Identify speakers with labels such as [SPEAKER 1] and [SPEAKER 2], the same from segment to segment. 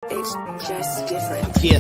[SPEAKER 1] It's just different.
[SPEAKER 2] Yeah.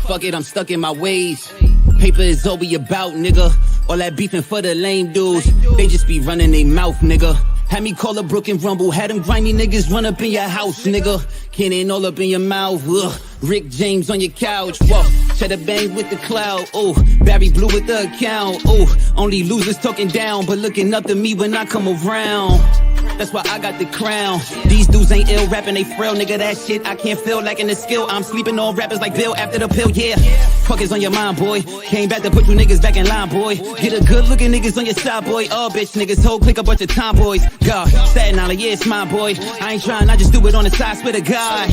[SPEAKER 2] Fuck it, I'm stuck in my ways. Paper is all we about, nigga. All that beefing for the lame dudes. They just be running their mouth, nigga. Had me call a Brook and Rumble. Had them grimy niggas run up in your house, nigga. Cannon all up in your mouth. Ugh. Rick James on your couch. Whoa. Cheddar bang with the cloud. Oh, Barry Blue with the account. Oh, only losers talking down, but looking up to me when I come around. That's why I got the crown. These dudes ain't ill, rapping they frail, nigga. That shit I can't feel, lacking the skill. I'm sleeping on rappers like Bill after the pill, yeah. Fuck is on your mind, boy. Came back to put you niggas back in line, boy. Get a good looking niggas on your side, boy. Oh, bitch, niggas, whole click a bunch of tomboys. God, Staten Island, yeah, it's mine, boy. I ain't trying, I just do it on the side, swear to God.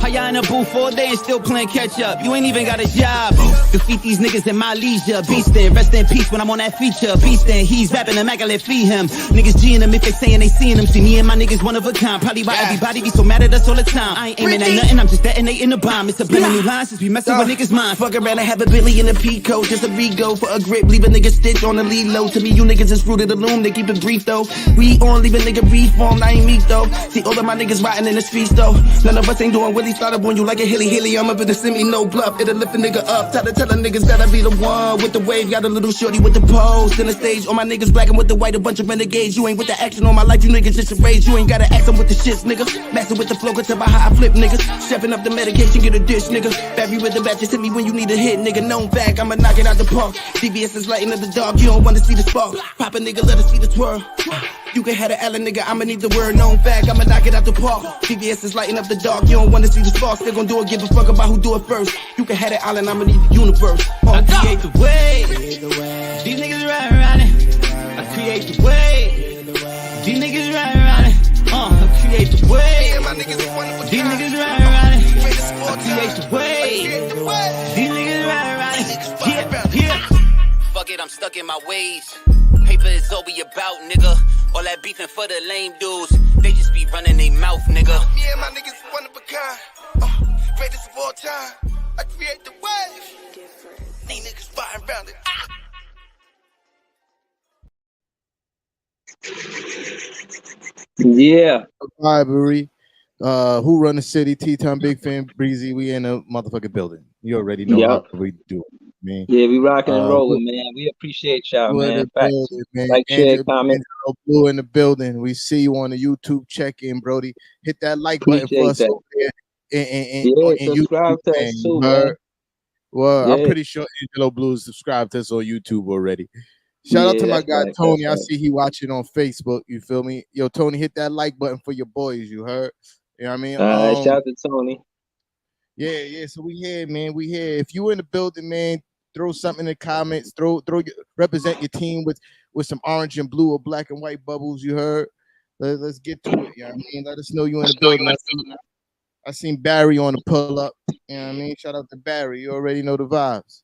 [SPEAKER 2] How y'all in the booth all day and still playing catch up? You ain't even got a job. Defeat these niggas in my leisure. Beastin', rest in peace when I'm on that feature. Beastin', he's rapping, immaculate, feed him. Niggas G'ing him if they saying they seeing him. See me and my niggas one of a kind. Probably why everybody be so mad at us all the time. I ain't aiming at nothing, I'm just detonating the bomb. It's a brand new line since we messing with niggas' mind.
[SPEAKER 3] Fuck around and have a Billy in a Pico. Just a rego for a grip. Leave a nigga stitch on the lead low. To me, you niggas is rooted the loom. They keep it brief though. We on leave a nigga reformed. I ain't meek though. See all of my niggas riding in the streets though. None of us ain't doing Willie. Started on you like a hilly. I'm up in the semi, no bluff. It'll lift a nigga up. Try to tell a niggas gotta be the one with the wave. Got a little shorty with the pose. In the stage, all my niggas black and with the white. A bunch of renegades. You ain't with the action on my life. You niggas just a rage. You ain't gotta act them with the shits, nigga. Messing with the flow, cause about how I flip, nigga. Stepping up the medication, get a dish, nigga. Barry with the bat, just hit me when you need a hit, nigga. Known fact, I'ma knock it out the park. CBS is lighting up the dark, you don't wanna see the spark. Pop a nigga, let us see the twirl. You can have the Allen, nigga, I'ma need the word. Known fact, I'ma knock it out the park. CBS is lighting up the dark, you don't wanna see the spark. Still gon' do it, give a fuck about who do it first. You can have the Allen, I'ma need the universe.
[SPEAKER 2] I create the way. These niggas riding around it. I create the way. These niggas riding around it. I create the way. These niggas riding around it. I create the way. These niggas riding around it. Yeah. Fuck it, I'm stuck in my ways. Paper is all we about, nigga. All that beefing for the lame dudes. They just be running their mouth, nigga.
[SPEAKER 3] Me and my niggas one of a kind. Greatest of all time. I create the wave. These niggas riding around it.
[SPEAKER 4] Yeah.
[SPEAKER 5] Library. Who run the city? T-Time, Big Fan, Breezy. We in a motherfucking building. You already know how we do it, man.
[SPEAKER 4] Yeah, we rocking and rolling, man. We appreciate y'all, man.
[SPEAKER 5] Building, man.
[SPEAKER 4] Like, share, comment.
[SPEAKER 5] Blue in the building. We see you on the YouTube check-in, Brody. Hit that like button for us over there. And
[SPEAKER 4] subscribe to us too, man.
[SPEAKER 5] Well, I'm pretty sure Angelo Blue is subscribed to us on YouTube already. Shout out to my guy Tony. I see he watching on Facebook. You feel me? Yo, Tony, hit that like button for your boys. You heard? You know what I mean?
[SPEAKER 4] Shout out to Tony.
[SPEAKER 5] Yeah. So we here, man. We here. If you in the building, man, throw something in the comments. Represent your team with some orange and blue or black and white bubbles. You heard? Let's get to it. You know what I mean? Let us know you in the building. I seen Barry on the pull up. You know what I mean? Shout out to Barry. You already know the vibes.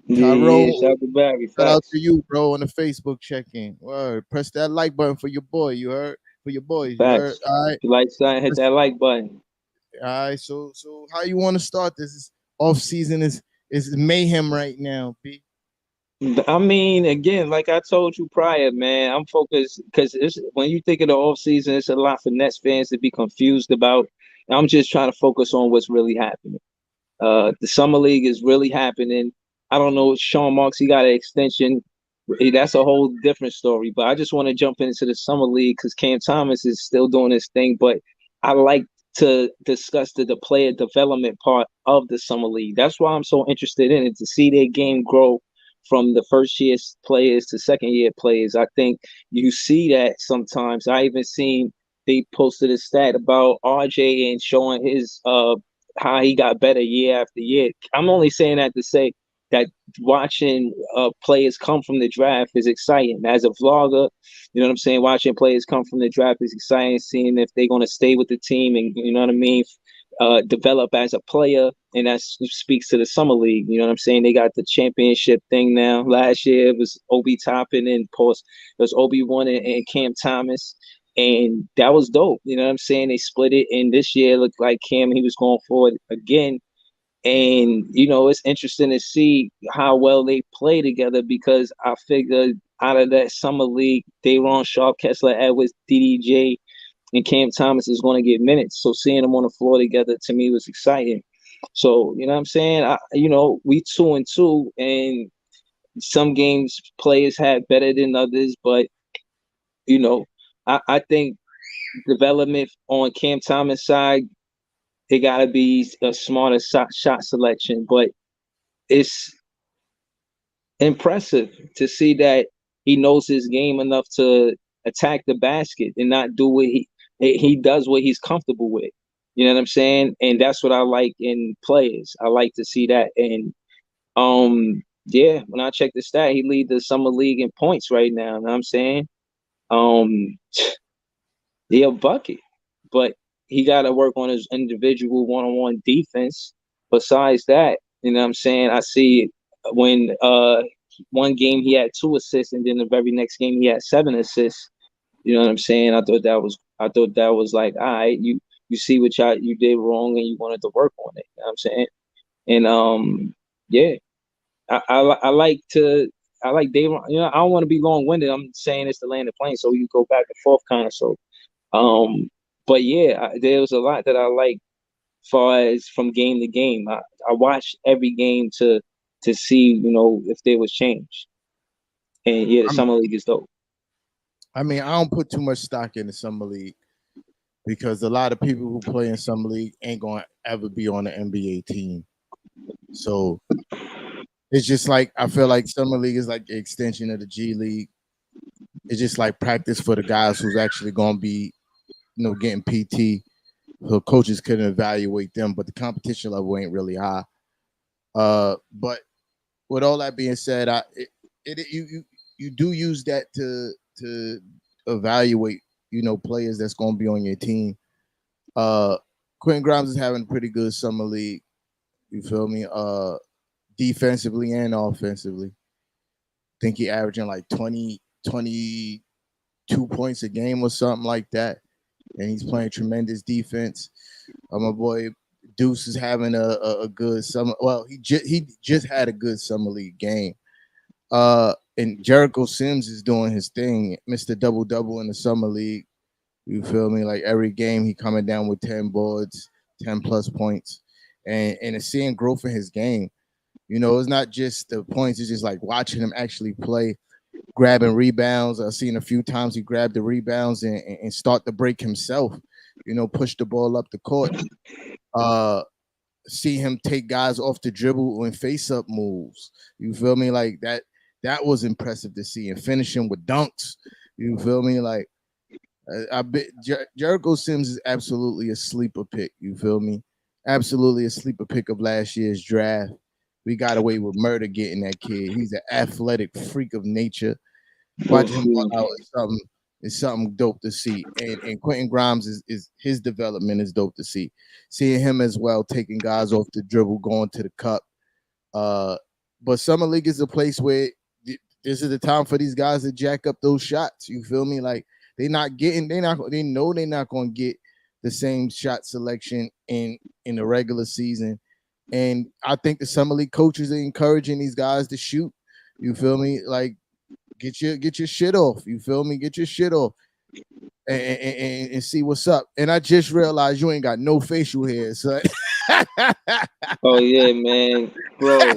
[SPEAKER 4] Tyrone, yeah, shout out to Barry.
[SPEAKER 5] Shout out to you, bro, on the Facebook check-in. Word. Press that like button for your boy. You heard? For your boys. You heard? All right.
[SPEAKER 4] If you like something, hit that like button.
[SPEAKER 5] All right. So how you want to start this? Off season is mayhem right now, P.
[SPEAKER 4] I mean, again, like I told you prior, man, I'm focused because when you think of the off season, it's a lot for Nets fans to be confused about. I'm just trying to focus on what's really happening. The summer league is really happening. I don't know, Sean Marks, he got an extension. That's a whole different story. But I just want to jump into the summer league because Cam Thomas is still doing his thing. But I like to discuss the player development part of the summer league. That's why I'm so interested in it, to see their game grow from the first year players to second year players. I think you see that sometimes. I even seen they posted a stat about RJ and showing his how he got better year after year. I'm only saying that to say that watching players come from the draft is exciting. As a vlogger, you know what I'm saying? Watching players come from the draft is exciting, seeing if they're going to stay with the team and, you know what I mean, develop as a player. And that speaks to the summer league. You know what I'm saying? They got the championship thing now. Last year it was Obi Toppin and post. It was Obi-Wan and Cam Thomas. And that was dope. You know what I'm saying? They split it, and this year it looked like Cam, he was going forward again. And it's interesting to see how well they play together, because I figured out of that summer league, Day'Ron Sharpe, Kessler Edwards, DDJ, and Cam Thomas is going to get minutes. So seeing them on the floor together to me was exciting. So you know what I'm saying? We 2-2, and some games players had better than others, but I think development on Cam Thomas' side, it got to be a smarter shot selection. But it's impressive to see that he knows his game enough to attack the basket and not do what he does what he's comfortable with. You know what I'm saying? And that's what I like in players. I like to see that. And when I check the stat, he lead the summer league in points right now. You know what I'm saying? A bucket, but he got to work on his individual one-on-one defense. Besides that, you know what I'm saying? I see when one game he had 2 assists, and then the very next game he had 7 assists. You know what I'm saying? I thought that was like, all right, you see what you did wrong, and you wanted to work on it. You know what I'm saying? And I like Day'Ron. I don't want to be long-winded. I'm saying it's the land of plane, so we can go back and forth kind of. So, but yeah, there was a lot that I like, far as from game to game. I watched every game to see if there was change. And yeah, the summer league is dope.
[SPEAKER 5] I mean, I don't put too much stock in the summer league, because a lot of people who play in summer league ain't gonna ever be on the NBA team. So it's just like, I feel like summer league is like the extension of the G League. It's just like practice for the guys who's actually gonna be, getting PT. So coaches couldn't evaluate them, but the competition level ain't really high. But with all that being said, you do use that to evaluate, players that's gonna be on your team. Quentin Grimes is having a pretty good summer league. You feel me? Defensively and offensively. I think he averaging like 22 points a game or something like that. And he's playing tremendous defense. My boy Deuce is having a good summer. Well, he just had a good summer league game. And Jericho Sims is doing his thing, Mr. Double-Double in the summer league. You feel me? Like every game he coming down with 10 boards, 10 plus points, and it's seeing growth in his game. It's not just the points, it's just like watching him actually play, grabbing rebounds. I've seen a few times he grabbed the rebounds and start the break himself, push the ball up the court. See him take guys off the dribble and face-up moves. You feel me? Like that was impressive to see, and finishing with dunks. You feel me? Like I bet Jericho Sims is absolutely a sleeper pick. You feel me? Absolutely a sleeper pick of last year's draft. We got away with murder getting that kid. He's an athletic freak of nature. Watching him ball out is something dope to see. And Quentin Grimes is his development is dope to see. Seeing him as well, taking guys off the dribble, going to the cup. But summer league is a place where this is the time for these guys to jack up those shots. You feel me? Like they know they're not going to get the same shot selection in the regular season. And I think the summer league coaches are encouraging these guys to shoot. You feel me? Like get your shit off. You feel me? Get your shit off and see what's up. And I just realized you ain't got no facial hair, so.
[SPEAKER 4] Oh yeah, man, bro.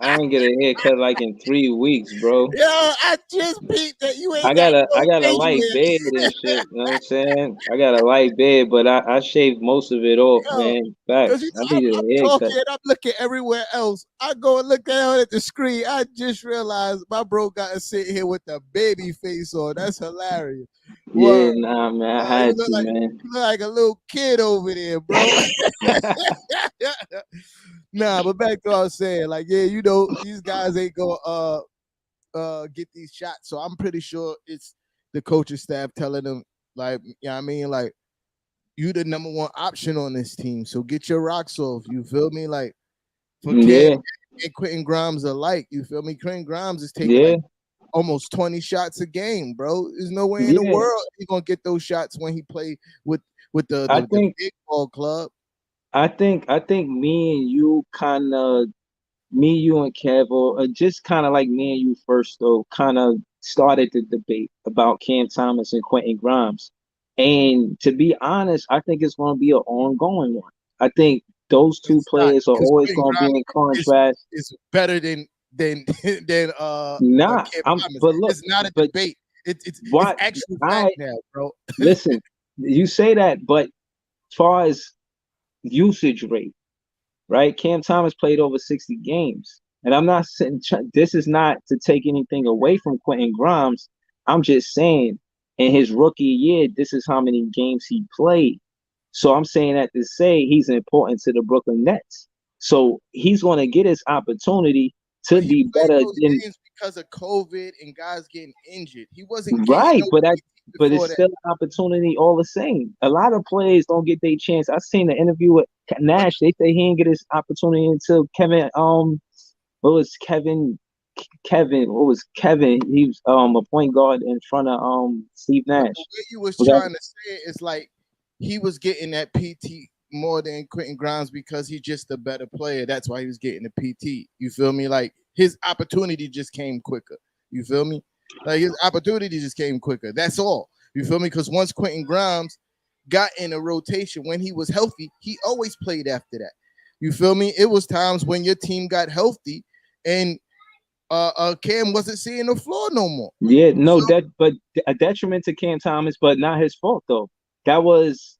[SPEAKER 4] I ain't get a haircut like in 3 weeks, bro.
[SPEAKER 5] Yo, I just peeped that you ain't.
[SPEAKER 4] I got a light beard and shit. You know what I'm saying? I got a light beard, but I shaved most of it off, man. Facts. I needed a haircut.
[SPEAKER 5] I'm looking everywhere else. I go and look down at the screen. I just realized my bro got to sit here with the baby face on. That's hilarious.
[SPEAKER 4] Yeah, nah, man. I had to, man.
[SPEAKER 5] You look like a little kid over there, bro. Nah, but back to what I was saying, like, yeah, these guys ain't gonna get these shots. So I'm pretty sure it's the coaching staff telling them, like, I mean, like, you the number one option on this team. So get your rocks off. You feel me? Like, for Cam and Quentin Grimes alike. You feel me? Quentin Grimes is taking almost 20 shots a game, bro. There's no way in the
[SPEAKER 4] Yeah.
[SPEAKER 5] world he's gonna get those shots when he play with
[SPEAKER 4] I
[SPEAKER 5] the
[SPEAKER 4] think
[SPEAKER 5] big ball club.
[SPEAKER 4] I think me and you kind of me, you and Kev, or just kind of like me and you first though, kind of started the debate about Cam Thomas and Quentin Grimes. And to be honest, I think it's going to be an ongoing one. I think those two
[SPEAKER 5] It's not
[SPEAKER 4] players are
[SPEAKER 5] because
[SPEAKER 4] always
[SPEAKER 5] Quentin
[SPEAKER 4] going to be
[SPEAKER 5] Grimes
[SPEAKER 4] in contrast.
[SPEAKER 5] is better than than
[SPEAKER 4] Nah,
[SPEAKER 5] Cam
[SPEAKER 4] I'm.
[SPEAKER 5] Thomas.
[SPEAKER 4] But look,
[SPEAKER 5] It's not a
[SPEAKER 4] but
[SPEAKER 5] debate. It's
[SPEAKER 4] what
[SPEAKER 5] actual
[SPEAKER 4] I
[SPEAKER 5] fact now, bro.
[SPEAKER 4] listen, you say that, but as far as usage rate, right? Cam Thomas played over 60 games. And I'm not saying this is not to take anything away from Quentin Grimes. I'm just saying in his rookie year, this is how many games he played. So I'm saying that to say he's important to the Brooklyn Nets. So he's going to get his opportunity to
[SPEAKER 5] But he
[SPEAKER 4] be
[SPEAKER 5] played
[SPEAKER 4] better
[SPEAKER 5] those
[SPEAKER 4] than
[SPEAKER 5] games because of COVID and guys getting injured. He wasn't getting
[SPEAKER 4] right,
[SPEAKER 5] no
[SPEAKER 4] but
[SPEAKER 5] games
[SPEAKER 4] but
[SPEAKER 5] before
[SPEAKER 4] it's
[SPEAKER 5] that.
[SPEAKER 4] still an opportunity all the same. A lot of players don't get their chance. I seen the interview with Nash. They say he didn't get his opportunity until Kevin what was Kevin, what was Kevin? He was a point guard in front of Steve
[SPEAKER 5] But
[SPEAKER 4] Nash.
[SPEAKER 5] the way you was
[SPEAKER 4] Was that-
[SPEAKER 5] trying to say it is like he was getting that PT more than Quentin Grimes because he's just a better player. That's why he was getting the PT. You feel me? Like his opportunity just came quicker. You feel me? Like his opportunity just came quicker. That's all. You feel me? Because once Quentin Grimes got in a rotation when he was healthy, he always played after that. You feel me? It was times when your team got healthy and Cam wasn't seeing the floor no more.
[SPEAKER 4] Yeah, no, but a detriment to Cam Thomas, but not his fault though. That was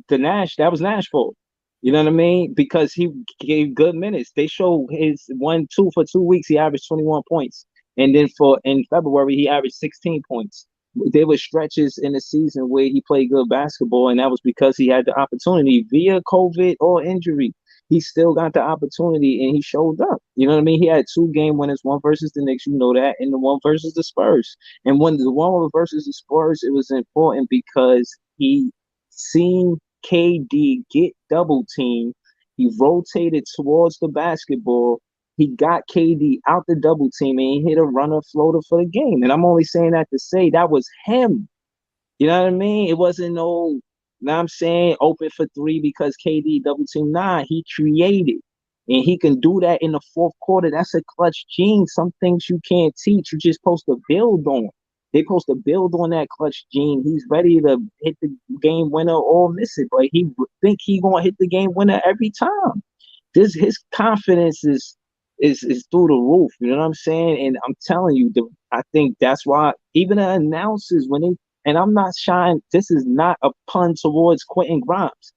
[SPEAKER 4] that was Nash fault. You know what I mean? Because he gave good minutes. They show his 1-2 for 2 weeks, he averaged 21 points. And then in February, he averaged 16 points. There were stretches in the season where he played good basketball, and that was because he had the opportunity via COVID or injury. He still got the opportunity and he showed up. You know what I mean? He had 2 game winners, one versus the Knicks, you know that, and the one versus the Spurs. And when the one versus the Spurs, it was important because he seen KD get double teamed. He rotated towards the basketball. He got KD out the double team and he hit a runner floater for the game. And I'm only saying that to say that was him. You know what I mean? It wasn't no, now I'm saying open for 3 because KD double team. Nah, he created. And he can do that in the fourth quarter. That's a clutch gene. Some things you can't teach. You're just supposed to build on. They're supposed to build on that clutch gene. He's ready to hit the game winner or miss it, but he think he gonna hit the game winner every time. His confidence is through the roof. You know what I'm saying? And I'm telling you, I think that's why even the announcers and I'm not shying. This is not a pun towards Quentin Grimes.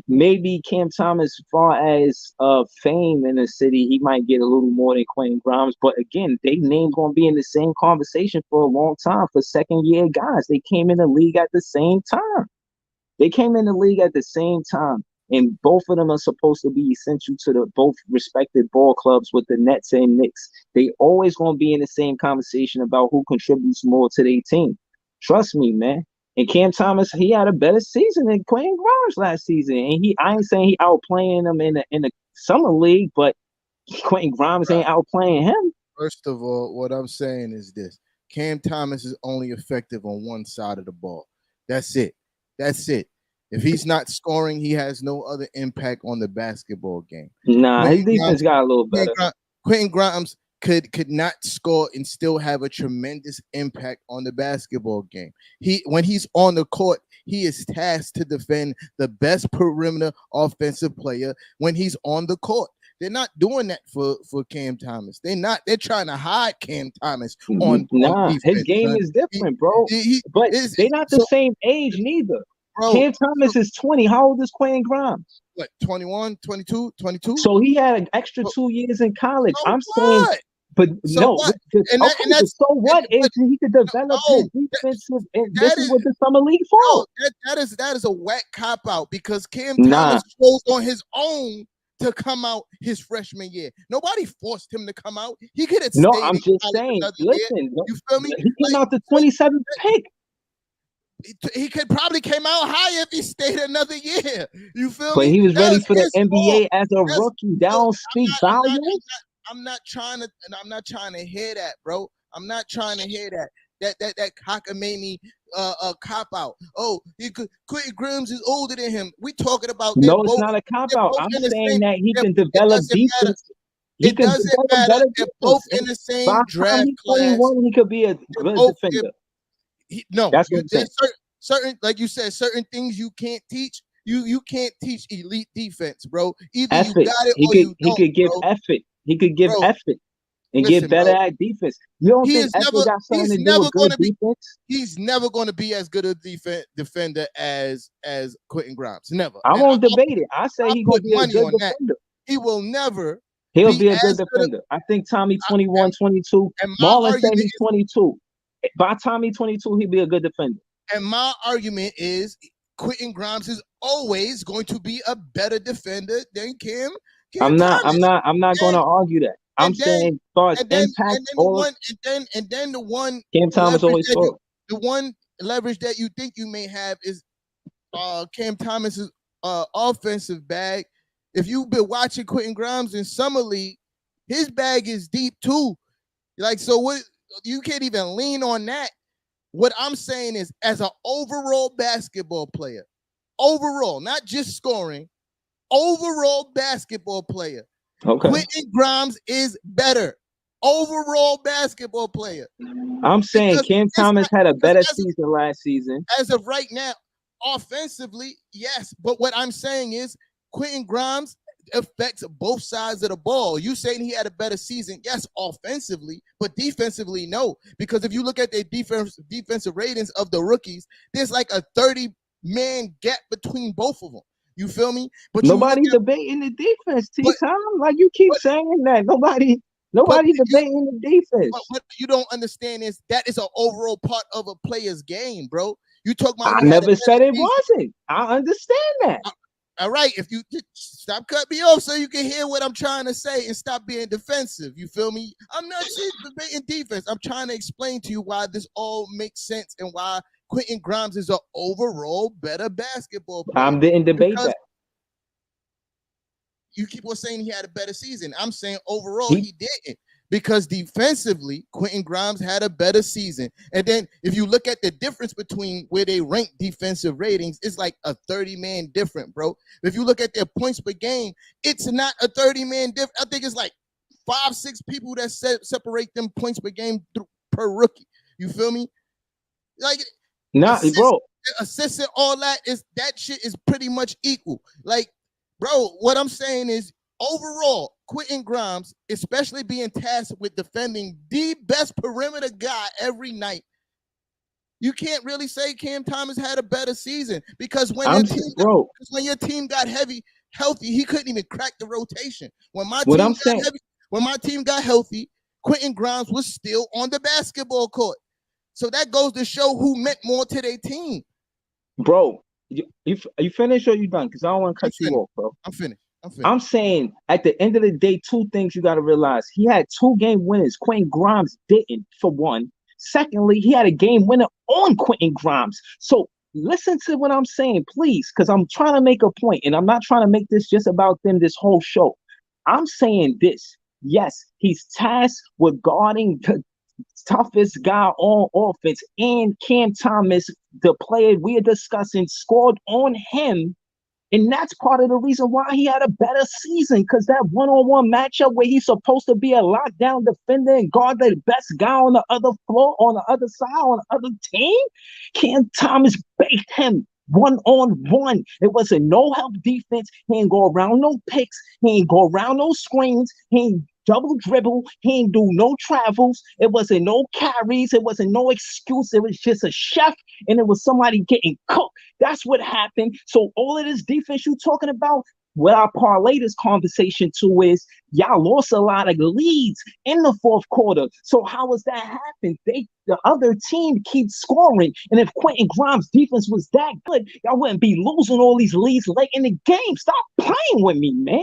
[SPEAKER 4] Maybe Cam Thomas, as far as fame in the city, he might get a little more than Quentin Grimes. But again, they name gonna be in the same conversation for a long time for second year guys. They came in the league at the same time. And both of them are supposed to be essential to the both respected ball clubs with the Nets and Knicks. They always gonna be in the same conversation about who contributes more to their team. Trust me, man. And Cam Thomas, he had a better season than Quentin Grimes last season. And I ain't saying he outplaying him in the summer league, but Quentin Grimes ain't outplaying him.
[SPEAKER 5] First of all, what I'm saying is this: Cam Thomas is only effective on one side of the ball. That's it. If he's not scoring, he has no other impact on the basketball game.
[SPEAKER 4] Nah, his defense got a little better.
[SPEAKER 5] Quentin Grimes could not score and still have a tremendous impact on the basketball game. When he's on the court, he is tasked to defend the best perimeter offensive player when he's on the court. They're not doing that for Cam Thomas. They're trying to hide Cam Thomas on defense.
[SPEAKER 4] His game is different, bro. But they're not the same age neither. Bro, Cam Thomas is 20. How old is Quentin Grimes?
[SPEAKER 5] What, 21, 22, 22?
[SPEAKER 4] So he had an extra 2 years in college.
[SPEAKER 5] So
[SPEAKER 4] I'm saying, but
[SPEAKER 5] so
[SPEAKER 4] no.
[SPEAKER 5] what?
[SPEAKER 4] So what if he could develop his defensive? And this is what the summer league for.
[SPEAKER 5] That is a whack cop out because Cam Thomas chose on his own to come out his freshman year. Nobody forced him to come out. He could have.
[SPEAKER 4] No, I'm just saying. Listen,
[SPEAKER 5] you feel me?
[SPEAKER 4] He came out the 27th pick.
[SPEAKER 5] He could probably came out higher if he stayed another year. You feel me?
[SPEAKER 4] But he was ready for the NBA as a rookie. That don't speak volumes.
[SPEAKER 5] I'm not trying to hear that, bro. I'm not trying to hear that cockamamie cop out. Oh, Quentin Grimes is older than him. We talking about
[SPEAKER 4] No, it's not a cop out. I'm saying that he can develop defense. He can develop better
[SPEAKER 5] They're
[SPEAKER 4] defense.
[SPEAKER 5] both in the same
[SPEAKER 4] By the
[SPEAKER 5] draft
[SPEAKER 4] time he's
[SPEAKER 5] class.
[SPEAKER 4] 21, he could be a good defender. That's what I'm saying.
[SPEAKER 5] Certain, like you said, certain things you can't teach. You can't teach elite defense, bro. Either
[SPEAKER 4] Effort.
[SPEAKER 5] you got it or you don't.
[SPEAKER 4] He could give
[SPEAKER 5] bro.
[SPEAKER 4] effort. He could give
[SPEAKER 5] Bro,
[SPEAKER 4] effort and
[SPEAKER 5] listen,
[SPEAKER 4] get better
[SPEAKER 5] bro.
[SPEAKER 4] at defense. You don't
[SPEAKER 5] He
[SPEAKER 4] think
[SPEAKER 5] is
[SPEAKER 4] effort
[SPEAKER 5] never-
[SPEAKER 4] got something
[SPEAKER 5] he's
[SPEAKER 4] to do
[SPEAKER 5] never
[SPEAKER 4] with good
[SPEAKER 5] gonna be-
[SPEAKER 4] defense?
[SPEAKER 5] He's never going to be as good a defender as Quentin Grimes. Never.
[SPEAKER 4] I
[SPEAKER 5] And
[SPEAKER 4] won't debate it. I say
[SPEAKER 5] I'll
[SPEAKER 4] he's gonna
[SPEAKER 5] put
[SPEAKER 4] be a
[SPEAKER 5] money
[SPEAKER 4] good
[SPEAKER 5] on that.
[SPEAKER 4] defender.
[SPEAKER 5] He will never.
[SPEAKER 4] He'll
[SPEAKER 5] be
[SPEAKER 4] be a
[SPEAKER 5] as
[SPEAKER 4] good
[SPEAKER 5] good a-
[SPEAKER 4] defender. I think Tommy 21, 22.
[SPEAKER 5] And my
[SPEAKER 4] Marlon said
[SPEAKER 5] argument
[SPEAKER 4] he's 22. By Tommy 22, he'll be a good defender.
[SPEAKER 5] And my argument is Quentin Grimes is always going to be a better defender than Cam
[SPEAKER 4] I'm not
[SPEAKER 5] Thomas.
[SPEAKER 4] going to argue that. I'm
[SPEAKER 5] and then-
[SPEAKER 4] saying as far as
[SPEAKER 5] And then,
[SPEAKER 4] impact,
[SPEAKER 5] and then the
[SPEAKER 4] all
[SPEAKER 5] one, and then the one
[SPEAKER 4] Cam Thomas
[SPEAKER 5] leverage
[SPEAKER 4] always
[SPEAKER 5] that you-
[SPEAKER 4] scored.
[SPEAKER 5] the one leverage that you think you may have is Cam Thomas's offensive bag. If you've been watching Quentin Grimes in summer league, his bag is deep too. Like, so what? You can't even lean on that. What I'm saying is, as an overall basketball player, overall, not just scoring, overall basketball player,
[SPEAKER 4] Okay.
[SPEAKER 5] Quentin Grimes is better. Overall basketball player.
[SPEAKER 4] I'm saying
[SPEAKER 5] Because
[SPEAKER 4] Cam
[SPEAKER 5] it's
[SPEAKER 4] Thomas
[SPEAKER 5] not-
[SPEAKER 4] had a better
[SPEAKER 5] because as a-
[SPEAKER 4] season last season.
[SPEAKER 5] As of right now, offensively, yes. But what I'm saying is Quentin Grimes affects both sides of the ball. You saying he had a better season, yes, offensively, but defensively, no. Because if you look at their defensive ratings of the rookies, there's like a 30-man gap between both of them. You feel me? But you
[SPEAKER 4] Nobody's
[SPEAKER 5] look at-
[SPEAKER 4] debating the defense,
[SPEAKER 5] But-
[SPEAKER 4] T-Tom. Like you keep
[SPEAKER 5] but-
[SPEAKER 4] saying that. Nobody's debating the defense.
[SPEAKER 5] But what you don't understand is that is an overall part of a player's game, bro. You talk about.
[SPEAKER 4] I
[SPEAKER 5] who had a
[SPEAKER 4] never said
[SPEAKER 5] better
[SPEAKER 4] it
[SPEAKER 5] season.
[SPEAKER 4] wasn't. I understand that.
[SPEAKER 5] All right, if you just stop cutting me off so you can hear what I'm trying to say and stop being defensive. You feel me? I'm not debating defense. I'm trying to explain to you why this all makes sense and why Quentin Grimes is an overall better basketball player.
[SPEAKER 4] I didn't debate
[SPEAKER 5] Because
[SPEAKER 4] that.
[SPEAKER 5] You keep on saying he had a better season. I'm saying overall
[SPEAKER 4] He-
[SPEAKER 5] he didn't. Because defensively, Quentin Grimes had a better season. And then if you look at the difference between where they rank defensive ratings, it's like a 30-man different, bro. If you look at their points per game, it's not a 30-man difference. I think it's like 5-6 people that separate them points per game per rookie. You feel me? Like
[SPEAKER 4] Bro.
[SPEAKER 5] assists and all that shit is pretty much equal. Like, bro, what I'm saying is overall, Quentin Grimes, especially being tasked with defending the best perimeter guy every night, you can't really say Cam Thomas had a better season because when your team got healthy, he couldn't even crack the rotation. When my team got healthy, Quentin Grimes was still on the basketball court. So that goes to show who meant more to their team.
[SPEAKER 4] Bro, you finished or you done? Because I don't want to cut you off, bro.
[SPEAKER 5] I'm finished.
[SPEAKER 4] I'm saying at the end of the day, two things you got to realize. He had 2 game winners. Quentin Grimes didn't, for one. Secondly, he had a game winner on Quentin Grimes. So listen to what I'm saying, please, because I'm trying to make a point, and I'm not trying to make this just about them this whole show. I'm saying this. Yes, he's tasked with guarding the toughest guy on offense, and Cam Thomas, the player we are discussing, scored on him. And that's part of the reason why he had a better season, because that one-on-one matchup where he's supposed to be a lockdown defender and guard the best guy on the other floor, on the other side, on the other team, Cam Thomas baked him one-on-one. It wasn't no help defense. He ain't go around no picks. He ain't go around no screens. He ain't double dribble. He ain't do no travels. It wasn't no carries. It wasn't no excuse. It was just a chef, and it was somebody getting cooked. That's what happened. So all of this defense you talking about, what I parlay this conversation to is y'all lost a lot of leads in the fourth quarter. So how was that happen? The other team keeps scoring. And if Quentin Grimes' defense was that good, y'all wouldn't be losing all these leads late in the game. Stop playing with me, man.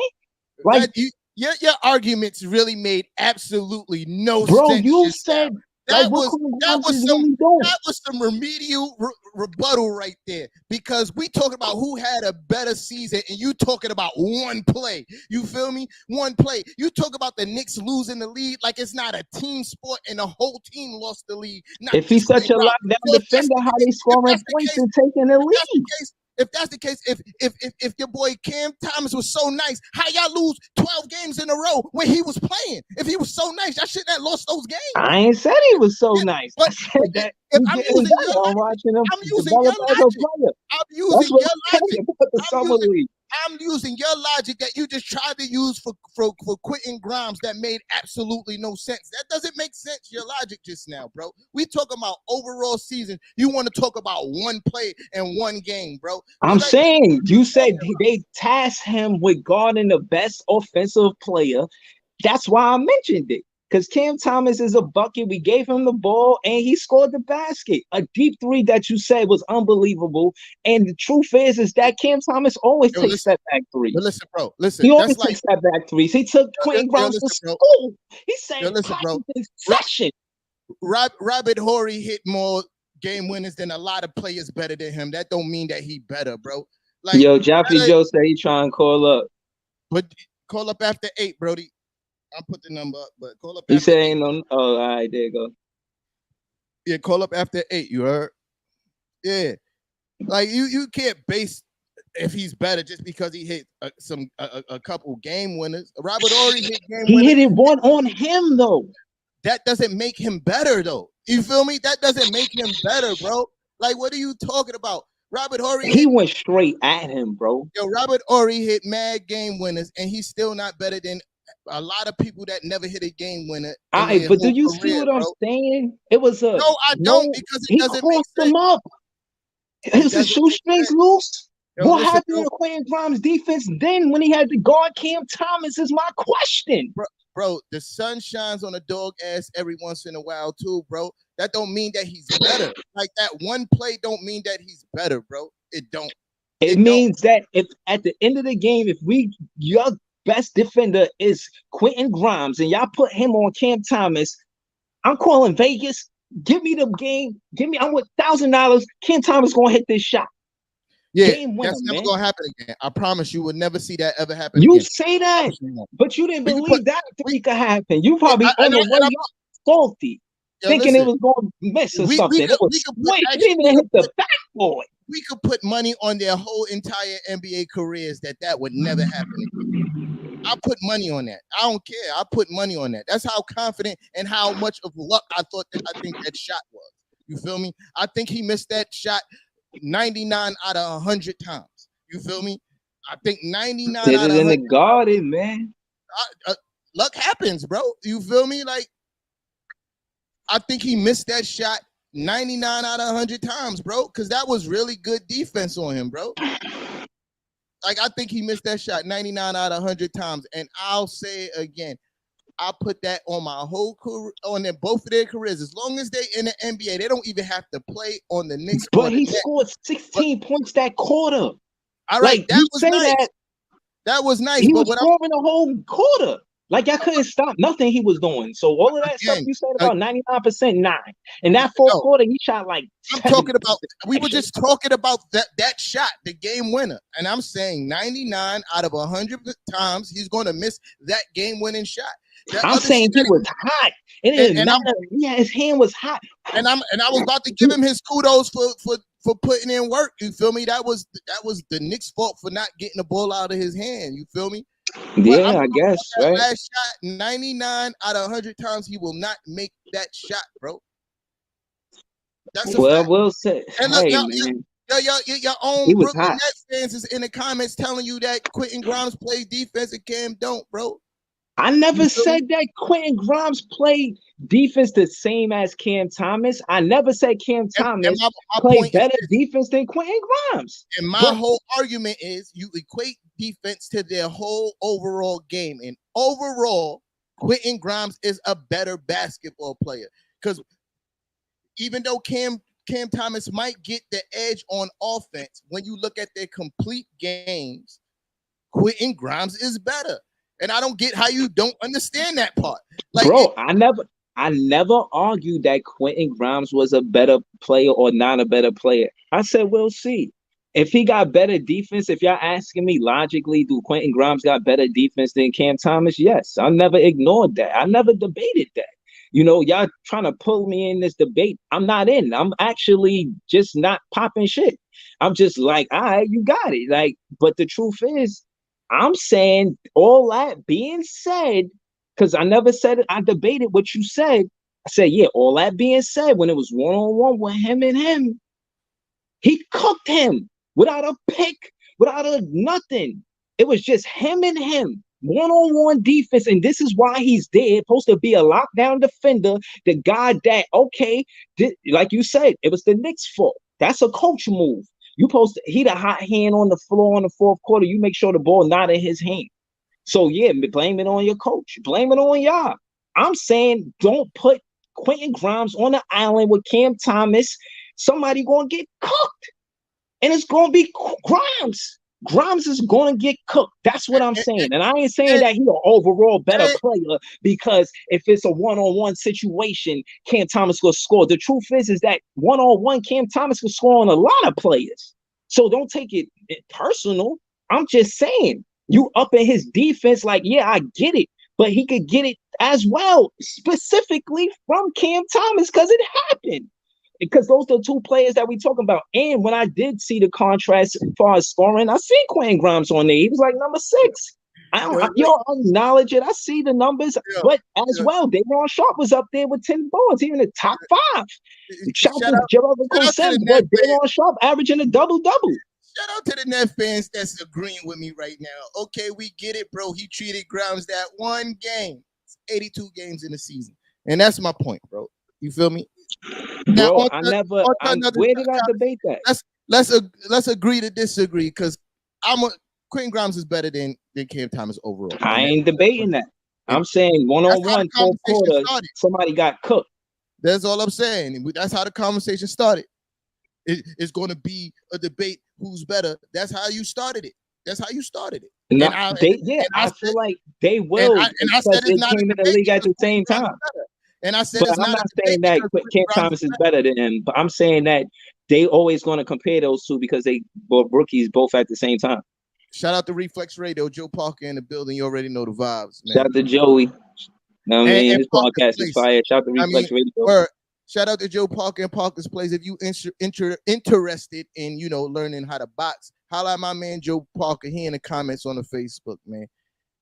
[SPEAKER 4] Like,
[SPEAKER 5] your arguments really made absolutely no sense.
[SPEAKER 4] Bro, you said
[SPEAKER 5] That
[SPEAKER 6] what
[SPEAKER 5] was
[SPEAKER 6] Quentin
[SPEAKER 5] that
[SPEAKER 6] Grimes
[SPEAKER 5] was
[SPEAKER 6] is
[SPEAKER 5] some
[SPEAKER 6] really doing.
[SPEAKER 5] that was some remedial rebuttal right there, because we talking about who had a better season, and you talking about one play. You feel me? One play. You talk about the Knicks losing the lead like it's not a team sport, and the whole team lost the lead. Not
[SPEAKER 6] If he's
[SPEAKER 5] just
[SPEAKER 6] such a
[SPEAKER 5] Quentin Grimes.
[SPEAKER 6] lockdown
[SPEAKER 5] So if that's
[SPEAKER 6] defender,
[SPEAKER 5] the
[SPEAKER 6] how
[SPEAKER 5] case,
[SPEAKER 6] they
[SPEAKER 5] if
[SPEAKER 6] scoring
[SPEAKER 5] that's the
[SPEAKER 6] points
[SPEAKER 5] case,
[SPEAKER 6] and taking the
[SPEAKER 5] if that's the
[SPEAKER 6] lead?
[SPEAKER 5] case, if that's the case, if your boy Cam Thomas was so nice, how y'all lose 12 games in a row when he was playing? If he was so nice, y'all shouldn't have lost those games.
[SPEAKER 6] I ain't said he was so
[SPEAKER 5] Yeah,
[SPEAKER 6] nice. I
[SPEAKER 5] but
[SPEAKER 6] said that
[SPEAKER 5] if
[SPEAKER 6] he's
[SPEAKER 5] I'm
[SPEAKER 6] getting
[SPEAKER 5] using your
[SPEAKER 6] better. I'm
[SPEAKER 5] logic,
[SPEAKER 6] watching him
[SPEAKER 5] I'm using
[SPEAKER 6] develop
[SPEAKER 5] your
[SPEAKER 6] as a
[SPEAKER 5] logic.
[SPEAKER 6] player.
[SPEAKER 5] I'm
[SPEAKER 6] That's
[SPEAKER 5] using
[SPEAKER 6] what
[SPEAKER 5] your
[SPEAKER 6] I'm
[SPEAKER 5] logic.
[SPEAKER 6] saying about the summer league.
[SPEAKER 5] I'm using your logic that you just tried to use for Quentin Grimes that made absolutely no sense. That doesn't make sense, your logic just now, bro. We talking about overall season. You want to talk about one play and one game, bro.
[SPEAKER 6] I'm
[SPEAKER 5] Like,
[SPEAKER 6] saying you said they tasked him with guarding the best offensive player. That's why I mentioned it. Because Cam Thomas is a bucket. We gave him the ball and he scored the basket. A deep three that you said was unbelievable. And the truth is that Cam Thomas always
[SPEAKER 5] yo,
[SPEAKER 6] takes
[SPEAKER 5] listen,
[SPEAKER 6] step back threes.
[SPEAKER 5] yo, listen, bro. Listen,
[SPEAKER 6] He always
[SPEAKER 5] that's like,
[SPEAKER 6] takes step back threes. He took Quentin Grimes to
[SPEAKER 5] listen, bro.
[SPEAKER 6] school. He said
[SPEAKER 5] Yo, listen, bro.
[SPEAKER 6] practice session.
[SPEAKER 5] Robert Horry hit more game winners than a lot of players better than him. That don't mean that he better, bro. Like,
[SPEAKER 4] Yo, Jaffe Joe said he trying to call up.
[SPEAKER 5] but call up after 8, Brody. I'll put the number up, but call up
[SPEAKER 4] He
[SPEAKER 5] after
[SPEAKER 4] said
[SPEAKER 5] 8.
[SPEAKER 4] ain't no. Oh, all right, there you go.
[SPEAKER 5] Yeah, call up after 8. You heard? Yeah, like you can't base if he's better just because he hit a couple game winners. Robert already hit game
[SPEAKER 6] He
[SPEAKER 5] winners.
[SPEAKER 6] hit it one on him though.
[SPEAKER 5] That doesn't make him better though. You feel me? That doesn't make him better, bro. Like, what are you talking about? Robert Horry
[SPEAKER 6] He went straight at him, bro.
[SPEAKER 5] Yo, Robert Horry hit mad game winners, and he's still not better than a lot of people that never hit a game winner.
[SPEAKER 6] All right, but do you see what I'm saying? It was a
[SPEAKER 5] no, I don't, because it doesn't make
[SPEAKER 6] crossed
[SPEAKER 5] sense.
[SPEAKER 6] him up. His
[SPEAKER 5] doesn't
[SPEAKER 6] shoestrings loose.
[SPEAKER 5] Yo,
[SPEAKER 6] What
[SPEAKER 5] listen,
[SPEAKER 6] happened
[SPEAKER 5] bro.
[SPEAKER 6] to Quentin Grimes' defense then when he had to guard Cam Thomas is my question.
[SPEAKER 5] Bro, the sun shines on a dog ass every once in a while too, bro. That don't mean that he's better. Like, that one play don't mean that he's better, bro. It don't.
[SPEAKER 6] It means that if at the end of the game, if your best defender is Quentin Grimes and y'all put him on Cam Thomas, I'm calling Vegas. Give me the game. I'm with $1,000. Cam Thomas gonna hit this shot.
[SPEAKER 5] Yeah,
[SPEAKER 6] Game winner,
[SPEAKER 5] that's never
[SPEAKER 6] man.
[SPEAKER 5] gonna happen again. I promise you would never see that ever happen
[SPEAKER 6] You
[SPEAKER 5] again.
[SPEAKER 6] say that, but you didn't
[SPEAKER 5] We can
[SPEAKER 6] believe
[SPEAKER 5] put-
[SPEAKER 6] that three could happen. You probably
[SPEAKER 5] I-
[SPEAKER 6] on the
[SPEAKER 5] and
[SPEAKER 6] way
[SPEAKER 5] I'm-
[SPEAKER 6] up salty,
[SPEAKER 5] Yo,
[SPEAKER 6] thinking
[SPEAKER 5] listen,
[SPEAKER 6] it was going to miss or
[SPEAKER 5] we
[SPEAKER 6] something.
[SPEAKER 5] could-
[SPEAKER 6] It was
[SPEAKER 5] we could put-
[SPEAKER 6] sweet. It
[SPEAKER 5] actually,
[SPEAKER 6] didn't
[SPEAKER 5] we
[SPEAKER 6] even hit
[SPEAKER 5] could
[SPEAKER 6] the
[SPEAKER 5] put-
[SPEAKER 6] backboard.
[SPEAKER 5] we could put money on their whole entire NBA careers that would never happen again. I put money on that. I don't care. I put money on that. That's how confident and how much of luck I think that shot was. You feel me? I think he missed that shot 99 out of 100 times. You feel me? I think 99
[SPEAKER 4] Did
[SPEAKER 5] out
[SPEAKER 4] it
[SPEAKER 5] of
[SPEAKER 4] in the
[SPEAKER 5] 100.
[SPEAKER 4] garden, man.
[SPEAKER 5] Luck happens, bro. You feel me? Like, I think he missed that shot 99 out of 100 times, bro, because that was really good defense on him, bro. Like, I think he missed that shot 99 out of 100 times. And I'll say it again. I put that on my whole career, on their, both of their careers. As long as they in the NBA, they don't even have to play on the Knicks.
[SPEAKER 6] But he scored 16 points that quarter.
[SPEAKER 5] All right,
[SPEAKER 6] Like,
[SPEAKER 5] that
[SPEAKER 6] you
[SPEAKER 5] was
[SPEAKER 6] say
[SPEAKER 5] nice. That was nice.
[SPEAKER 6] He
[SPEAKER 5] but
[SPEAKER 6] was scoring the whole quarter. Like, I couldn't stop nothing he was doing. So all of that stuff you said about 99%, 9. In that fourth quarter, he shot like
[SPEAKER 5] I'm talking about, we were just talking about that shot, the game winner. And I'm saying 99 out of 100 times he's going to miss that game winning shot.
[SPEAKER 6] I'm saying he was hot. It didn't matter. Yeah, his hand was hot.
[SPEAKER 5] And I was about to give him his kudos for putting in work. You feel me? That was the Knicks' fault for not getting the ball out of his hand. You feel me?
[SPEAKER 4] Yeah, I guess,
[SPEAKER 5] that
[SPEAKER 4] right?
[SPEAKER 5] last shot, 99 out of 100 times he will not make that shot, bro. That's a fact.
[SPEAKER 4] We'll say,
[SPEAKER 5] And look,
[SPEAKER 4] hey,
[SPEAKER 5] your own
[SPEAKER 4] He was
[SPEAKER 5] Brooklyn
[SPEAKER 4] hot.
[SPEAKER 5] Nets fans is in the comments telling you that Quentin Grimes plays defense and Cam don't, bro.
[SPEAKER 6] I never said that Quentin Grimes played defense the same as Cam Thomas. I never said Cam Thomas played better defense than Quentin Grimes.
[SPEAKER 5] And my whole argument is you equate defense to their whole overall game. And overall, Quentin Grimes is a better basketball player. Because even though Cam Thomas might get the edge on offense, when you look at their complete games, Quentin Grimes is better. And I don't get how you don't understand that part. Like,
[SPEAKER 6] bro, I never I never argued that Quentin Grimes was a better player or not a better player. I said, we'll see. If he got better defense, if y'all asking me logically, do Quentin Grimes got better defense than Cam Thomas? Yes. I never ignored that. I never debated that. Y'all trying to pull me in this debate. I'm not in. I'm actually just not popping shit. I'm just like, all right, you got it. Like, but the truth is, I'm saying all that being said, because I never said it, I debated what you said. I said, yeah, all that being said, when it was one-on-one with him and him, he cooked him without a pick, without a nothing. It was just him and him. One-on-one defense, and this is why he's there. Supposed to be a lockdown defender. The guy that, okay, like you said, it was the Knicks' fault. That's a coach move. He the hot hand on the floor in the fourth quarter. You make sure the ball not in his hand. So yeah, blame it on your coach. Blame it on y'all. I'm saying don't put Quentin Grimes on the island with Cam Thomas. Somebody gonna get cooked, and it's gonna be Grimes. Grimes is gonna get cooked. That's what I'm saying. And I ain't saying that he's an overall better player because if it's a one-on-one situation, Cam Thomas will score. The truth is that one-on-one, Cam Thomas will score on a lot of players. So don't take it personal. I'm just saying. You up in his defense, like, yeah, I get it, but he could get it as well, specifically from Cam Thomas, because it happened. Because those are the two players that we talking about. And when I did see the contrast as far as scoring, I see Quentin Grimes on there. He was like number 6. You don't acknowledge it. I see the numbers, but as well, Daron Sharp was up there with 10 boards. He in the top 5. Shout out to Gerald Consent, but Daron Sharp averaging a double-double.
[SPEAKER 5] Shout out to the Net fans that's agreeing with me right now. Okay, we get it, bro. He treated Grimes that one game. It's 82 games in the season. And that's my point, bro. You feel me?
[SPEAKER 6] Now, where did I debate that?
[SPEAKER 5] Let's agree to disagree, because Quentin Grimes is better than Cam Thomas overall.
[SPEAKER 6] I ain't debating that. I'm saying one-on-one, fourth quarter, somebody got cooked.
[SPEAKER 5] That's all I'm saying. That's how the conversation started. It's going to be a debate who's better. That's how you started it.
[SPEAKER 6] No, I feel like they will.
[SPEAKER 5] And I said it's not
[SPEAKER 6] came in the league at the same time.
[SPEAKER 5] And I said
[SPEAKER 6] I'm not saying that Cam Thomas is better than him, but I'm saying that they always going to compare those two because they were rookies both at the same time.
[SPEAKER 5] Shout out to Reflex Radio, Joe Parker in the building. You already know the vibes, man.
[SPEAKER 6] Shout out to Joey. This podcast is fire. Shout out to Reflex Radio.
[SPEAKER 5] Shout out to Joe Parker and Parker's Place. If you interested in, learning how to box, holla at my man Joe Parker. He in the comments on the Facebook, man.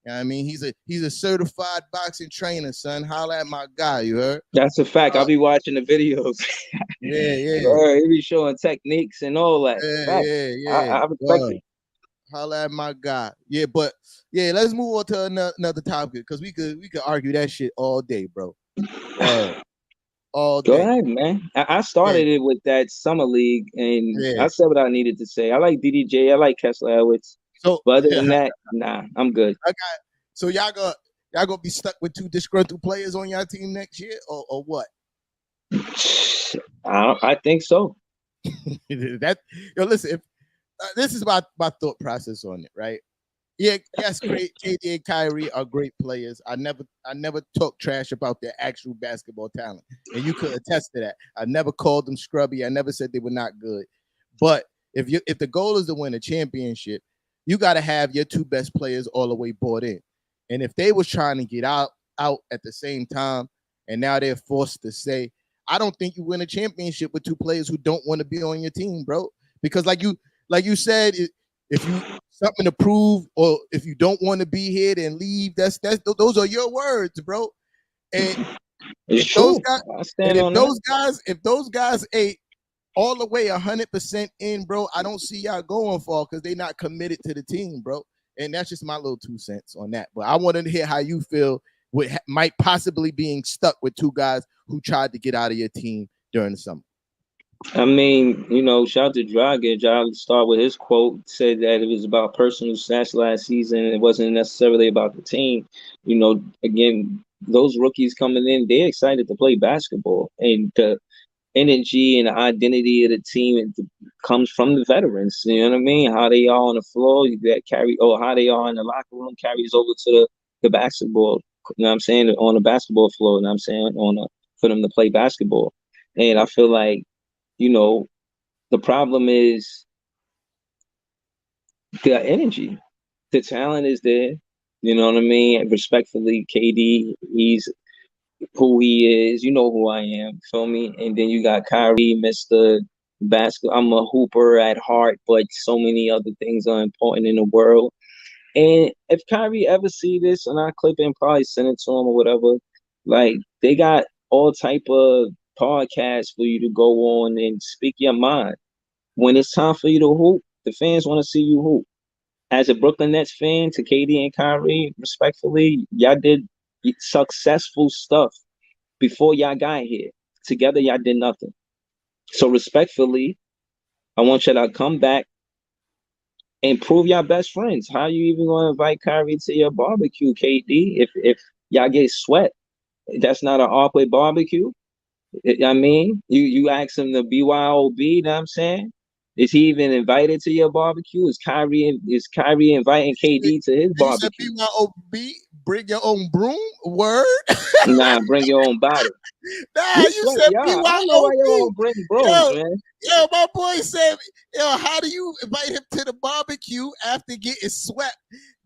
[SPEAKER 5] You know what I mean? He's a certified boxing trainer, son. Holla at my guy, you heard?
[SPEAKER 6] That's a fact. I'll be watching the videos.
[SPEAKER 5] Yeah.
[SPEAKER 6] He be showing techniques and all that.
[SPEAKER 5] Yeah.
[SPEAKER 6] I respect it.
[SPEAKER 5] Holla at my guy. Yeah, but yeah, let's move on to another topic, because we could argue that shit all day, bro. All day.
[SPEAKER 6] Go ahead, man. I started it with that summer league, and I said what I needed to say. I like DDJ. I like Kessler Edwards. But other than that, nah, I'm good.
[SPEAKER 5] So y'all gonna be stuck with 2 disgruntled players on your team next year, or what?
[SPEAKER 6] I think so.
[SPEAKER 5] Listen, this is my thought process on it, right? Yeah, yes, KD and Kyrie are great players. I never talk trash about their actual basketball talent, and you could attest to that. I never called them scrubby. I never said they were not good. But if the goal is to win a championship, you got to have your 2 best players all the way bought in. And if they was trying to get out at the same time, and now they're forced to say, I don't think you win a championship with 2 players who don't want to be on your team, bro. Because like you said, if you something to prove, or if you don't want to be here, then leave. Those are your words, bro. And if those guys ain't all the way 100% in, bro, I don't see y'all going far, because they're not committed to the team, bro. And that's just my little 2 cents on that. But I wanted to hear how you feel with might possibly being stuck with 2 guys who tried to get out of your team during the summer.
[SPEAKER 6] I mean, shout out to Dragic. I'll start with his quote, said that it was about personal stats last season. It wasn't necessarily about the team. Again, those rookies coming in, they're excited to play basketball. And the energy and the identity of the team comes from the veterans. You know what I mean? How they are on the floor, how they are in the locker room carries over to the basketball
[SPEAKER 4] You know what I'm saying, on the basketball floor. You know what I'm saying, for them to play basketball. And I feel like, you know, the problem is the energy. The talent is there. You know what I mean? And respectfully, KD, he's who he is. You know who I am. Feel me? And then you got Kyrie, Mr. Basketball. I'm a hooper at heart, but so many other things are important in the world. And if Kyrie ever see this, and I clip it and probably send it to him or whatever, like they got all type of podcasts for you to go on and speak your mind. When it's time for you to hoop, the fans want to see you hoop. As a Brooklyn Nets fan, to KD and Kyrie, respectfully, y'all did successful stuff before y'all got here. Together, y'all did nothing. So respectfully, I want y'all to come back and prove y'all best friends. How you even gonna invite Kyrie to your barbecue, KD? If y'all get sweat, that's not an awkward barbecue. I mean, you ask him to BYOB, you know what I'm saying? Is he even invited to your barbecue? Is Kyrie inviting KD to his
[SPEAKER 5] You said
[SPEAKER 4] barbecue?
[SPEAKER 5] BYOB, bring your own broom? Word?
[SPEAKER 4] Nah, bring your own bottle.
[SPEAKER 5] Nah, you
[SPEAKER 4] Sweat,
[SPEAKER 5] said
[SPEAKER 4] yeah. I don't know why y'all
[SPEAKER 5] BYOB.
[SPEAKER 4] don't bring bros,
[SPEAKER 5] Yo,
[SPEAKER 4] man.
[SPEAKER 5] yo, my boy said, yo, how do you invite him to the barbecue after getting swept?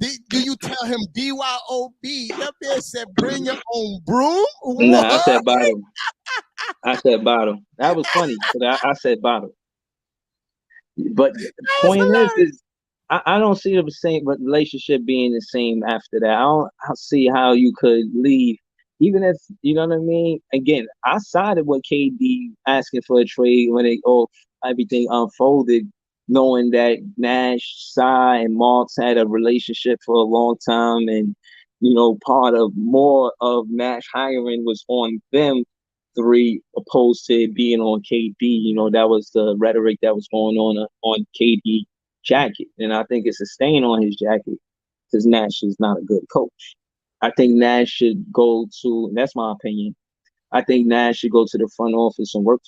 [SPEAKER 5] Do you tell him BYOB? That man said, bring your own broom?
[SPEAKER 4] Nah, I
[SPEAKER 5] What?
[SPEAKER 4] said bottle. I said bottle. That was funny, but I said bottle. But the
[SPEAKER 5] That's
[SPEAKER 4] point
[SPEAKER 5] hilarious.
[SPEAKER 4] is I don't see the same relationship being the same after that. I don't see how you could leave, even if you know what I mean. Again, I sided with KD asking for a trade when everything unfolded, knowing that Nash, Sai, and Marks had a relationship for a long time, and part of more of Nash hiring was on them three opposed to it being on KD. That was the rhetoric that was going on KD jacket. And I think it's a stain on his jacket because Nash is not a good coach. I think Nash should go to, and that's my opinion, I think Nash should go to the front office and work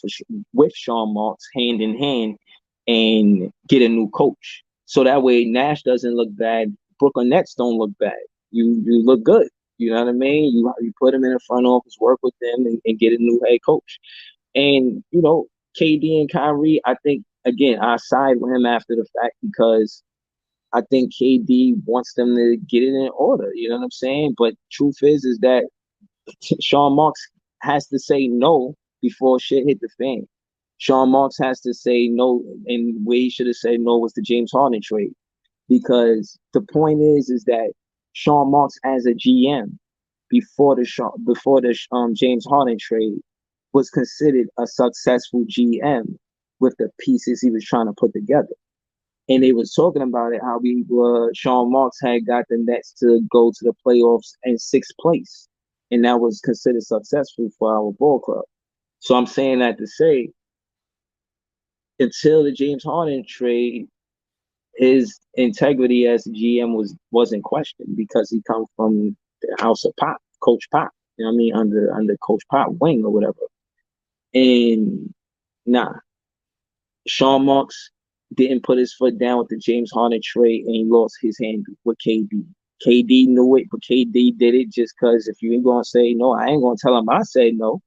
[SPEAKER 4] with Sean Marks hand in hand and get a new coach. So that way Nash doesn't look bad. Brooklyn Nets don't look bad. You look good. You know what I mean? You put him in the front office, work with them, and get a new head coach. And KD and Kyrie, I think again, I side with him after the fact because I think KD wants them to get it in order. You know what I'm saying? But truth is that Sean Marks has to say no before shit hit the fan. Sean Marks has to say no, and where he should have said no was the James Harden trade. Because the point is that Sean Marks as a GM before the James Harden trade was considered a successful GM with the pieces he was trying to put together. And they was talking about it, how Sean Marks had got the Nets to go to the playoffs in sixth place. And that was considered successful for our ball club. So I'm saying that to say, until the James Harden trade, his integrity as a GM wasn't questioned because he comes from the house of Pop, Coach Pop. You know what I mean? Under Coach Pop wing or whatever. And Sean Marks didn't put his foot down with the James Harden trade, and he lost his hand with KD. KD knew it, but KD did it just because if you ain't gonna say no, I ain't gonna tell him I said no.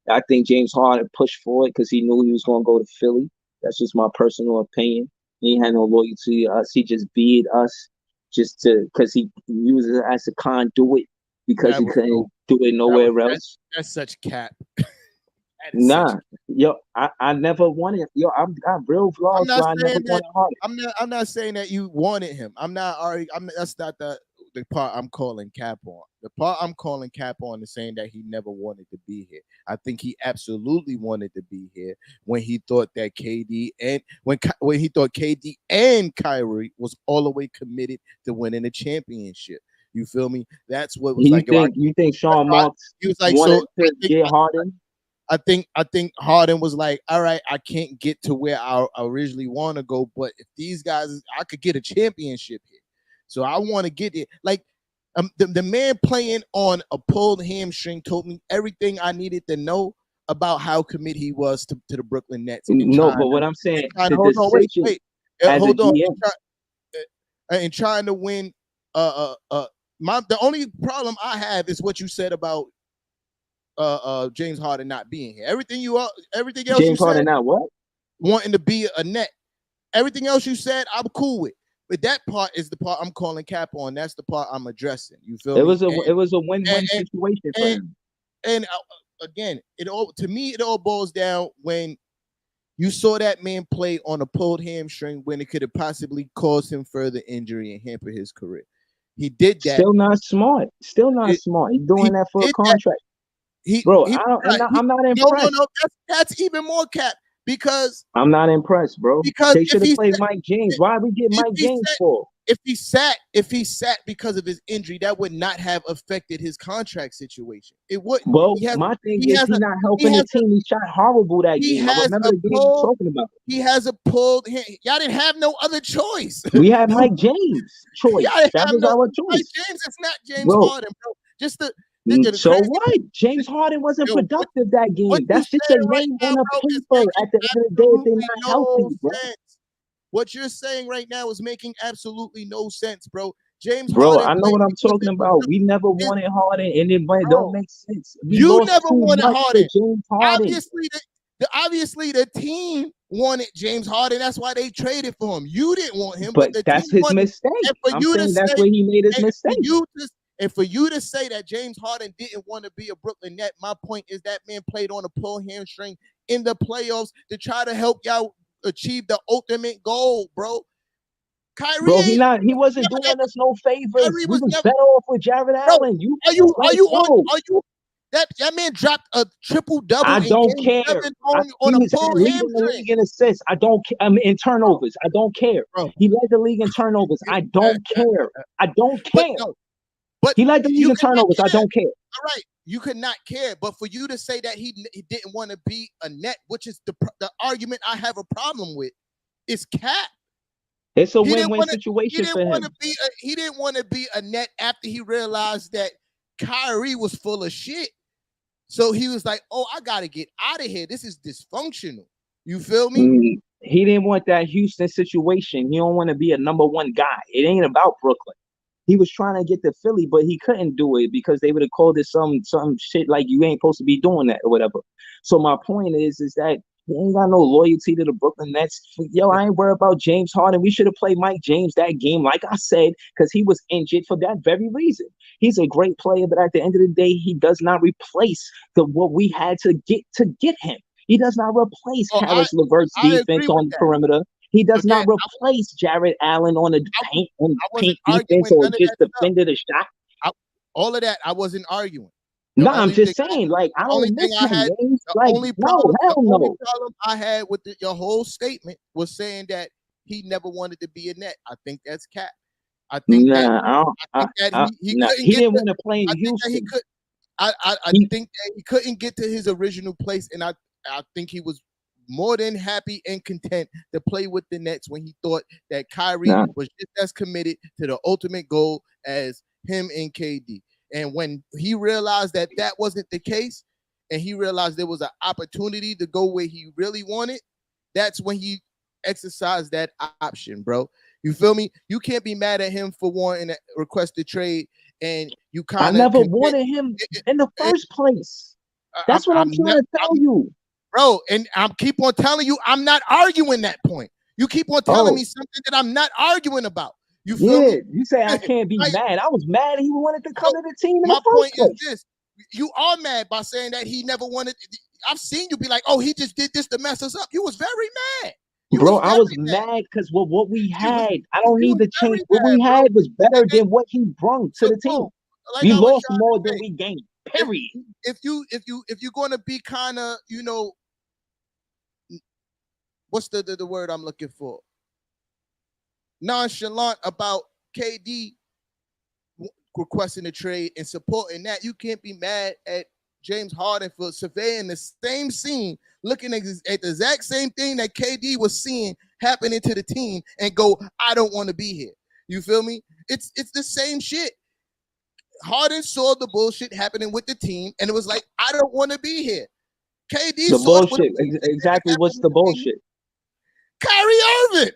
[SPEAKER 4] I think James Harden pushed for it because he knew he was gonna go to Philly. That's just my personal opinion. He had no loyalty to us. He just beat us just because he used it as a conduit because he couldn't do it nowhere else.
[SPEAKER 5] That's such cap.
[SPEAKER 4] Nah, yo, I never wanted. Yo, I got real flaws. I never wanted Harden.
[SPEAKER 5] I'm not saying that you wanted him. That's not the part I'm calling cap on. The part I'm calling cap on is saying that he never wanted to be here. I think he absolutely wanted to be here when he thought that KD and when he thought KD and Kyrie was all the way committed to winning a championship. You feel me? That's what was
[SPEAKER 4] You think Sean Marks
[SPEAKER 5] he was like
[SPEAKER 4] wanted to get Harden?
[SPEAKER 5] I think Harden was like, all right, I can't get to where I originally want to go, but if these guys, I could get a championship here. So I want to get it. Like the man playing on a pulled hamstring told me everything I needed to know about how committed he was to the Brooklyn Nets.
[SPEAKER 4] But what I'm saying,
[SPEAKER 5] hold on. And trying to win the only problem I have is what you said about James Harden not being here. Everything else
[SPEAKER 6] James
[SPEAKER 5] you
[SPEAKER 6] Harden
[SPEAKER 5] said,
[SPEAKER 6] now what?
[SPEAKER 5] wanting to be a net. Everything else you said, I'm cool with. But that part is the part I'm calling cap on. That's the part I'm addressing. You feel me?
[SPEAKER 6] It was a win-win situation for him.
[SPEAKER 5] And again, it all boils down when you saw that man play on a pulled hamstring when it could have possibly caused him further injury and hamper his career. He did that.
[SPEAKER 6] Still not smart. Still not smart. He's doing that for a contract. I'm not impressed.
[SPEAKER 5] No. That's even more cap because
[SPEAKER 6] I'm not impressed, bro.
[SPEAKER 5] Because
[SPEAKER 6] they should have played Mike James. Why we get Mike James for?
[SPEAKER 5] If he sat because of his injury, that would not have affected his contract situation. It wouldn't.
[SPEAKER 6] Well, my thing is he's not helping the team. He shot horrible that game. I remember the game you're talking about.
[SPEAKER 5] He has a pulled hand. Y'all didn't have no other choice.
[SPEAKER 6] We had Mike James choice. That was our choice.
[SPEAKER 5] Mike James is not James Harden, bro. Just the
[SPEAKER 6] so what? James Harden wasn't productive that game. That's just a name on a paper at the end of the day if they're not healthy, bro.
[SPEAKER 5] What you're saying right now is making absolutely no sense, bro. James
[SPEAKER 6] Bro,
[SPEAKER 5] Harden,
[SPEAKER 6] I know what I'm talking about. We never wanted Harden, and it don't make sense. You
[SPEAKER 5] never wanted Harden.
[SPEAKER 6] James Harden.
[SPEAKER 5] Obviously, the team wanted James Harden. That's why they traded for him. You didn't want him,
[SPEAKER 6] but that's his mistake. I'm saying that's where he made his mistake.
[SPEAKER 5] And for you to say that James Harden didn't want to be a Brooklyn Net, my point is that man played on a pulled hamstring in the playoffs to try to help y'all achieve the ultimate goal, bro. Kyrie,
[SPEAKER 6] bro, he wasn't doing us no favors. We was better off with Jared Allen.
[SPEAKER 5] That man dropped a triple double.
[SPEAKER 6] I don't care.
[SPEAKER 5] On a pulled hamstring.
[SPEAKER 6] The league in assists. I don't care. In turnovers. I don't care.
[SPEAKER 5] Bro.
[SPEAKER 6] He led the league in turnovers. I don't care. I don't care.
[SPEAKER 5] But
[SPEAKER 6] he led the league in turnovers. I don't care.
[SPEAKER 5] All right, you could not care, but for you to say that he didn't want to be a net, which is the argument I have a problem with, is cap.
[SPEAKER 6] It's a win-win situation for him.
[SPEAKER 5] He didn't want to be a net after he realized that Kyrie was full of shit. So he was like, "Oh, I gotta get out of here. This is dysfunctional." You feel me?
[SPEAKER 6] He didn't want that Houston situation. He don't want to be a number one guy. It ain't about Brooklyn. He was trying to get to Philly, but he couldn't do it because they would have called it some shit like you ain't supposed to be doing that or whatever. So my point is that he ain't got no loyalty to the Brooklyn Nets. Yo, I ain't worried about James Harden. We should have played Mike James that game, like I said, because he was injured for that very reason. He's a great player, but at the end of the day, he does not replace what we had to get him. He does not replace Karis LeVert's defense on the perimeter. He does not replace Jared Allen on the paint defense or just defended a shot.
[SPEAKER 5] All of that, I wasn't arguing.
[SPEAKER 6] No, I'm just saying, like, I don't miss him. The only problem
[SPEAKER 5] I had with your whole statement was saying that he never wanted to be a net. I think that's cap. I think
[SPEAKER 6] he didn't want to play in Houston.
[SPEAKER 5] I think that he couldn't get to his original place, and I think he was more than happy and content to play with the Nets when he thought that Kyrie was just as committed to the ultimate goal as him and KD. And when he realized that wasn't the case, and he realized there was an opportunity to go where he really wanted, that's when he exercised that option, bro. You feel me? You can't be mad at him for wanting to request a trade, and you kind of.
[SPEAKER 6] I never wanted him in the first place. That's what I'm trying to tell you.
[SPEAKER 5] Bro, and I keep on telling you, I'm not arguing that point. You keep on telling me something that I'm not arguing about. You feel me?
[SPEAKER 6] You say I can't be mad. I was mad he wanted to come to the team in the first
[SPEAKER 5] point
[SPEAKER 6] place.
[SPEAKER 5] Is this. You are mad by saying that he never wanted. I've seen you be like, "Oh, he just did this to mess us up." You was very mad.
[SPEAKER 6] Bro, I was mad because what we had, I don't need to change. What we had was better than what he brought to the team. We lost more than we gained. Period.
[SPEAKER 5] If you're gonna be kind of, what's the word I'm looking for? Nonchalant about KD requesting a trade and supporting that, you can't be mad at James Harden for surveying the same scene, looking at the exact same thing that KD was seeing happening to the team and go, I don't want to be here. You feel me? It's the same shit. Harden saw the bullshit happening with the team and it was like, I don't want to be here. KD
[SPEAKER 6] the
[SPEAKER 5] saw
[SPEAKER 6] bullshit. Exactly what's the bullshit?
[SPEAKER 5] Kyrie Irving.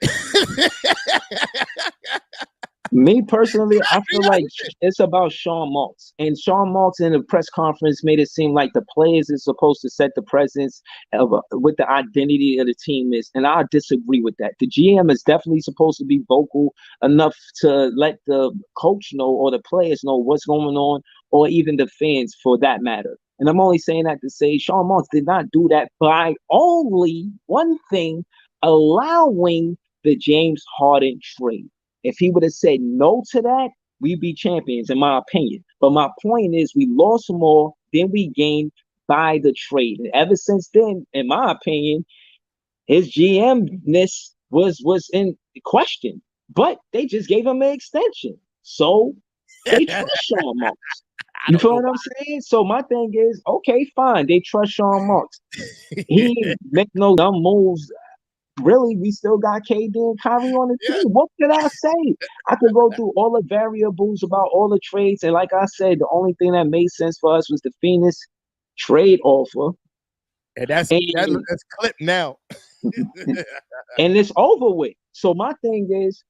[SPEAKER 6] Me personally, I feel like it's about Sean Marks. And Sean Marks in the press conference made it seem like the players is supposed to set the presence of with the identity of the team is. And I disagree with that. The GM is definitely supposed to be vocal enough to let the coach know or the players know what's going on, or even the fans for that matter. And I'm only saying that to say Sean Marks did not do that by only one thing, allowing the James Harden trade. If he would have said no to that, we'd be champions, in my opinion. But my point is, we lost more than we gained by the trade. And ever since then, in my opinion, his GM-ness was in question. But they just gave him an extension. So they trust Sean Marks. You feel what I'm saying? So my thing is, okay, fine. They trust Sean Marks. He make no dumb moves. Really, we still got KD and Kyrie on the team. What could I say? I could go through all the variables about all the trades, and like I said, the only thing that made sense for us was the Phoenix trade offer.
[SPEAKER 5] And that's clipped now.
[SPEAKER 6] And it's over with. So my thing is,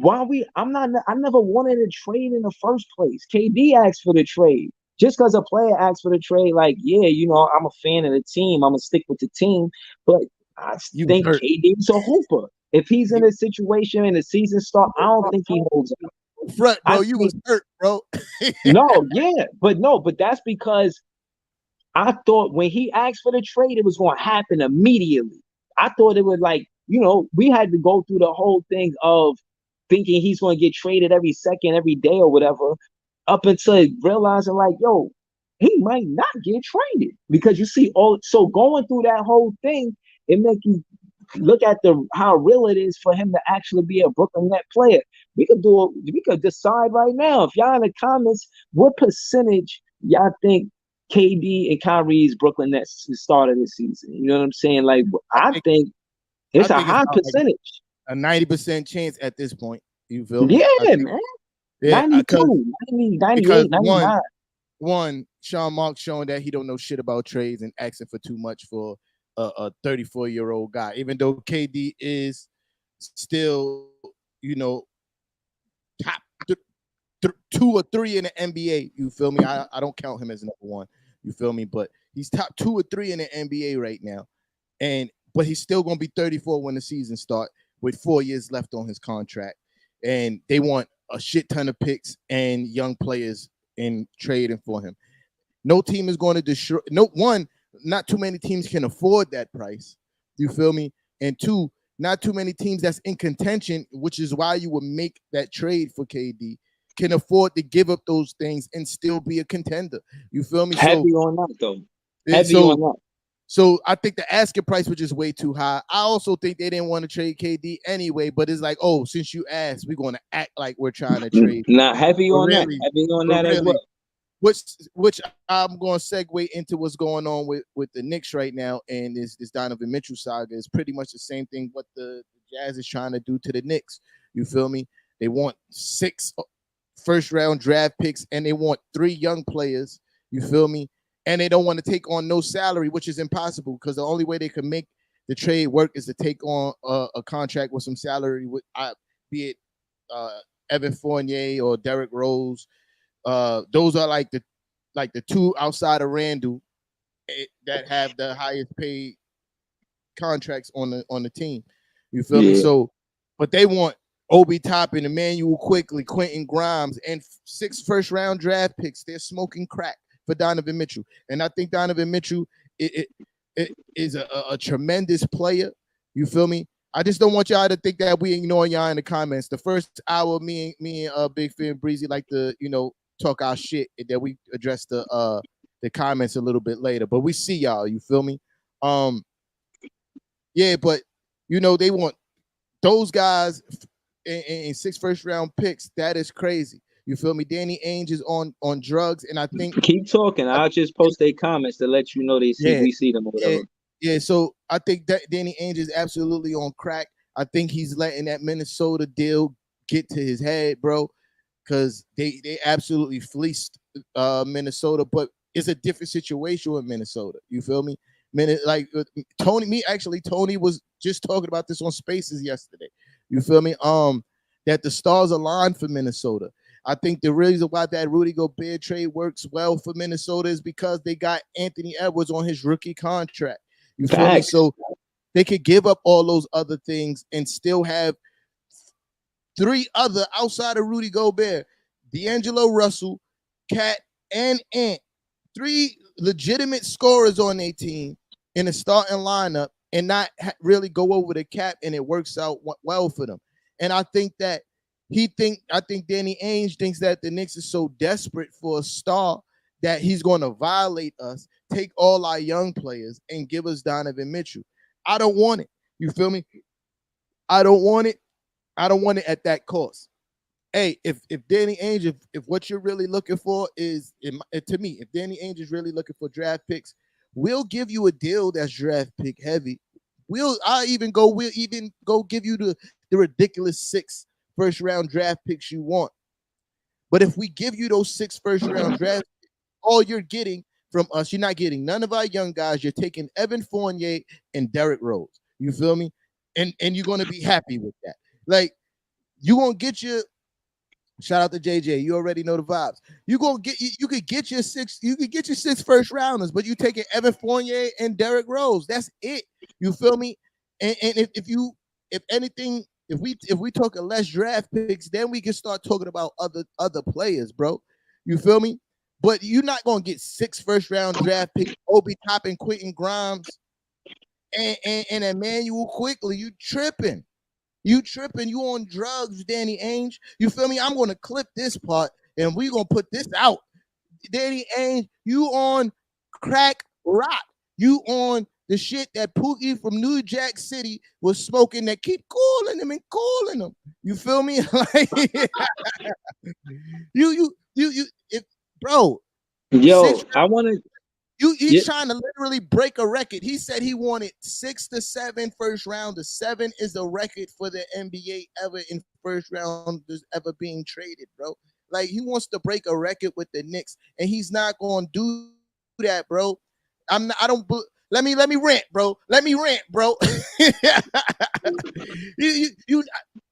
[SPEAKER 6] I never wanted a trade in the first place. KD asked for the trade. Just because a player asks for the trade, like, yeah, you know, I'm a fan of the team. I'm going to stick with the team. But I think KD's a hooper. If he's in a situation and the season starts, I don't think he holds up.
[SPEAKER 5] Front, bro, you was hurt, bro.
[SPEAKER 6] but that's because I thought when he asked for the trade, it was going to happen immediately. I thought it would, like, you know, we had to go through the whole thing of thinking he's going to get traded every second, every day or whatever, up until realizing, like, yo, he might not get traded. Because you see, so going through that whole thing, it makes you look at how real it is for him to actually be a Brooklyn Net player. We could decide right now, if y'all in the comments, what percentage y'all think KD and Kyrie's Brooklyn Nets the start of the season? You know what I'm saying? Like, I think it's a high percentage.
[SPEAKER 5] Like a 90% chance at this point. You feel me?
[SPEAKER 6] Yeah, man. Yeah, 92, 90, 98, 99.
[SPEAKER 5] One, Sean Marks showing that he don't know shit about trades and asking for too much for a 34-year-old guy, even though KD is still, you know, top 2 or 3 in the NBA. You feel me? I don't count him as number 1. You feel me? But he's top 2 or 3 in the NBA right now. But he's still going to be 34 when the season starts with 4 years left on his contract. And they want a shit ton of picks and young players in trading for him. No team is going to destroy. Not too many teams can afford that price. You feel me? And 2, not too many teams that's in contention, which is why you would make that trade for KD, can afford to give up those things and still be a contender. You feel me?
[SPEAKER 6] Heavy on that, though. Heavy on that.
[SPEAKER 5] So I think the asking price was just way too high. I also think they didn't want to trade KD anyway, but it's like, oh, since you asked, we're going to act like we're trying to trade.
[SPEAKER 6] Not heavy on that. Heavy on that as well.
[SPEAKER 5] Which I'm going to segue into what's going on with the Knicks right now, and this Donovan Mitchell saga is pretty much the same thing what the Jazz is trying to do to the Knicks. You feel me? They want 6 first-round draft picks, and they want 3 young players. You feel me? And they don't want to take on no salary, which is impossible because the only way they can make the trade work is to take on a contract with some salary, be it Evan Fournier or Derrick Rose. Those are like the 2 outside of Randall that have the highest paid contracts on the team. You feel me? So, but they want Obi Toppin, Emmanuel Quickly, Quentin Grimes, and 6 first-round draft picks. They're smoking crack for Donovan Mitchell. And I think Donovan Mitchell it is a tremendous player. You feel me? I just don't want y'all to think that we ignore y'all in the comments. The first hour, me and Big Phil and Breezy like to, you know, talk our shit, and then we address the comments a little bit later. But we see y'all, you feel me? Yeah, but you know, they want those guys in 6 first-round picks. That is crazy. You feel me? Danny Ainge is on drugs, and I think
[SPEAKER 6] keep talking. I'll just post their comments to let you know we see them or whatever.
[SPEAKER 5] Yeah. So I think that Danny Ainge is absolutely on crack. I think he's letting that Minnesota deal get to his head, bro, because they absolutely fleeced Minnesota. But it's a different situation with Minnesota. You feel me? Like Tony was just talking about this on Spaces yesterday. You feel me? that the stars align for Minnesota. I think the reason why that Rudy Gobert trade works well for Minnesota is because they got Anthony Edwards on his rookie contract. You feel me?
[SPEAKER 4] Facts.
[SPEAKER 5] So they could give up all those other things and still have three other outside of Rudy Gobert, D'Angelo Russell, Cat, and Ant. Three legitimate scorers on their team in a starting lineup and not really go over the cap, and it works out well for them. And I think that I think Danny Ainge thinks that the Knicks is so desperate for a star that he's going to violate us, take all our young players, and give us Donovan Mitchell. I don't want it. You feel me? I don't want it. I don't want it at that cost. Hey, if Danny Ainge, if what you're really looking for is, to me, if Danny Ainge is really looking for draft picks, we'll give you a deal that's draft pick heavy. We'll even go give you the ridiculous 6 first round draft picks you want. But if we give you those 6 first round draft picks, all you're getting from us, you're not getting none of our young guys. You're taking Evan Fournier and Derrick Rose. You feel me? And you're going to be happy with that. Like, you gonna get your shout out to JJ. You already know the vibes. You could get your 6 first rounders, but you taking Evan Fournier and Derrick Rose. That's it. You feel me? And if anything, if we talk less draft picks, then we can start talking about other players, bro. You feel me? But you're not gonna get 6 first round draft picks, Obi Toppin, Quentin Grimes, and Emmanuel Quickly. You tripping. You tripping, you on drugs, Danny Ainge. You feel me? I'm going to clip this part and we're going to put this out. Danny Ainge, you on crack rock. You on the shit that Pookie from New Jack City was smoking that keep calling him and calling him. You feel me? Like, bro.
[SPEAKER 4] Yo, I want to.
[SPEAKER 5] He's trying to literally break a record. He said he wanted 6 to 7 first rounders. 7 is the record for the NBA ever in first rounders ever being traded, bro. Like, he wants to break a record with the Knicks, and he's not going to do that, bro. Let me rant, bro. Let me rant, bro.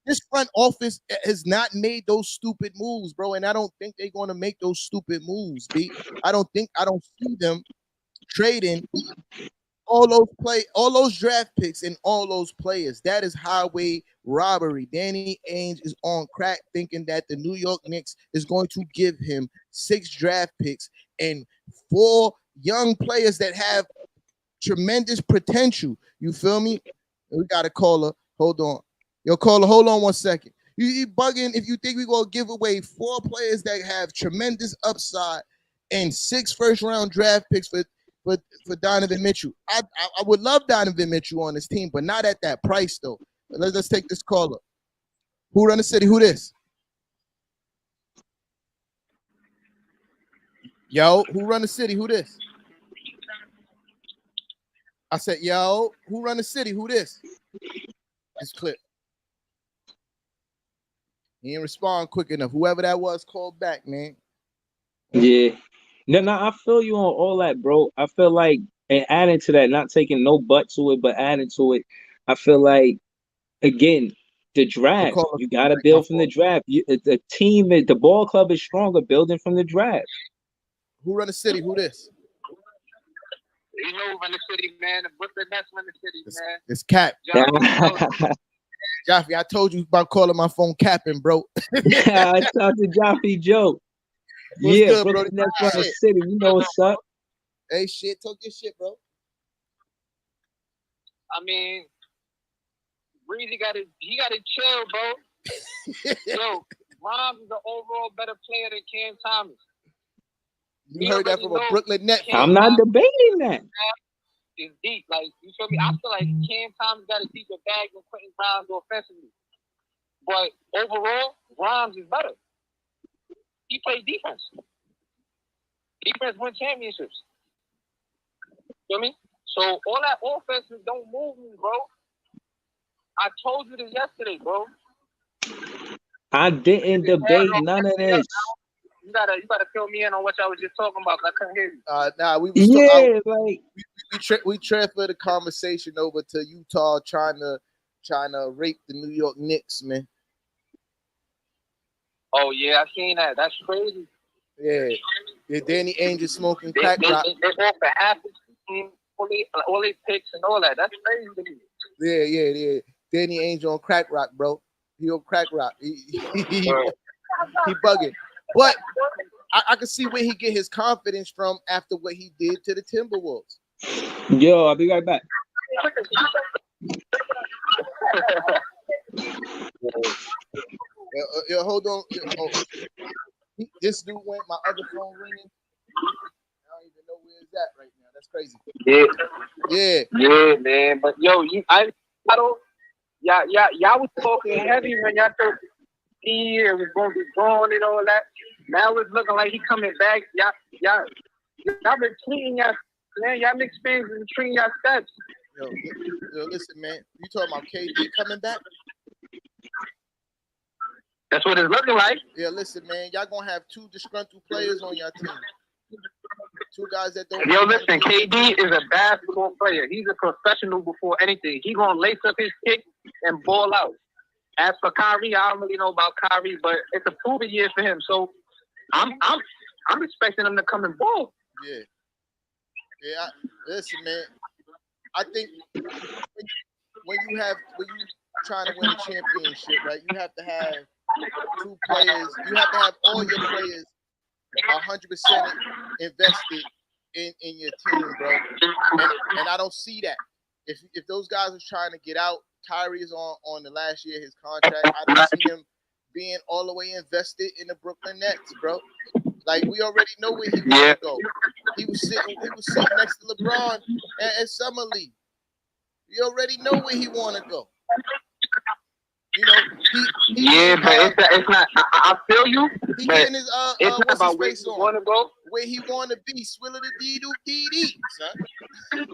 [SPEAKER 5] This front office has not made those stupid moves, bro, and I don't think they're going to make those stupid moves, B. I don't see them trading all those draft picks and all those players. That is highway robbery. Danny Ainge is on crack thinking that the New York Knicks is going to give him 6 draft picks and 4 young players that have tremendous potential. You feel me? We got a caller. Hold on. Yo, caller, hold on 1 second. You bugging if you think we're going to give away 4 players that have tremendous upside and 6 first round draft picks for Donovan Mitchell. I would love Donovan Mitchell on this team, but not at that price, though. Let's take this caller. Who run the city? Who this? Yo, who run the city? Who this? I said, yo, who run the city? Who this? This clip. He didn't respond quick enough. Whoever that was, called back, man.
[SPEAKER 4] Yeah. No, I feel you on all that, bro. I feel like, and adding to that, not taking no butt to it, but adding to it, I feel like, again, the draft. You got to build from the draft. The ball club is stronger building from the draft.
[SPEAKER 5] Who run the city? Who this?
[SPEAKER 7] You know who run the city, man. The Brooklyn Nets run the city, man.
[SPEAKER 5] It's Cap. Jaffe, I told you about calling my phone capping, bro.
[SPEAKER 4] I talked to Jaffe Joe.
[SPEAKER 5] What's
[SPEAKER 4] yeah,
[SPEAKER 5] good,
[SPEAKER 4] Brooklyn
[SPEAKER 5] bro?
[SPEAKER 4] Nets run the city. You know what's up.
[SPEAKER 5] Hey, shit, talk your shit, bro.
[SPEAKER 7] I mean, Breezy got to chill, bro. Yo, Grimes is an overall better player than Cam Thomas.
[SPEAKER 5] You heard that from a Brooklyn Net.
[SPEAKER 4] I'm not debating that.
[SPEAKER 7] Is deep, like, you feel me? I feel like Cam Thomas got a deeper bag than Quentin Grimes offensively, but overall, Grimes is better. He played defense. Defense win championships. You feel me? So all that offenses don't move me, bro. I told you this yesterday, bro.
[SPEAKER 4] I didn't debate none of this.
[SPEAKER 7] You gotta fill me in on what y'all was just talking about. I couldn't hear you.
[SPEAKER 5] Nah, we transferred the conversation over to Utah trying to rape the New York Knicks, man.
[SPEAKER 7] Oh yeah, I seen that. That's crazy.
[SPEAKER 5] Yeah. Danny Ainge smoking
[SPEAKER 7] They
[SPEAKER 5] crack rock.
[SPEAKER 7] offer half the team, all these picks and all that. That's crazy to me.
[SPEAKER 5] Yeah. Danny Ainge on crack rock, bro. He on crack rock. He bugging. But I can see where he get his confidence from after what he did to the Timberwolves.
[SPEAKER 4] Yo, I'll be right back.
[SPEAKER 5] Hold on. This dude went. My other phone ringing. I don't even know where it's at right now. That's crazy.
[SPEAKER 7] Yeah, man. But yo, I don't. Y'all was talking heavy when y'all thought he was going to be gone and all that. Now it's looking like he coming back. Y'all been treating y'all, man. Y'all been experiencing treating y'all steps.
[SPEAKER 5] Yo, listen, man. You talking about KD coming back?
[SPEAKER 7] That's what it's looking like.
[SPEAKER 5] Yeah, listen, man. Y'all gonna have two disgruntled players on your team. Two guys that don't.
[SPEAKER 7] Yo, listen. KD is a basketball player. He's a professional before anything. He gonna lace up his kick and ball out. As for Kyrie, I don't really know about Kyrie, but it's a proven year for him. So I'm expecting him to come and ball.
[SPEAKER 5] Yeah. Listen, man. I think when you trying to win a championship, right? You have to have two players. You have to have all your players 100% invested in your team, bro. And I don't see that. If those guys are trying to get out, Kyrie is on the last year of his contract. I don't see him being all the way invested in the Brooklyn Nets, bro. Like, we already know where he wants to go. He was sitting next to LeBron and Summer League. We already know where he want to go. You know,
[SPEAKER 7] but it's not. I feel you.
[SPEAKER 5] He getting his
[SPEAKER 7] it's not
[SPEAKER 5] what's
[SPEAKER 7] about
[SPEAKER 5] his
[SPEAKER 7] where
[SPEAKER 5] face
[SPEAKER 7] you
[SPEAKER 5] on?
[SPEAKER 7] want to go.
[SPEAKER 5] Where he want to be, swilling the dee-doo-dee-dee, son.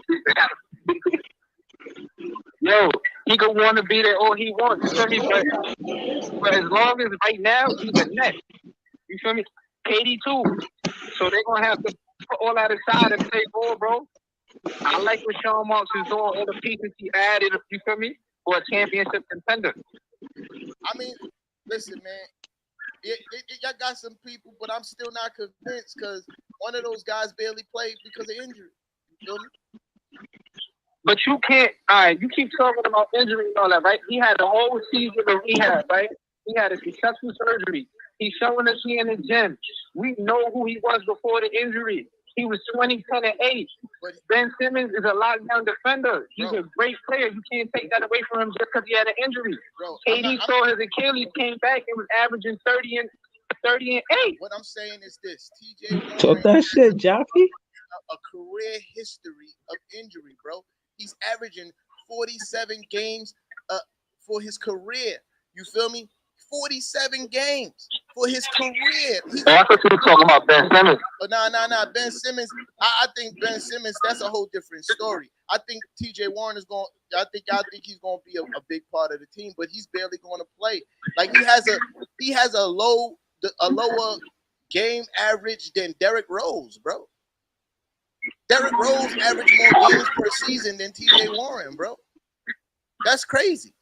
[SPEAKER 7] Yo, he could want to be there all he wants. You feel me? But as long as right now he's a net. You feel me? KD too. So they're gonna have to put all that aside and play ball, bro. I like what Sean Marks is doing, all the pieces he added, you feel me? For a championship contender.
[SPEAKER 5] I mean, listen, man. Y'all got some people, but I'm still not convinced because one of those guys barely played because of injury. You feel me?
[SPEAKER 7] But you can't. All right, you keep talking about injury and all that, right? He had the whole season of rehab, right? He had a successful surgery. He's showing us here in the gym. We know who he was before the injury. He was 20, 10, and 8. But Ben Simmons is a lockdown defender. He's a great player. You can't take that away from him just because he had an injury. KD saw his Achilles, came back, and was averaging 30 and 8.
[SPEAKER 5] What I'm saying is this: TJ
[SPEAKER 4] Talk that shit, Jockey.
[SPEAKER 5] A career history of injury, bro. He's averaging 47 games for his career. You feel me? 47 games for his career.
[SPEAKER 7] I thought you were talking about Ben Simmons.
[SPEAKER 5] Nah. Ben Simmons. I think Ben Simmons. That's a whole different story. I think T.J. Warren is going. I think he's going to be a big part of the team, but he's barely going to play. Like he has a lower game average than Derrick Rose, bro. Derrick Rose averaged more games per season than T.J. Warren, bro. That's crazy.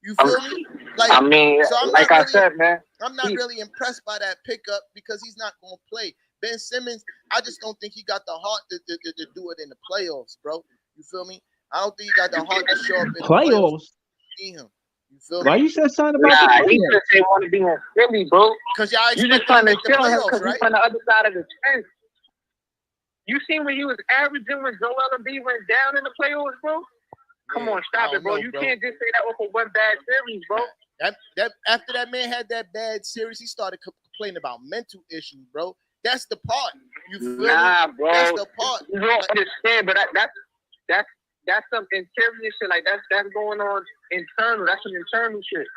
[SPEAKER 5] You feel me? Like,
[SPEAKER 7] I mean,
[SPEAKER 5] so
[SPEAKER 7] like I said, man.
[SPEAKER 5] I'm not really impressed by that pickup because he's not going to play. Ben Simmons, I just don't think he got the heart to do it in the playoffs, bro. You feel me? I don't think he got the heart to show up in the playoffs. See him. You feel me?
[SPEAKER 4] Why you said something about
[SPEAKER 7] he just say want to be in Philly, bro.
[SPEAKER 5] Because y'all
[SPEAKER 7] you just trying to kill him because
[SPEAKER 5] right?
[SPEAKER 7] he's on the other side of the fence. You seen when he was averaging when Joel Embiid went down in the playoffs, bro? Come on, stop it, bro. You can't just say that off of one bad series, bro.
[SPEAKER 5] That after that man had that bad series, he started complaining about mental issues, bro. That's the part. You feel me?
[SPEAKER 7] Bro.
[SPEAKER 5] That's the part.
[SPEAKER 7] You don't understand, but that's some interior shit. Like that's going on internal. That's some internal shit.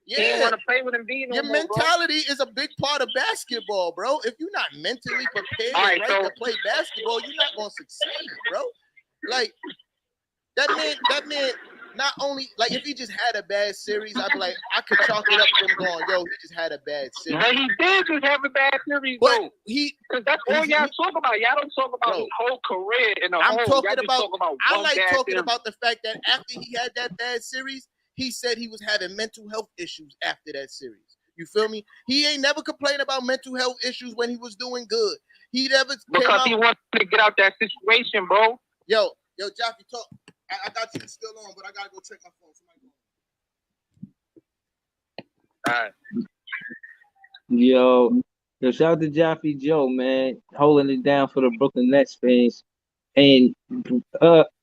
[SPEAKER 5] Yeah.
[SPEAKER 7] He didn't want to play with Embiid no
[SPEAKER 5] Your
[SPEAKER 7] more,
[SPEAKER 5] mentality
[SPEAKER 7] bro.
[SPEAKER 5] is a big part of basketball, bro. If you're not mentally prepared to play basketball, you're not gonna succeed, bro. Like that man, not only like if he just had a bad series, I'd be like, I could chalk it up to him going, yo, he just had a bad series.
[SPEAKER 7] But he did just have a bad series,
[SPEAKER 5] but
[SPEAKER 7] because that's all y'all talk about. Y'all don't talk about his whole career in the whole.
[SPEAKER 5] I like talking about the fact that after he had that bad series, he said he was having mental health issues after that series. You feel me? He ain't never complained about mental health issues when he was doing good. He never
[SPEAKER 7] because he wanted to get out that situation, bro.
[SPEAKER 5] Yo, Jaffe, talk. I got you still on, but I gotta go check my phone.
[SPEAKER 7] All right.
[SPEAKER 4] Yo, shout out to Jaffe Joe, man, holding it down for the Brooklyn Nets fans. And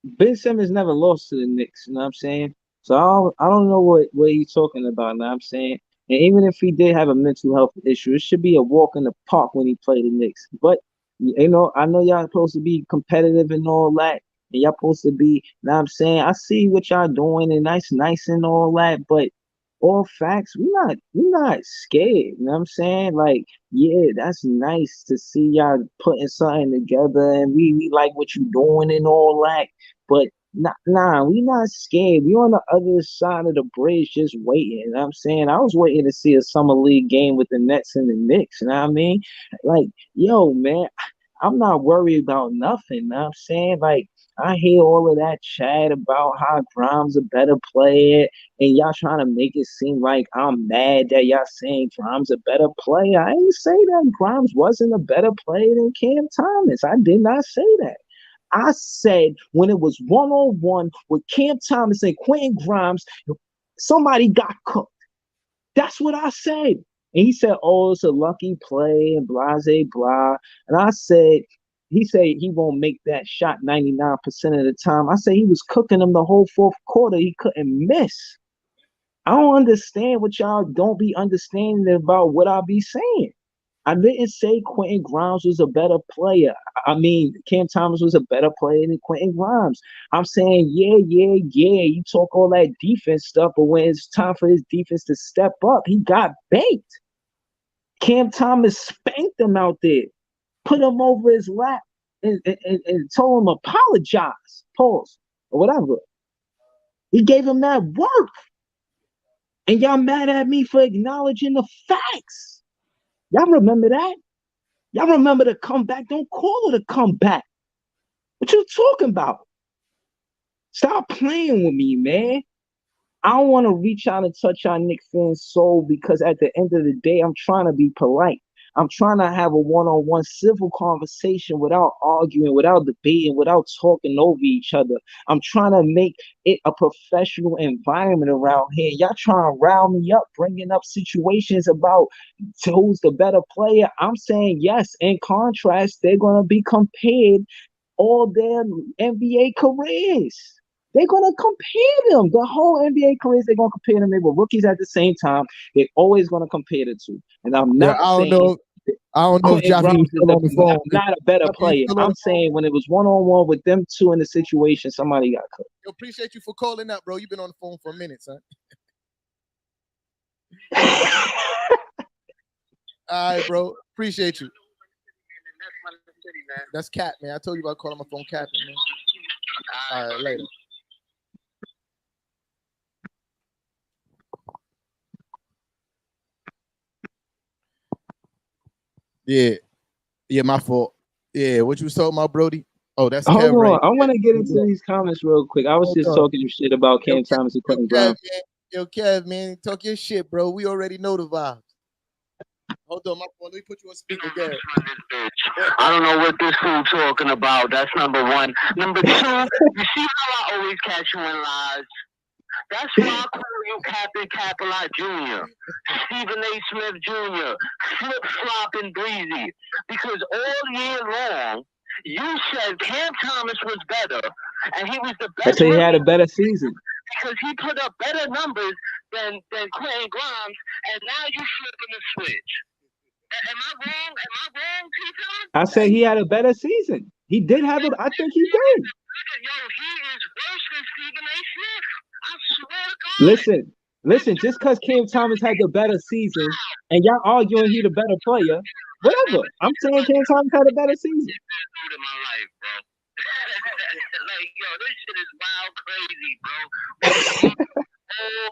[SPEAKER 4] Ben Simmons never lost to the Knicks, you know what I'm saying? So I don't know what he's talking about, you know what I'm saying? And even if he did have a mental health issue, it should be a walk in the park when he played the Knicks. But you know, I know y'all supposed to be competitive and all that, and y'all supposed to be, you know what I'm saying? I see what y'all doing and nice and all that, but all facts, we're not scared, you know what I'm saying? Like, yeah, that's nice to see y'all putting something together, and we like what you doing and all that, but nah, we not scared. We on the other side of the bridge just waiting, you know what I'm saying? I was waiting to see a summer league game with the Nets and the Knicks, you know what I mean? Like, yo, man, I'm not worried about nothing, you know what I'm saying? Like, I hear all of that chat about how Grimes a better player, and y'all trying to make it seem like I'm mad that y'all saying Grimes a better player. I didn't say that Grimes wasn't a better player than Cam Thomas. I did not say that. I said when it was 1-on-1 with Cam Thomas and Quentin Grimes, somebody got cooked. That's what I said. And he said, oh, it's a lucky play and blah, blah. And I said, he said he won't make that shot 99% of the time. I said he was cooking him the whole fourth quarter. He couldn't miss. I don't understand what y'all don't be understanding about what I be saying. I didn't say Quentin Grimes was a better player. I mean, Cam Thomas was a better player than Quentin Grimes. I'm saying, yeah, you talk all that defense stuff, but when it's time for his defense to step up, he got baked. Cam Thomas spanked him out there, put him over his lap, and told him apologize, pause, or whatever. He gave him that work. And y'all mad at me for acknowledging the facts. Y'all remember that? Y'all remember the comeback? Don't call it a comeback. What you talking about? Stop playing with me, man. I don't want to reach out and touch our Knicks fans' soul because at the end of the day, I'm trying to be polite. I'm trying to have a one-on-one civil conversation without arguing, without debating, without talking over each other. I'm trying to make it a professional environment around here. Y'all trying to rile me up, bringing up situations about who's the better player. I'm saying yes. In contrast, they're going to be compared all their NBA careers. They're going to compare them. The whole NBA careers, they're going to compare them. They were rookies at the same time. They're always going to compare the two. And I'm not saying...
[SPEAKER 5] I don't know if Jaffe was still on the phone.
[SPEAKER 4] Not a better player. I'm saying when it was 1-on-1 with them two in the situation, somebody got cooked.
[SPEAKER 5] Yo, appreciate you for calling up, bro. You've been on the phone for a minute, son. All right, bro. Appreciate you. That's Cat, man. I told you about calling my phone Cat, man. All right, later. Yeah, my fault. Yeah, what you was talking about, Brody? Oh, that's
[SPEAKER 4] Hold
[SPEAKER 5] Kev
[SPEAKER 4] on.
[SPEAKER 5] Ray.
[SPEAKER 4] I want to get into these comments real quick. I was just talking shit about Cam Thomas and Quentin Grimes.
[SPEAKER 5] Yo, Kev, man, talk your shit, bro. We already know the vibes. Hold on, my phone. Let me put you on speaker again.
[SPEAKER 7] I don't know what this fool talking about. That's number one. Number two, you see how I always catch you in lies? That's why I call you Captain Capelot Jr., Stephen A. Smith Jr., Flip-Flop and Breezy. Because all year long, you said Cam Thomas was better, and he was the best.
[SPEAKER 4] I said he had a better season.
[SPEAKER 7] Because he put up better numbers than Quentin Grimes, and now you flipping the switch. Am I wrong? Peter?
[SPEAKER 4] I said he had a better season. He did have it. I think he did.
[SPEAKER 7] Yo, he is worse than Stephen A. Smith. I swear to God.
[SPEAKER 4] Listen, just because Cam Thomas had the better season and y'all arguing he the better player, whatever. I'm saying Cam Thomas had a better season.
[SPEAKER 7] In my life, bro. Like, yo, this shit is wild crazy, bro. All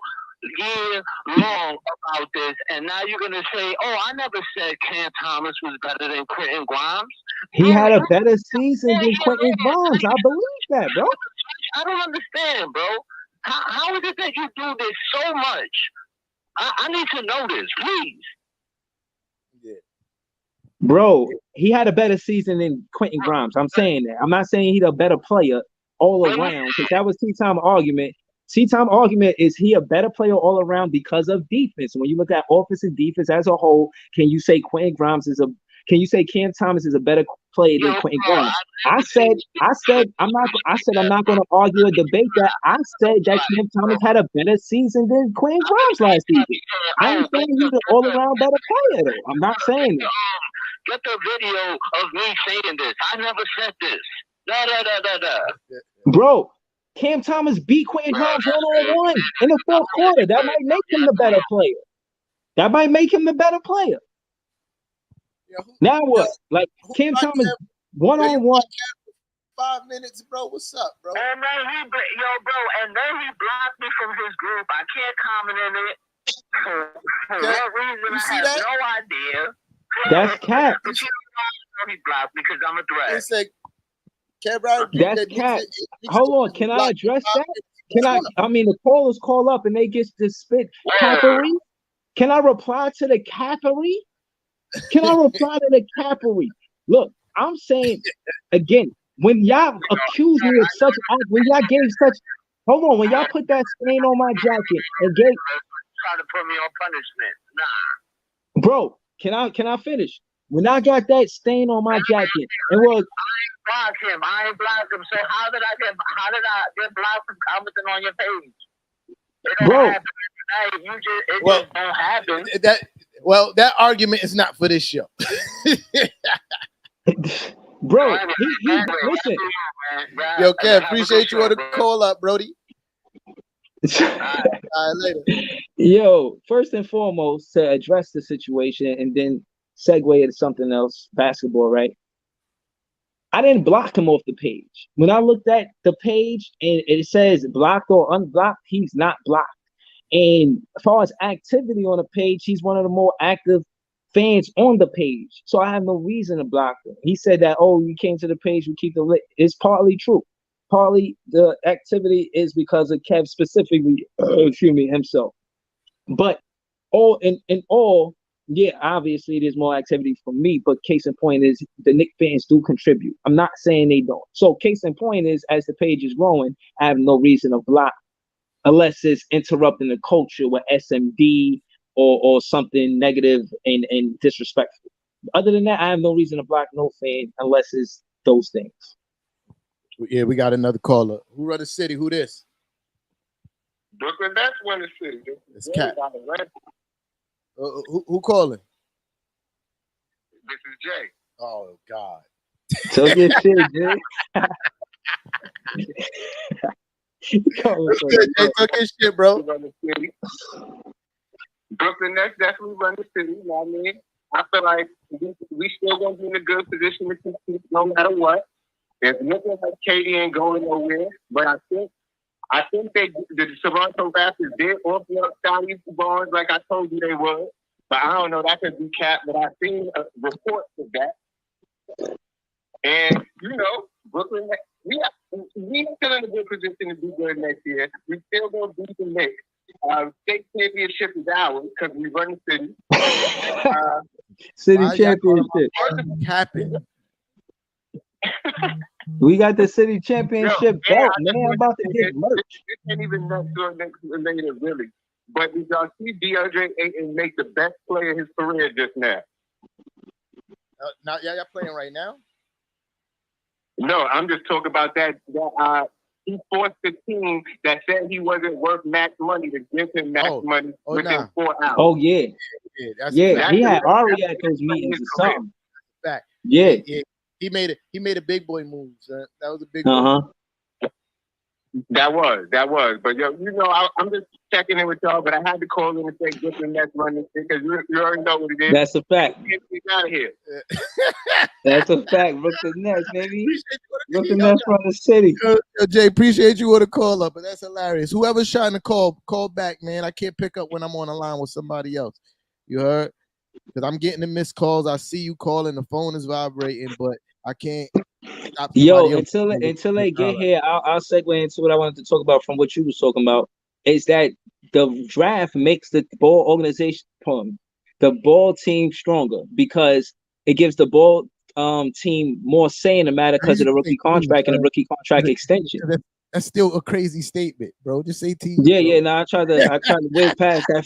[SPEAKER 7] year long about this, and now you're gonna say, "Oh, I never said Cam Thomas was better than Quentin Grimes."
[SPEAKER 4] He had a better season than Quentin Grimes. I believe that, bro.
[SPEAKER 7] I don't understand, bro. How is it that you do this so much, I need to know this, please.
[SPEAKER 6] Bro, he had a better season than Quentin Grimes. I'm saying that. I'm not saying he's a better player all around, because that was T-Time argument. T-Time argument is he a better player all around because of defense. When you look at offensive defense as a whole, can you say Quentin Grimes is a can you say Cam Thomas is a better player than Quentin Grimes? I said I'm not going to argue or debate that. I said that Cam Thomas had a better season than Quentin Grimes last season. I ain't saying he's an all-around better player though. I'm not saying that.
[SPEAKER 7] Get the video of me saying this. I never said this.
[SPEAKER 6] Bro, Cam Thomas beat Quentin Grimes 1-on-1 in the fourth quarter. That might make him the better player. That might make him the better player. Now what? Like Cam Thomas 1-on-1.
[SPEAKER 5] 5 minutes, bro. What's up, bro?
[SPEAKER 7] And then he blocked me from his group. I can't comment on it. For what reason, I have no idea.
[SPEAKER 6] That's cap.
[SPEAKER 7] But you know he blocked me because I'm a threat.
[SPEAKER 5] It's like, Cam,
[SPEAKER 6] that's cap. Hold on, can I address that? I mean, the callers call up and they get to spit cappery. Can I reply to the cappery? Can I reply to the cappery? Look, I'm saying again, when y'all accuse me of such, when y'all gave such, hold on, when y'all put that stain on my jacket and gave,
[SPEAKER 7] trying to put me on punishment, nah.
[SPEAKER 6] Bro, can I finish? When I got that stain on my jacket, and was
[SPEAKER 7] I ain't blocked him. So how did I get blocked from commenting on your page? It don't
[SPEAKER 6] bro,
[SPEAKER 7] happen. Just don't happen.
[SPEAKER 5] That argument is not for this show.
[SPEAKER 6] Bro, listen.
[SPEAKER 5] Yo, Kev, appreciate you on the call up, Brody. All right, later.
[SPEAKER 6] Yo, first and foremost, to address the situation and then segue into something else, basketball, right? I didn't block him off the page. When I looked at the page and it says blocked or unblocked, he's not blocked. And as far as activity on the page, he's one of the more active fans on the page. So I have no reason to block him. He said that, oh, you came to the page, we keep the lit. It's partly true. Partly the activity is because of Kev specifically, himself. But all in all, yeah, obviously there's more activity for me, but case in point is the Knicks fans do contribute. I'm not saying they don't. So case in point is, as the page is growing, I have no reason to block unless it's interrupting the culture with SMD or something negative and disrespectful. Other than that, I have no reason to block no fan unless it's those things.
[SPEAKER 5] Yeah, we got another caller. Who run the city? Who this?
[SPEAKER 7] Brooklyn Nets won the city.
[SPEAKER 5] It's Cat. Who calling?
[SPEAKER 7] This is Jay.
[SPEAKER 5] Oh God.
[SPEAKER 6] So good shit, Jay.
[SPEAKER 5] Jay took his shit, bro.
[SPEAKER 7] Brooklyn Nets definitely run the city. You know what I mean? I feel like we still gonna be in a good position to compete no matter what. It's looking like KD ain't going nowhere, but I think the Toronto Raptors did open up Scottie Barnes like I told you they would. But I don't know, that could be capped, but I've seen reports of that. And, Brooklyn, we still in a good position to be good next year. We still going to beat the Knicks. State championship is ours because we run the city.
[SPEAKER 6] City championship.
[SPEAKER 5] Happened.
[SPEAKER 6] We got the city championship belt, man. I'm about to get merch.
[SPEAKER 7] It ain't even next later, really. But did y'all see DeAndre Ayton make the best play of his career just now?
[SPEAKER 5] Now, y'all playing right now?
[SPEAKER 7] No, I'm just talking about that he forced the team that said he wasn't worth max money to give him max money within 4 hours.
[SPEAKER 6] Oh, yeah. Yeah, he had Ari at those meetings or something.
[SPEAKER 5] Fact.
[SPEAKER 6] Yeah.
[SPEAKER 5] He made a big boy move, son. That was a big boy.
[SPEAKER 7] That was. But I'm just checking in with y'all, but I had to call in and say Brooklyn Nets running because you already know what it is.
[SPEAKER 6] That's a fact.
[SPEAKER 7] Get out of here.
[SPEAKER 6] That's a fact. Brooklyn Nets, baby. Brooklyn Nets run the city.
[SPEAKER 5] Jay, appreciate you on the call up, but that's hilarious. Whoever's trying to call back, man. I can't pick up when I'm on the line with somebody else. You heard? Because I'm getting the missed calls. I see you calling. The phone is vibrating, but I can't.
[SPEAKER 6] Yo, until they get here, I'll segue into what I wanted to talk about from what you was talking about. Is that
[SPEAKER 4] the draft makes the ball organization, the ball team stronger because it gives the ball team more say in the matter because of the rookie contract and the rookie contract extension.
[SPEAKER 5] That's still a crazy statement, bro. Just say team.
[SPEAKER 4] Yeah,
[SPEAKER 5] bro.
[SPEAKER 4] yeah. No, I tried to whiz past that.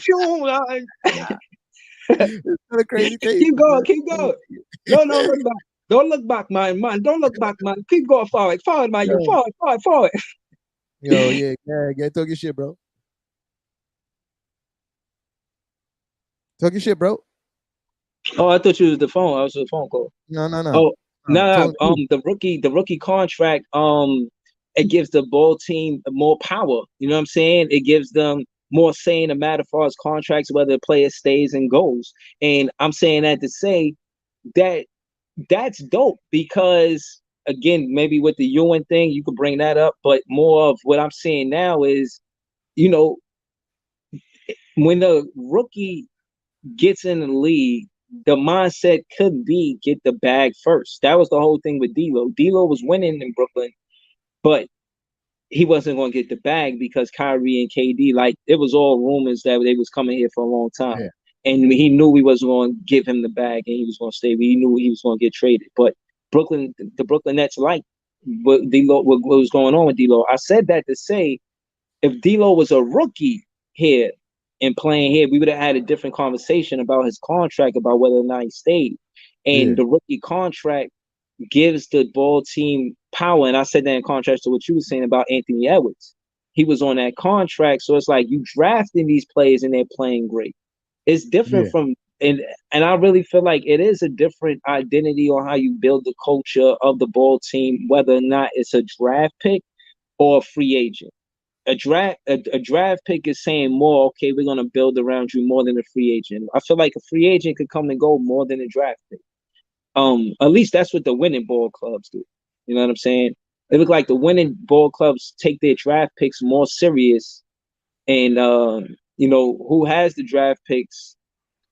[SPEAKER 5] It's not a crazy statement.
[SPEAKER 4] Keep going, keep going. No, look back. Don't look back, man. Don't look back, man. Keep going forward, man. You forward.
[SPEAKER 5] Yo, yeah, talk your shit, bro. Talk your shit, bro.
[SPEAKER 4] Oh, I thought you was the phone. I was the phone call.
[SPEAKER 5] No.
[SPEAKER 4] Oh, no. The rookie contract. It gives the ball team more power. You know what I'm saying? It gives them more say in the matter as far as contracts, whether the player stays and goes. And I'm saying that to say that that's dope because, again, maybe with the Ewing thing, you could bring that up. But more of what I'm saying now is, you know, when the rookie gets in the league, the mindset could be get the bag first. That was the whole thing with D'Lo. D'Lo was winning in Brooklyn, but he wasn't going to get the bag because Kyrie and KD, like, it was all rumors that they was coming here for a long time. Yeah. And he knew we wasn't going to give him the bag and he was going to stay. He knew he was going to get traded. But the Brooklyn Nets liked what was going on with D'Lo. I said that to say, if D'Lo was a rookie here and playing here, we would have had a different conversation about his contract, about whether or not he stayed. And the rookie contract gives the ball team power. And I said that in contrast to what you were saying about Anthony Edwards. He was on that contract. So it's like you drafting these players and they're playing great. It's different from, and I really feel like it is a different identity on how you build the culture of the ball team, whether or not it's a draft pick or a free agent. A draft pick is saying more, okay, we're going to build around you more than a free agent. I feel like a free agent could come and go more than a draft pick. At least that's what the winning ball clubs do. You know what I'm saying? It look like the winning ball clubs take their draft picks more serious, and you know, who has the draft picks,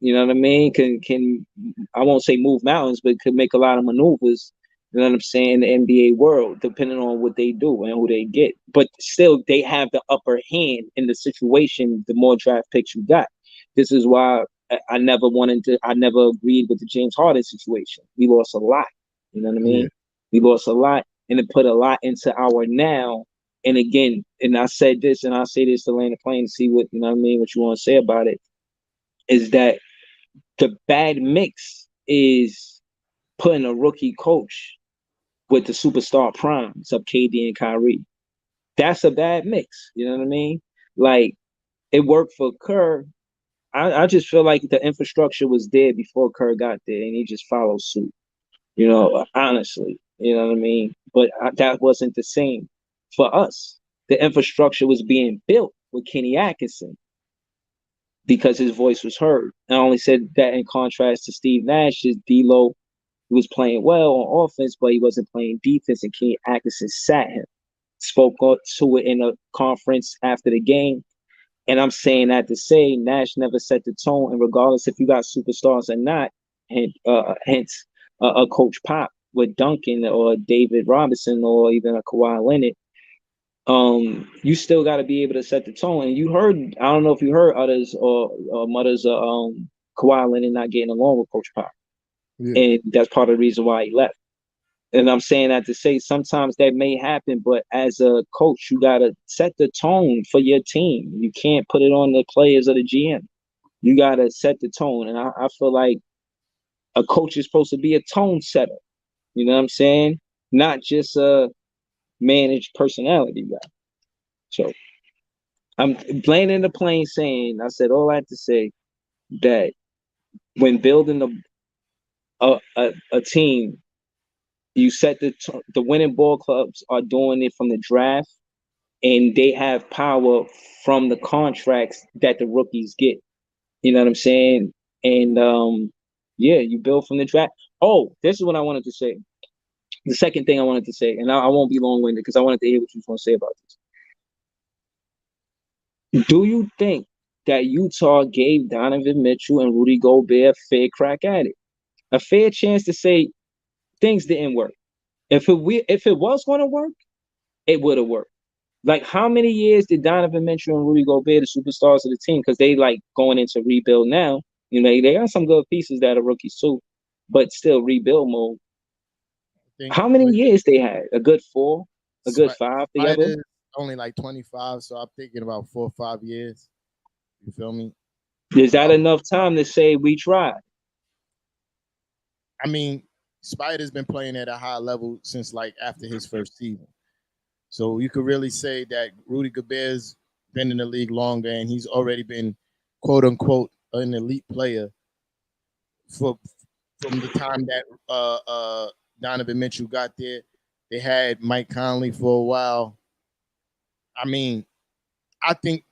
[SPEAKER 4] you know what I mean, can I won't say move mountains, but could make a lot of maneuvers, you know what I'm saying, in the NBA world, depending on what they do and who they get. But still, they have the upper hand in the situation the more draft picks you got. This is why I never agreed with the James Harden situation. We lost a lot. You know what I mean? Yeah. We lost a lot, and it put a lot into our now. And again, and I said this, and I'll say this to land the plane to see what, you know what I mean, what you want to say about it, is that the bad mix is putting a rookie coach with the superstar primes of KD and Kyrie. That's a bad mix. You know what I mean? Like, it worked for Kerr. I just feel like the infrastructure was there before Kerr got there, and he just followed suit. You know, honestly, you know what I mean? But that wasn't the same for us. The infrastructure was being built with Kenny Atkinson because his voice was heard. I only said that in contrast to Steve Nash's D'Lo. He was playing well on offense, but he wasn't playing defense, and Kenny Atkinson sat him, spoke to it in a conference after the game. And I'm saying that to say Nash never set the tone, and regardless if you got superstars or not, hence a Coach Pop with Duncan or David Robinson or even a Kawhi Leonard, you still got to be able to set the tone. And you heard, I don't know if you heard others or mutters of Kawhi Leonard not getting along with Coach Pop. Yeah. And that's part of the reason why he left. And I'm saying that to say sometimes that may happen, but as a coach, you got to set the tone for your team. You can't put it on the players or the GM. You got to set the tone. And I feel like a coach is supposed to be a tone setter. You know what I'm saying? Not just a managed personality guy. So I'm landing the plane saying, I said all I had to say that when building a team, you set the winning ball clubs are doing it from the draft, and they have power from the contracts that the rookies get. You know what I'm saying? And yeah, you build from the draft. Oh, this is what I wanted to say. The second thing I wanted to say, and I won't be long-winded because I wanted to hear what you want to say about this. Do you think that Utah gave Donovan Mitchell and Rudy Gobert a fair crack at it? A fair chance to say things didn't work. If it was going to work, it would have worked. Like, how many years did Donovan Mitchell and Rudy Gobert, the superstars of the team, because they like going into rebuild now? You know, they got some good pieces that are rookies too, but still rebuild mode.
[SPEAKER 5] I think
[SPEAKER 4] How many years they had? A good 4, a good 5 together.
[SPEAKER 5] Spiders only like 25, so I'm thinking about 4 or 5 years. You feel me?
[SPEAKER 4] Is that enough time to say we tried?
[SPEAKER 5] I mean, Spider's been playing at a high level since like after his first season. So you could really say that Rudy Gobert's been in the league longer and he's already been quote unquote an elite player from the time that Donovan Mitchell got there. They had Mike Conley for a while. I mean, I think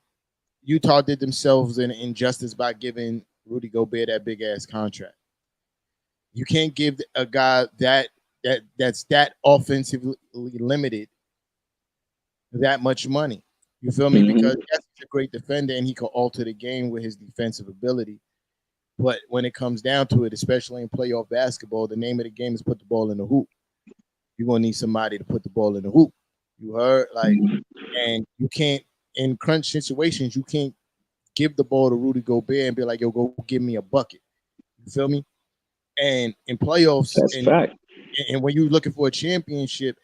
[SPEAKER 5] Utah did themselves an injustice by giving Rudy Gobert that big ass contract. You can't give a guy that's that offensively limited that much money. You feel me? Because yes, he's a great defender and he can alter the game with his defensive ability. But when it comes down to it, especially in playoff basketball, the name of the game is put the ball in the hoop. You're gonna need somebody to put the ball in the hoop. You heard? Like, and you can't in crunch situations, you can't give the ball to Rudy Gobert and be like, yo, go give me a bucket. You feel me? And in playoffs, and when you're looking for a championship,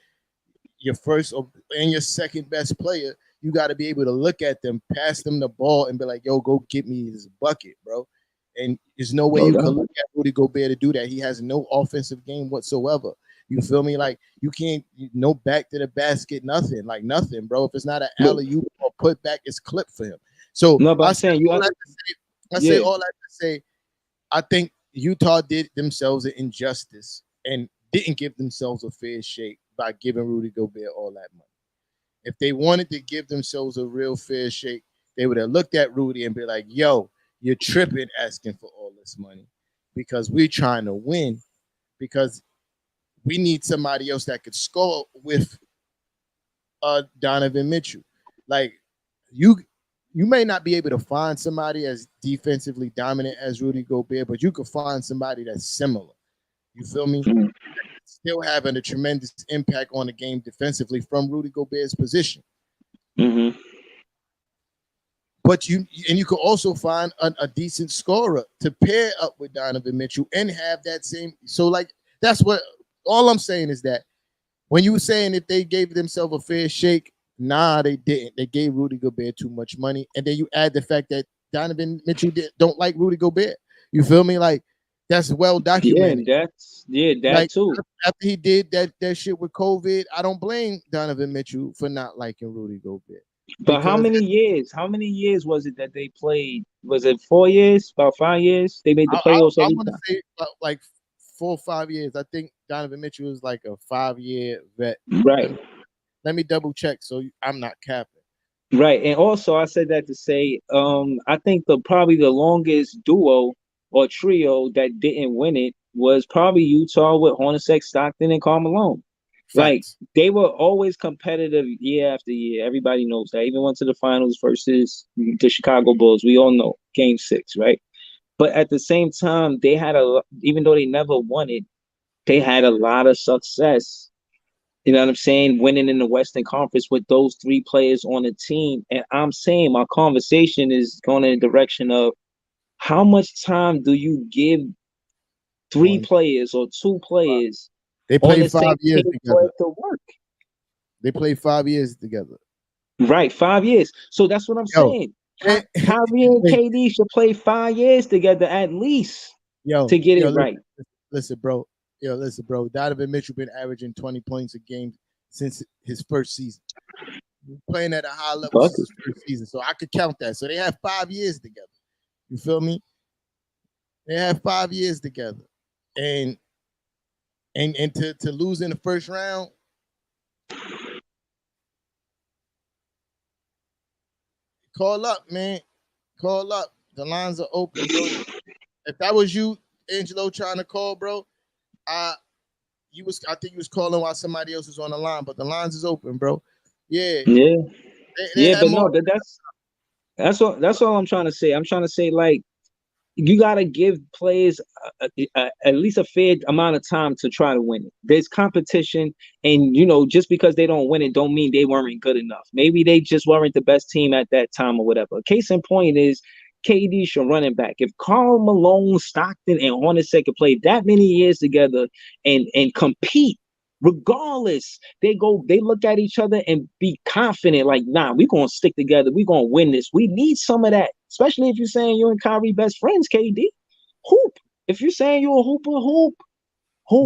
[SPEAKER 5] your first and your second best player, you got to be able to look at them, pass them the ball, and be like, yo, go get me this bucket, bro. And there's no way you can look at Rudy Gobert to do that. He has no offensive game whatsoever. You feel me? Like, you can't, no back to the basket, nothing, like nothing, bro. If it's not an alley-oop or put back, it's clipped for him. So
[SPEAKER 4] no, but
[SPEAKER 5] I say all that to say, I think Utah did themselves an injustice and didn't give themselves a fair shake by giving Rudy Gobert all that money. If they wanted to give themselves a real fair shake, they would have looked at Rudy and be like, yo, you're tripping asking for all this money because we're trying to win, because we need somebody else that could score with Donovan Mitchell. Like, you may not be able to find somebody as defensively dominant as Rudy Gobert, but you could find somebody that's similar. You feel me? Still having a tremendous impact on the game defensively from Rudy Gobert's position. But you could also find a decent scorer to pair up with Donovan Mitchell and have that same. So, like, that's what all I'm saying is that when you were saying if they gave themselves a fair shake, nah, they didn't. They gave Rudy Gobert too much money. And then you add the fact that Donovan Mitchell don't like Rudy Gobert. You feel me? Like, that's well documented.
[SPEAKER 4] That like, too.
[SPEAKER 5] After he did that shit with COVID, I don't blame Donovan Mitchell for not liking Rudy Gobert.
[SPEAKER 4] But how many years? How many years was it that they played? Was it 4 years? About 5 years? They made the playoffs.
[SPEAKER 5] I want to say about like 4 or 5 years. I think Donovan Mitchell is like a 5-year vet.
[SPEAKER 4] Right.
[SPEAKER 5] Let me double check so I'm not capping.
[SPEAKER 4] Right. And also I said that to say I think probably the longest duo or trio that didn't win it was probably Utah with Hornacek, Stockton, and Karl Malone. Like, they were always competitive year after year. Everybody knows that. Even went to the finals versus the Chicago Bulls. We all know Game 6, right? But at the same time, they had even though they never won it, they had a lot of success. You know what I'm saying? Winning in the Western Conference with those 3 players on the team. And I'm saying my conversation is going in the direction of how much time do you give 3 players or 2 players?
[SPEAKER 5] They played 5 years together.
[SPEAKER 4] To work.
[SPEAKER 5] They played 5 years together.
[SPEAKER 4] Right, 5 years. So that's what I'm saying. Kyrie and KD should play 5 years together at least to get it right.
[SPEAKER 5] Listen, bro. Donovan Mitchell been averaging 20 points a game since his first season. Playing at a high level since his first season. So I could count that. So they have 5 years together. You feel me? They have 5 years together. And to lose in the first round, call up, man. Call up. The lines are open, bro. If that was you, Angelo, trying to call, bro, I think you was calling while somebody else was on the line, but the lines is open, bro. Yeah.
[SPEAKER 4] But no, that's all I'm trying to say. I'm trying to say, like,
[SPEAKER 6] you gotta give players at least a fair amount of time to try to win it. There's competition, and just because they don't win it, don't mean they weren't good enough. Maybe they just weren't the best team at that time or whatever. Case in point is KD should running back. If Karl Malone, Stockton, and Hornacek could play that many years together and compete. Regardless, they look at each other and be confident, like, nah, we're gonna stick together, we're gonna win this. We need some of that, especially if you're saying you and Kyrie best friends, KD. Hoop. If you're saying you're a hooper, hoop.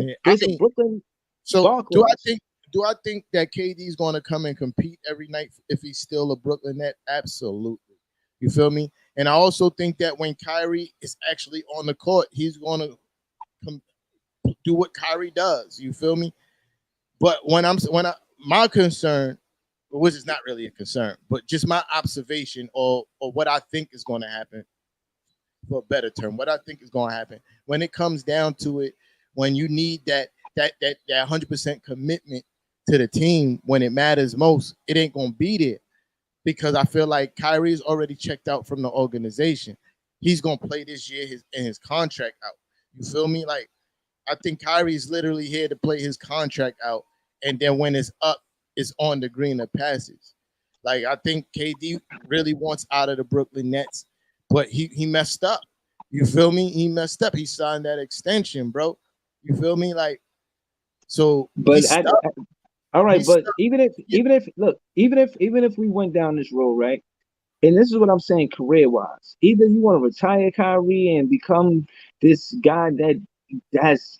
[SPEAKER 5] Yeah,
[SPEAKER 6] There's a Brooklyn.
[SPEAKER 5] So
[SPEAKER 6] Barclays.
[SPEAKER 5] do I think that KD is gonna come and compete every night if he's still a Brooklyn net? Absolutely. You feel me? And I also think that when Kyrie is actually on the court, he's gonna do what Kyrie does. You feel me? But my concern, which is not really a concern, but just my observation or what I think is going to happen, for a better term, what I think is going to happen when it comes down to it, when you need that 100% commitment to the team when it matters most, it ain't going to be there, because I feel like Kyrie's already checked out from the organization. He's going to play this year his contract out. You feel me? Like, I think Kyrie's literally here to play his contract out, and then when it's up, it's on the greener passes. Like, I think KD really wants out of the Brooklyn Nets, but he messed up. You feel me? He messed up. He signed that extension, bro. You feel me? Like, so.
[SPEAKER 6] But all right, but even if we went down this road, right? And this is what I'm saying, career-wise. Either you want to retire Kyrie and become this guy that has,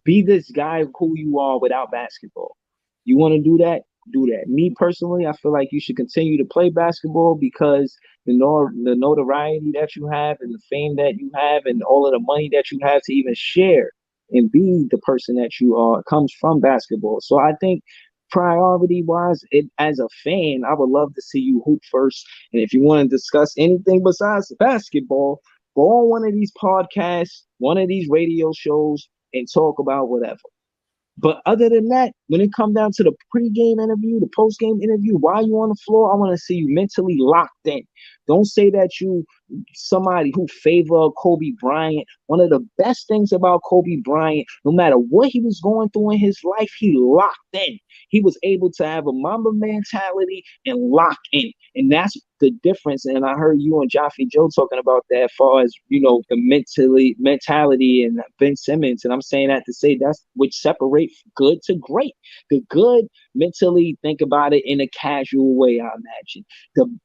[SPEAKER 6] be this guy who you are without basketball. You want to do that? Do that. Me personally, I feel like you should continue to play basketball, because the notoriety that you have and the fame that you have and all of the money that you have to even share and be the person that you are comes from basketball. So I think priority-wise, as a fan, I would love to see you hoop first. And if you want to discuss anything besides basketball, go on one of these podcasts, one of these radio shows, and talk about whatever. But other than that, when it comes down to the pregame interview, the postgame interview, while you on the floor, I want to see you mentally locked in. Don't say that you somebody who favor Kobe Bryant. One of the best things about Kobe Bryant, no matter what he was going through in his life, he locked in. He was able to have a Mamba mentality and lock in. And that's the difference. And I heard you and Jaffe Joe talking about that as far as, the mentality and Ben Simmons. And I'm saying that to say that's which separates good to great. The good mentally think about it in a casual way, I imagine.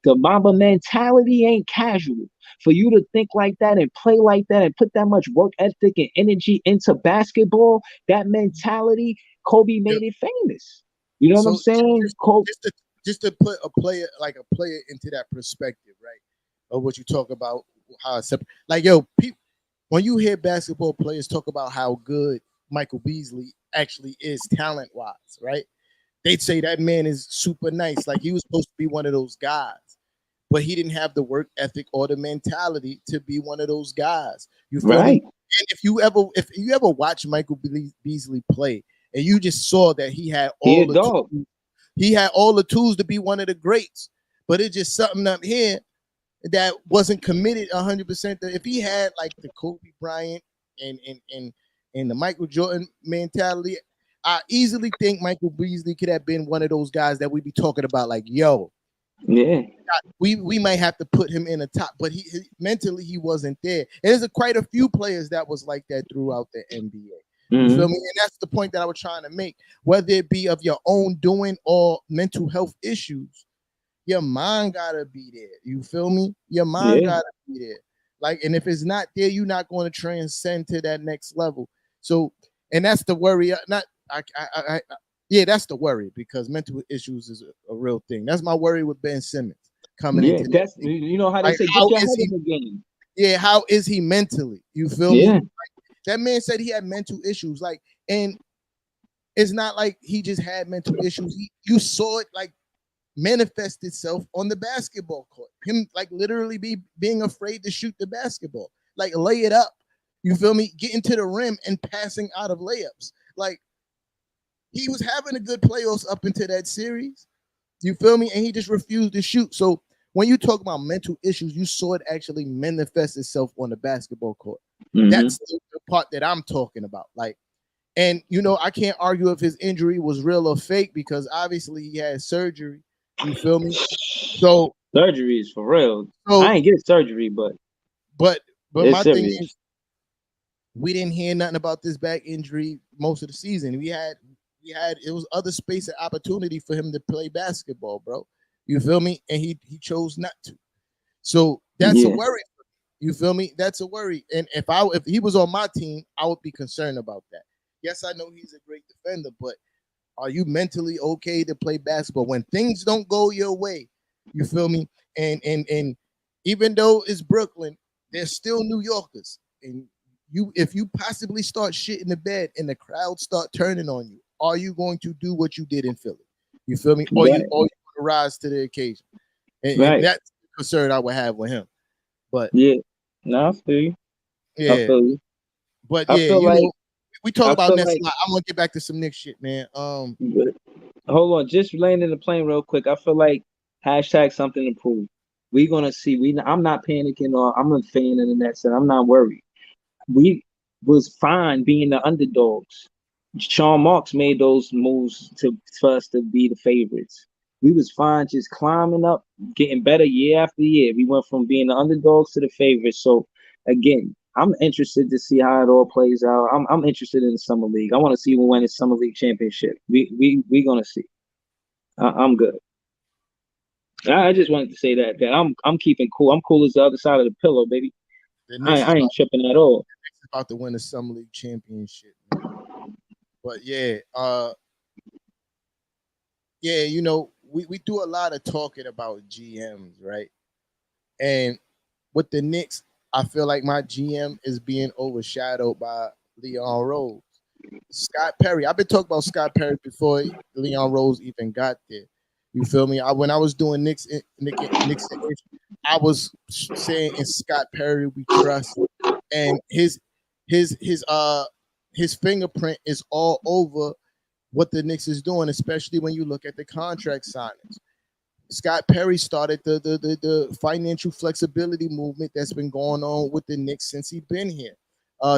[SPEAKER 6] The Mamba mentality ain't casual. For you to think like that and play like that and put that much work ethic and energy into basketball, that mentality, Kobe made it famous. You know what I'm saying?
[SPEAKER 5] Just to put a player into that perspective, right? Of what you talk about, how it's like, yo, people, when you hear basketball players talk about how good Michael Beasley actually is talent-wise, right? They'd say that man is super nice. Like, he was supposed to be one of those guys, but he didn't have the work ethic or the mentality to be one of those guys. You feel me? And if you ever watch Michael Beasley play, and you just saw that he had all the tools to be one of the greats, but it's just something up here that wasn't committed 100%. If he had like the Kobe Bryant and the Michael Jordan mentality, I easily think Michael Beasley could have been one of those guys that we'd be talking about, like, yo,
[SPEAKER 6] yeah,
[SPEAKER 5] we might have to put him in the top, but he mentally he wasn't there. And there's quite a few players that was like that throughout the NBA. You feel me? And that's the point that I was trying to make. Whether it be of your own doing or mental health issues, your mind gotta be there. You feel me? Your mind gotta be there. Like, and if it's not there, you're not going to transcend to that next level. So, and that's the worry. That's the worry, because mental issues is a real thing. That's my worry with Ben Simmons coming into
[SPEAKER 6] that's how they say, get your head in the game.
[SPEAKER 5] Yeah, how is he mentally? You feel me?
[SPEAKER 6] Like,
[SPEAKER 5] that man said he had mental issues, like, and it's not like he just had mental issues. You saw it like manifest itself on the basketball court. Him like literally being afraid to shoot the basketball, like lay it up. You feel me? Getting to the rim and passing out of layups. Like, he was having a good playoffs up into that series. You feel me? And he just refused to shoot. So when you talk about mental issues, you saw it actually manifest itself on the basketball court.
[SPEAKER 4] Mhm.
[SPEAKER 5] That's the part that I'm talking about. Like, and you know, I can't argue if his injury was real or fake because obviously he had surgery. You feel me? So,
[SPEAKER 4] Surgery is for real.
[SPEAKER 5] so,
[SPEAKER 4] I ain't get surgery, but
[SPEAKER 5] but
[SPEAKER 4] it's
[SPEAKER 5] my thing
[SPEAKER 4] serious.
[SPEAKER 5] is, we didn't hear nothing about this back injury most of the season. We had it was other space and opportunity for him to play basketball, bro. You feel me? And he chose not to. So that's a
[SPEAKER 4] Yeah.
[SPEAKER 5] worry. You feel me? That's a worry. And if he was on my team, I would be concerned about that. Yes, I know he's a great defender, but are you mentally okay to play basketball when things don't go your way? You feel me? And even though it's Brooklyn, they're still New Yorkers. And if you possibly start shit in the bed and the crowd start turning on you, are you going to do what you did in Philly? You feel me? Or
[SPEAKER 4] Right.
[SPEAKER 5] you going to rise to the occasion? And
[SPEAKER 4] Right.
[SPEAKER 5] that's the concern I would have with him. But
[SPEAKER 4] Yeah. No, I feel you. I
[SPEAKER 5] yeah,
[SPEAKER 4] feel you.
[SPEAKER 5] but
[SPEAKER 4] I
[SPEAKER 5] yeah,
[SPEAKER 4] feel
[SPEAKER 5] you
[SPEAKER 4] like
[SPEAKER 5] know, we talk
[SPEAKER 4] I
[SPEAKER 5] about
[SPEAKER 4] feel
[SPEAKER 5] Nets
[SPEAKER 4] like
[SPEAKER 5] a lot. I want to get back to some Knicks shit, man.
[SPEAKER 4] hold on, just landing the plane real quick. I feel like hashtag something to prove. We're gonna see. I'm not panicking or I'm a fan of the Nets and I'm not worried. We was fine being the underdogs. Sean Marks made those moves for us to be the favorites. We was fine just climbing up, getting better year after year. We went from being the underdogs to the favorites. So again, I'm interested to see how it all plays out. I'm interested in the summer league. I want to see who win the summer league championship. We gonna see. I'm good. I just wanted to say that I'm keeping cool. I'm cool as the other side of the pillow, baby.
[SPEAKER 5] The Knicks
[SPEAKER 4] I ain't tripping at all.
[SPEAKER 5] is about to win the Summer League championship. Man. But yeah, yeah, you know, we do a lot of talking about GMs, right? And with the Knicks, I feel like my GM is being overshadowed by Leon Rose. Scott Perry. I've been talking about Scott Perry before Leon Rose even got there. You feel me? When I was doing Knicks, I was saying in Scott Perry we trust, and his fingerprint is all over what the Knicks is doing, especially when you look at the contract signings. Scott Perry started the financial flexibility movement that's been going on with the Knicks since he's been here.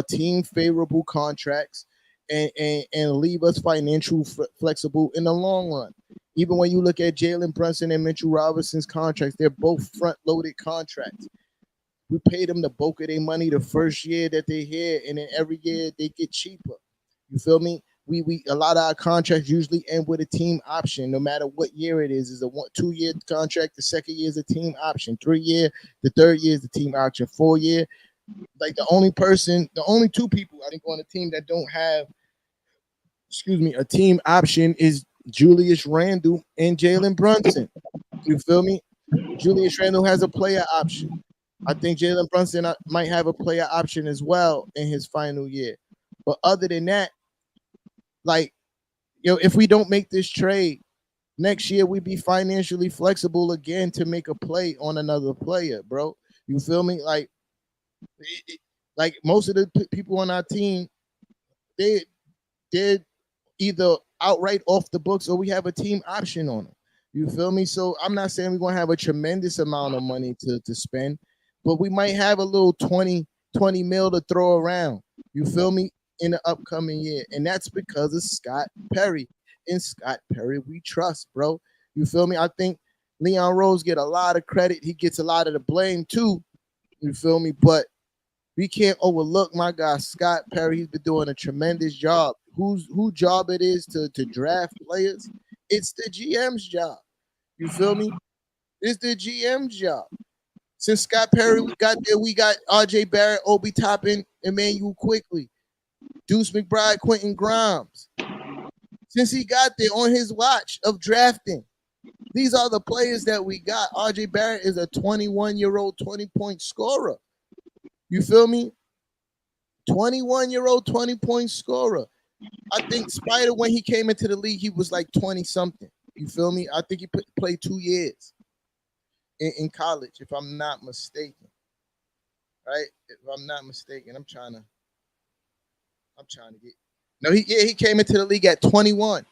[SPEAKER 5] Team favorable contracts and leave us financial flexible in the long run. Even when you look at Jalen Brunson and Mitchell Robinson's contracts, they're both front-loaded contracts. We pay them the bulk of their money the first year that they're here, and then every year they get cheaper. You feel me? We a lot of our contracts usually end with a team option, no matter what year it is. Is a 2-year contract. The second year is a team option. 3-year, the third year is the team option. 4-year, like the only two people I think on the team that don't have, a team option is Julius Randle and Jalen Brunson. You feel me? Julius Randle has a player option. I think Jalen Brunson might have a player option as well in his final year. But other than that, like, if we don't make this trade next year, we be financially flexible again to make a play on another player, bro. You feel me? Like most of the people on our team, they're either outright off the books or we have a team option on them. You feel me? So I'm not saying we're gonna have a tremendous amount of money to spend, but we might have a little 20 mil to throw around. You feel me? In the upcoming year. And that's because of Scott Perry. In Scott Perry, we trust, bro. You feel me? I think Leon Rose get a lot of credit. He gets a lot of the blame too. You feel me? But we can't overlook my guy Scott Perry. He's been doing a tremendous job. Whose job it is to draft players? It's the GM's job. You feel me? It's the GM's job. Since Scott Perry got there, we got RJ Barrett, Obi Toppin, Emmanuel Quickly, Deuce McBride, Quentin Grimes. Since he got there on his watch of drafting, these are the players that we got. RJ Barrett is a 21-year-old 20-point scorer. You feel me? 21-year-old 20-point scorer. I think Spider, when he came into the league, he was like 20-something. You feel me? I think he played 2 years in college, if I'm not mistaken. Right? If I'm not mistaken, I'm trying to get. No, he came into the league at 21.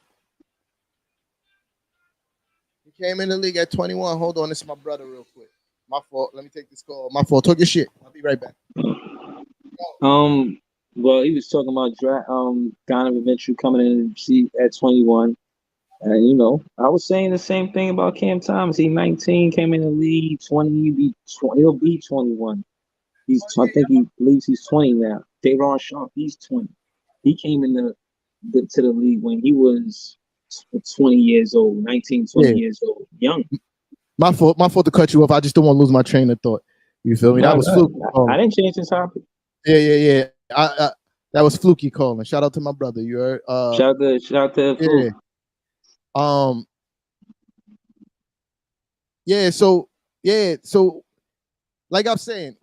[SPEAKER 5] He Came in the league at 21. Hold on, this is my brother real quick. My fault. Let me take this call. My fault. Talk your shit. I'll be right back.
[SPEAKER 4] Well, he was talking about Donovan Mitchell coming in at 21. And, you know, I was saying the same thing about Cam Thomas. He 19, came in the league, 20, he'll be 21. I think he believes he's 20 now. Daron Sharp, he's 20. He came in to the league when he was 20 years old, 19, 20 years old, young.
[SPEAKER 5] My fault to cut you off. I just don't want to lose my train of thought. You feel me? That was fluky.
[SPEAKER 4] I didn't change the topic.
[SPEAKER 5] Yeah. That was fluky calling. Shout out to my brother. You heard?
[SPEAKER 4] Shout out to
[SPEAKER 5] yeah. So like I'm saying,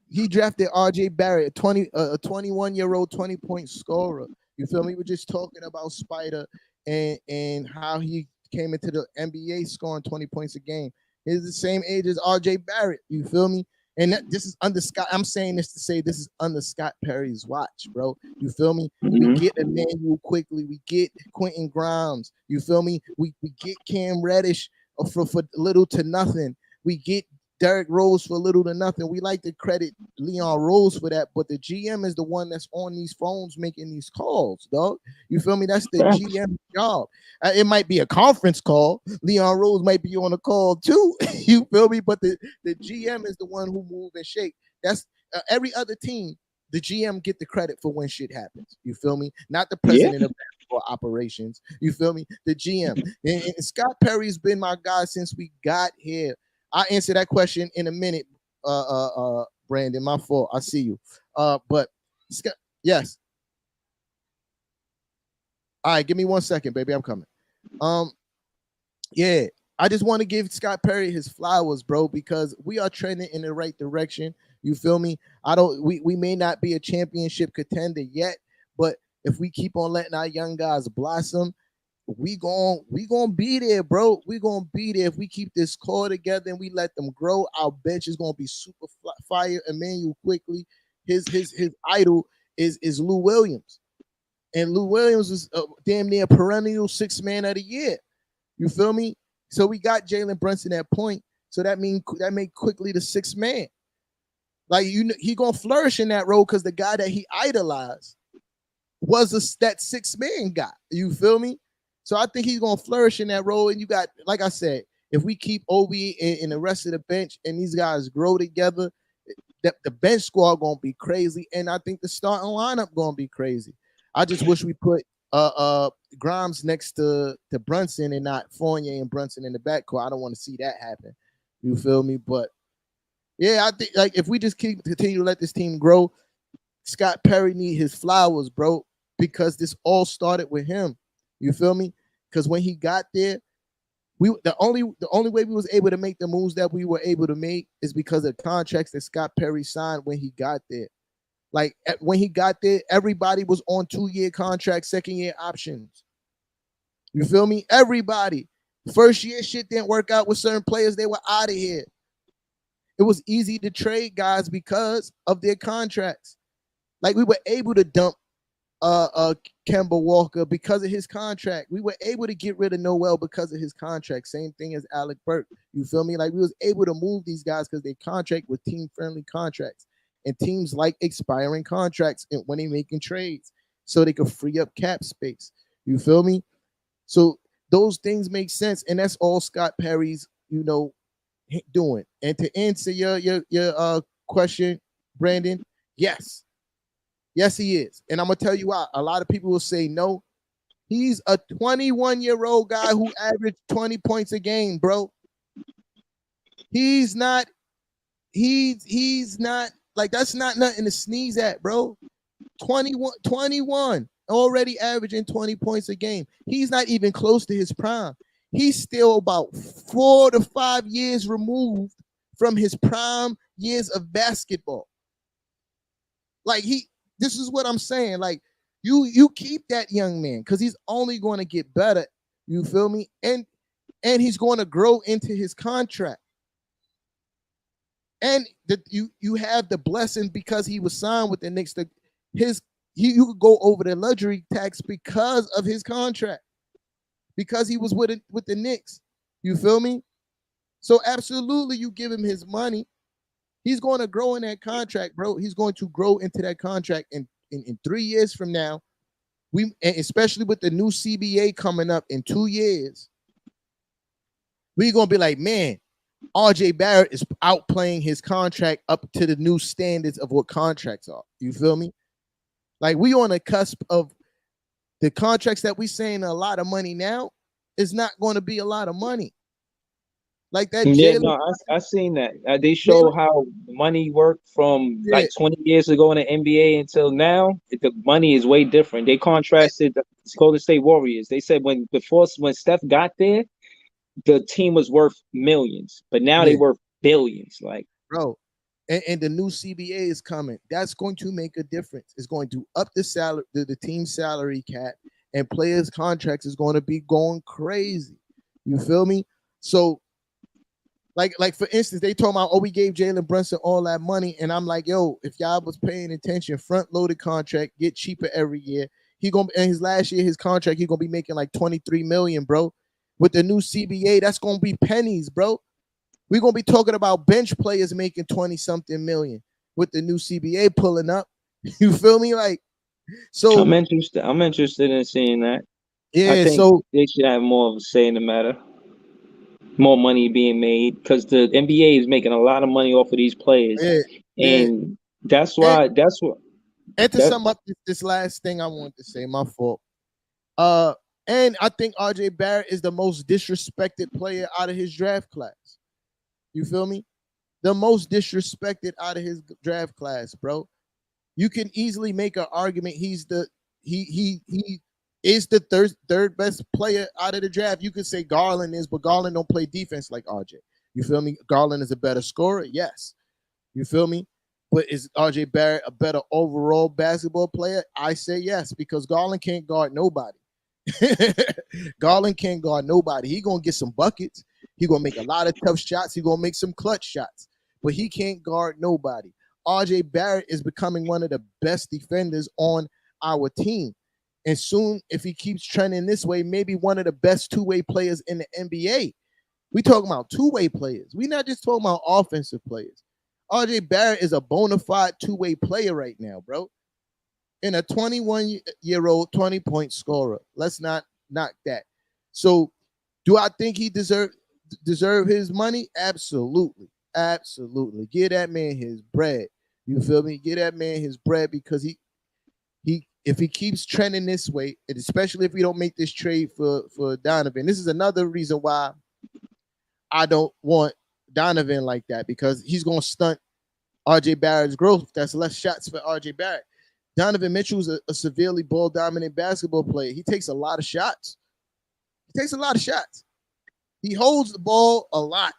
[SPEAKER 5] he drafted RJ Barrett, a 21-year-old 20-point scorer. You feel me? We're just talking about Spider and how he came into the NBA scoring 20 points a game. He's the same age as RJ Barrett. You feel me? And this is under Scott. I'm saying this to say this is under Scott Perry's watch, bro. You feel me? We get Emmanuel quickly. We get Quentin Grimes. You feel me? We get Cam Reddish for little to nothing. We get Derrick Rose for little to nothing. We like to credit Leon Rose for that, but the GM is the one that's on these phones making these calls, dog. You feel me? That's the GM job. It might be a conference call. Leon Rose might be on a call too. You feel me? But the GM is the one who move and shake. That's every other team. The GM get the credit for when shit happens. You feel me? Not the president of basketball operations. You feel me? The GM. And Scott Perry's been my guy since we got here. I'll answer that question in a minute, Brandon. My fault. I see you. But Scott, yes. All right, give me 1 second, baby. I'm coming. Yeah, I just want to give Scott Perry his flowers, bro, because we are trending in the right direction. You feel me? We may not be a championship contender yet, but if we keep on letting our young guys blossom, we gonna be there, bro. We gonna be there if we keep this core together and we let them grow. Our bench is gonna be super fire. Emmanuel quickly, his idol is Lou Williams, and Lou Williams is damn near perennial 6th man of the year. You feel me? So we got Jalen Brunson at point. So that make quickly the 6th man. Like he gonna flourish in that role because the guy that he idolized was that 6th man guy. You feel me? So I think he's going to flourish in that role. And you got, like I said, if we keep Obi and the rest of the bench and these guys grow together, the bench squad going to be crazy. And I think the starting lineup going to be crazy. I just wish we put Grimes next to Brunson and not Fournier and Brunson in the backcourt. I don't want to see that happen. You feel me? But yeah, I think like if we just continue to let this team grow, Scott Perry need his flowers, bro, because this all started with him. You feel me? Because when he got there, the only way we was able to make the moves that we were able to make is because of contracts that Scott Perry signed when he got there. Like when he got there, everybody was on 2-year contracts, 2nd-year options. You feel me? Everybody. First year shit didn't work out with certain players. They were out of here. It was easy to trade guys because of their contracts. Like we were able to dump Kemba Walker because of his contract. We were able to get rid of Noel because of his contract. Same thing as Alec Burke. You feel me? Like we was able to move these guys because they contract with team-friendly contracts. And teams like expiring contracts when they making trades so they can free up cap space. You feel me? So those things make sense. And that's all Scott Perry's, doing. And to answer your question, Brandon, yes. Yes, he is. And I'm going to tell you why. A lot of people will say no. He's a 21-year-old guy who averaged 20 points a game, bro. He's not like that's not nothing to sneeze at, bro. 21, already averaging 20 points a game. He's not even close to his prime. He's still about 4 to 5 years removed from his prime years of basketball. Like this is what I'm saying. Like you keep that young man because he's only going to get better. You feel me? And he's going to grow into his contract. And you have the blessing because he was signed with the Knicks. You could go over the luxury tax because of his contract. Because he was with the Knicks. You feel me? So absolutely, you give him his money. He's going to grow in that contract, bro. He's going to grow into that contract in 3 years from now. And especially with the new CBA coming up in 2 years, we're going to be like, man, RJ Barrett is outplaying his contract up to the new standards of what contracts are. You feel me? Like, we on the cusp of the contracts that we saying a lot of money now is not going to be a lot of money. Like that.
[SPEAKER 4] Yeah, no, I seen that. They show how money worked from like 20 years ago in the NBA until now. The money is way different. They contrasted the Golden State Warriors. They said when Steph got there, the team was worth millions, but now they worth billions. Like,
[SPEAKER 5] bro, and the new CBA is coming. That's going to make a difference. It's going to up the salary, the team salary cap, and players' contracts is going to be going crazy. You feel me? So. Like for instance, they told me, oh, we gave Jalen Brunson all that money, and I'm like, yo, if y'all was paying attention, front loaded contract, get cheaper every year. He gonna in his last year, his contract, he gonna be making like 23 million, bro. With the new CBA, that's gonna be pennies, bro. We're gonna be talking about bench players making 20-something million with the new CBA pulling up. You feel me? Like, so
[SPEAKER 4] I'm interested in seeing that.
[SPEAKER 5] Yeah,
[SPEAKER 4] I think
[SPEAKER 5] so
[SPEAKER 4] they should have more of a say in the matter. More money being made because the NBA is making a lot of money off of these players, and that's why.
[SPEAKER 5] And to sum up this last thing I wanted to say, my fault. And I think RJ Barrett is the most disrespected player out of his draft class. You feel me? The most disrespected out of his draft class, bro. You can easily make an argument he is the third best player out of the draft. You could say Garland is, but Garland don't play defense like RJ. You feel me? Garland is a better scorer, yes. You feel me? But is RJ Barrett a better overall basketball player? I say yes, because Garland can't guard nobody. Garland can't guard nobody. He gonna get some buckets. He gonna make a lot of tough shots. He gonna make some clutch shots, but he can't guard nobody. RJ Barrett is becoming one of the best defenders on our team. And soon, if he keeps trending this way, maybe one of the best two-way players in the NBA. We talking about two-way players. We're not just talking about offensive players. RJ Barrett is a bona fide two-way player right now, bro. And a 21-year-old 20-point scorer. Let's not knock that. So, do I think he deserve his money? Absolutely. Absolutely. Give that man his bread. You feel me? Give that man his bread, because if he keeps trending this way, and especially if we don't make this trade for Donovan, this is another reason why I don't want Donovan like that, because he's going to stunt RJ Barrett's growth. That's less shots for RJ Barrett. Donovan Mitchell is a severely ball-dominant basketball player. He takes a lot of shots. He holds the ball a lot.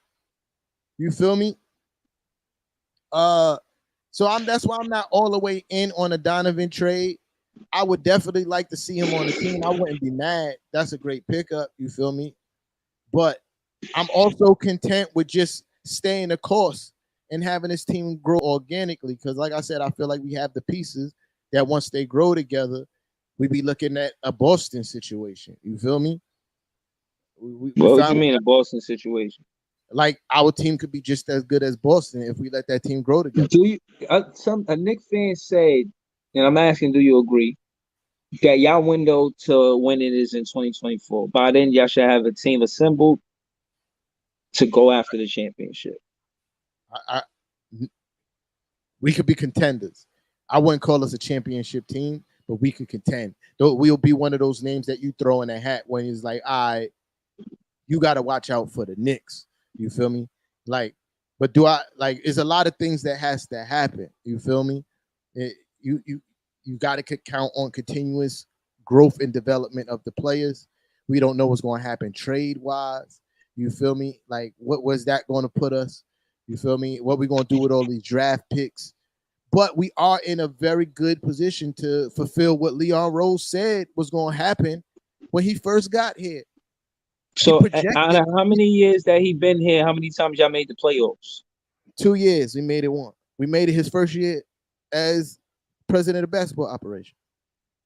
[SPEAKER 5] You feel me? So that's why I'm not all the way in on a Donovan trade. I would definitely like to see him on the team. I wouldn't be mad. That's a great pickup. You feel me? But I'm also content with just staying the course and having this team grow organically. Because like I said, I feel like we have the pieces that once they grow together, we be looking at a Boston situation. You feel me?
[SPEAKER 4] What do you mean a Boston situation?
[SPEAKER 5] Like, our team could be just as good as Boston if we let that team grow together.
[SPEAKER 4] Do you? A Knicks fan said, and I'm asking, do you agree that y'all window to win it is in 2024? By then, y'all should have a team assembled to go after the championship.
[SPEAKER 5] We could be contenders. I wouldn't call us a championship team, but we could contend. We'll be one of those names that you throw in a hat when it's like, all right, you got to watch out for the Knicks. You feel me? Like, but there's a lot of things that has to happen. You feel me? You got to count on continuous growth and development of the players. We don't know what's going to happen trade-wise. You feel me? Like, what was that going to put us? You feel me? What we going to do with all these draft picks? But we are in a very good position to fulfill what Leon Rose said was going to happen when he first got here.
[SPEAKER 4] So, out of how many years that he been here, how many times y'all made the playoffs?
[SPEAKER 5] 2 years. We made it one. We made it his first year as president of the basketball operation.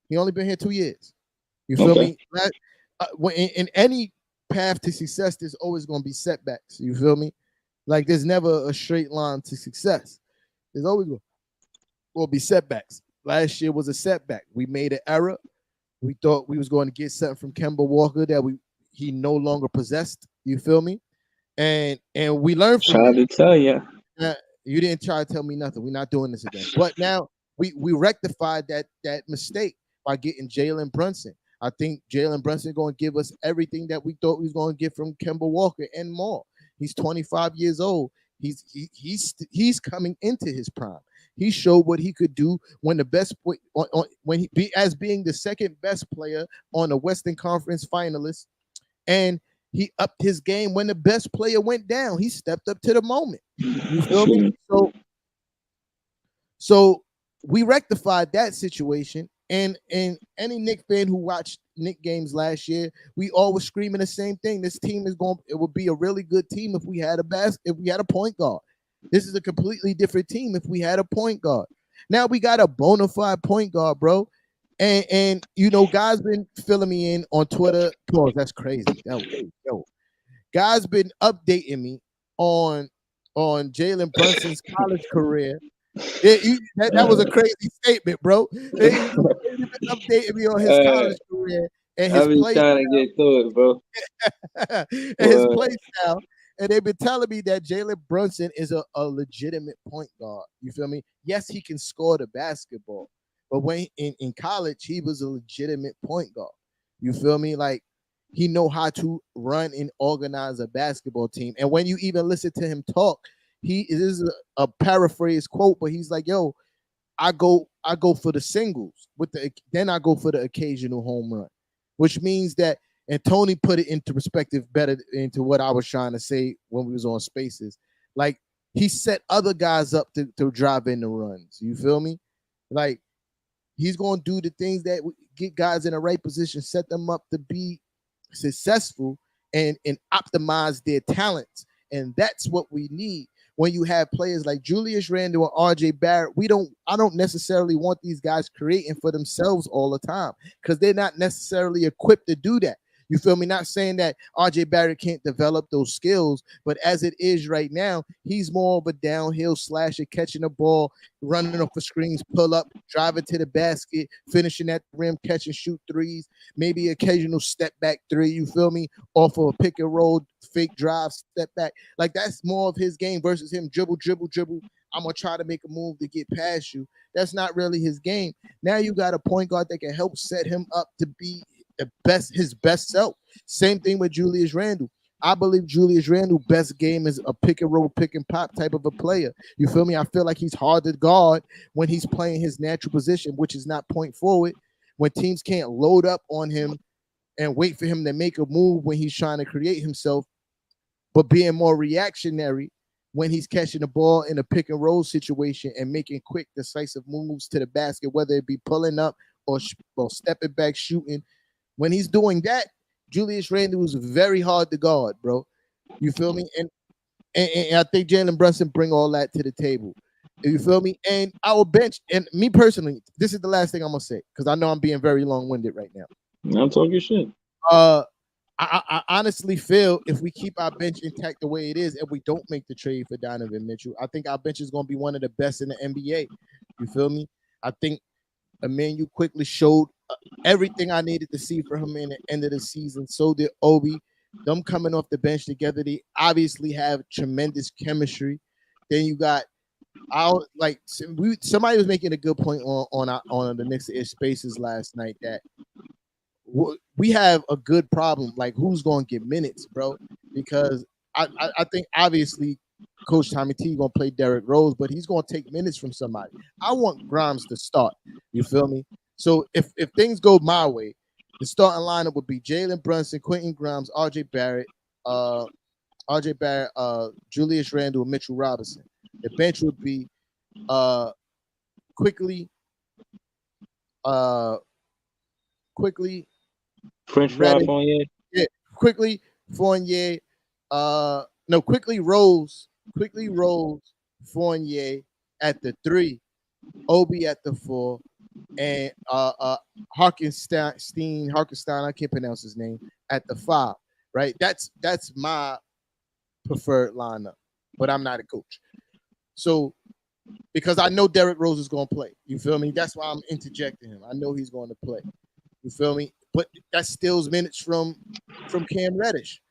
[SPEAKER 5] He only been here 2 years. You feel me? In any path to success, there's always going to be setbacks. You feel me? Like there's never a straight line to success. There's always going to be setbacks. Last year was a setback. We made an error. We thought we was going to get something from Kemba Walker that he no longer possessed. You feel me? And we learned from
[SPEAKER 4] Trying to tell you.
[SPEAKER 5] You didn't try to tell me nothing. We're not doing this again. But now we rectified that mistake by getting Jalen Brunson. I think Jalen Brunson going to give us everything that we thought we was going to get from Kemba Walker and more. He's 25 years old. He's coming into his prime. He showed what he could do when the best as being the second best player on the Western Conference finalists, and he upped his game when the best player went down. He stepped up to the moment. You feel me? So we rectified that situation. And any Knick fan who watched Knick games last year, we all were screaming the same thing. This team it would be a really good team if we had a point guard. This is a completely different team if we had a point guard. Now we got a bona fide point guard, bro. And you know, guys been filling me in on Twitter. Pause, that's crazy. Yo. Guys been updating me on Jalen Brunson's college career. That was a crazy statement, bro. They been updating me on his college career and his play. I've been
[SPEAKER 4] trying to get through it, bro.
[SPEAKER 5] And his play style. And they've been telling me that Jalen Brunson is a legitimate point guard. You feel me? Yes, he can score the basketball. But when in college, he was a legitimate point guard. You feel me? Like, he know how to run and organize a basketball team. And when you even listen to him talk, this is a paraphrase quote, but he's like, yo, I go for the singles then I go for the occasional home run, which means that, and Tony put it into perspective better into what I was trying to say when we was on Spaces. Like, he set other guys up to drive in the runs. You feel me? Like, he's going to do the things that get guys in the right position, set them up to be successful and optimize their talents. And that's what we need. When you have players like Julius Randle and RJ Barrett, I don't necessarily want these guys creating for themselves all the time because they're not necessarily equipped to do that. You feel me? Not saying that RJ Barrett can't develop those skills, but as it is right now, he's more of a downhill slasher, catching the ball, running off the screens, pull up, driving to the basket, finishing at the rim, catch and shoot threes, maybe occasional step back three, you feel me? Off of a pick and roll, fake drive, step back. Like, that's more of his game versus him dribble. I'm going to try to make a move to get past you. That's not really his game. Now you got a point guard that can help set him up to be his best self. Same thing with Julius Randle. I believe Julius Randle's best game is a pick and roll, pick and pop type of a player. You feel me? I feel like he's hard to guard when he's playing his natural position, which is not point forward. When teams can't load up on him and wait for him to make a move when he's trying to create himself, but being more reactionary when he's catching the ball in a pick and roll situation and making quick, decisive moves to the basket, whether it be pulling up or stepping back, shooting. When he's doing that, Julius Randle is very hard to guard, bro. You feel me? And I think Jalen Brunson bring all that to the table. You feel me? And our bench, and me personally, this is the last thing I'm gonna say because I know I'm being very long-winded right now.
[SPEAKER 4] I'm talking shit.
[SPEAKER 5] I honestly feel if we keep our bench intact the way it is and we don't make the trade for Donovan Mitchell, I think our bench is gonna be one of the best in the NBA. You feel me? I think Emmanuel quickly showed everything I needed to see from him in the end of the season. So did Obi. Them coming off the bench together, they obviously have tremendous chemistry. Then you got somebody was making a good point on the Knicks Ish Spaces last night that we have a good problem. Like, who's going to get minutes, bro? Because I think obviously Coach Tommy T going to play Derrick Rose, but he's going to take minutes from somebody. I want Grimes to start. You feel me? So if things go my way, the starting lineup would be Jalen Brunson, Quentin Grimes, RJ Barrett, Julius Randle, and Mitchell Robinson. The bench would be quickly,
[SPEAKER 4] French fry Fournier.
[SPEAKER 5] Yeah, quickly Fournier. Quickly Rose, Fournier at the 3, Obi at the 4, and Harkenstein, I can't pronounce his name, at the 5. right? That's my preferred lineup, but I'm not a coach. So because I know Derrick Rose is going to play, you feel me? That's why I'm interjecting him. I know he's going to play, you feel me? But that steals minutes from Cam Reddish.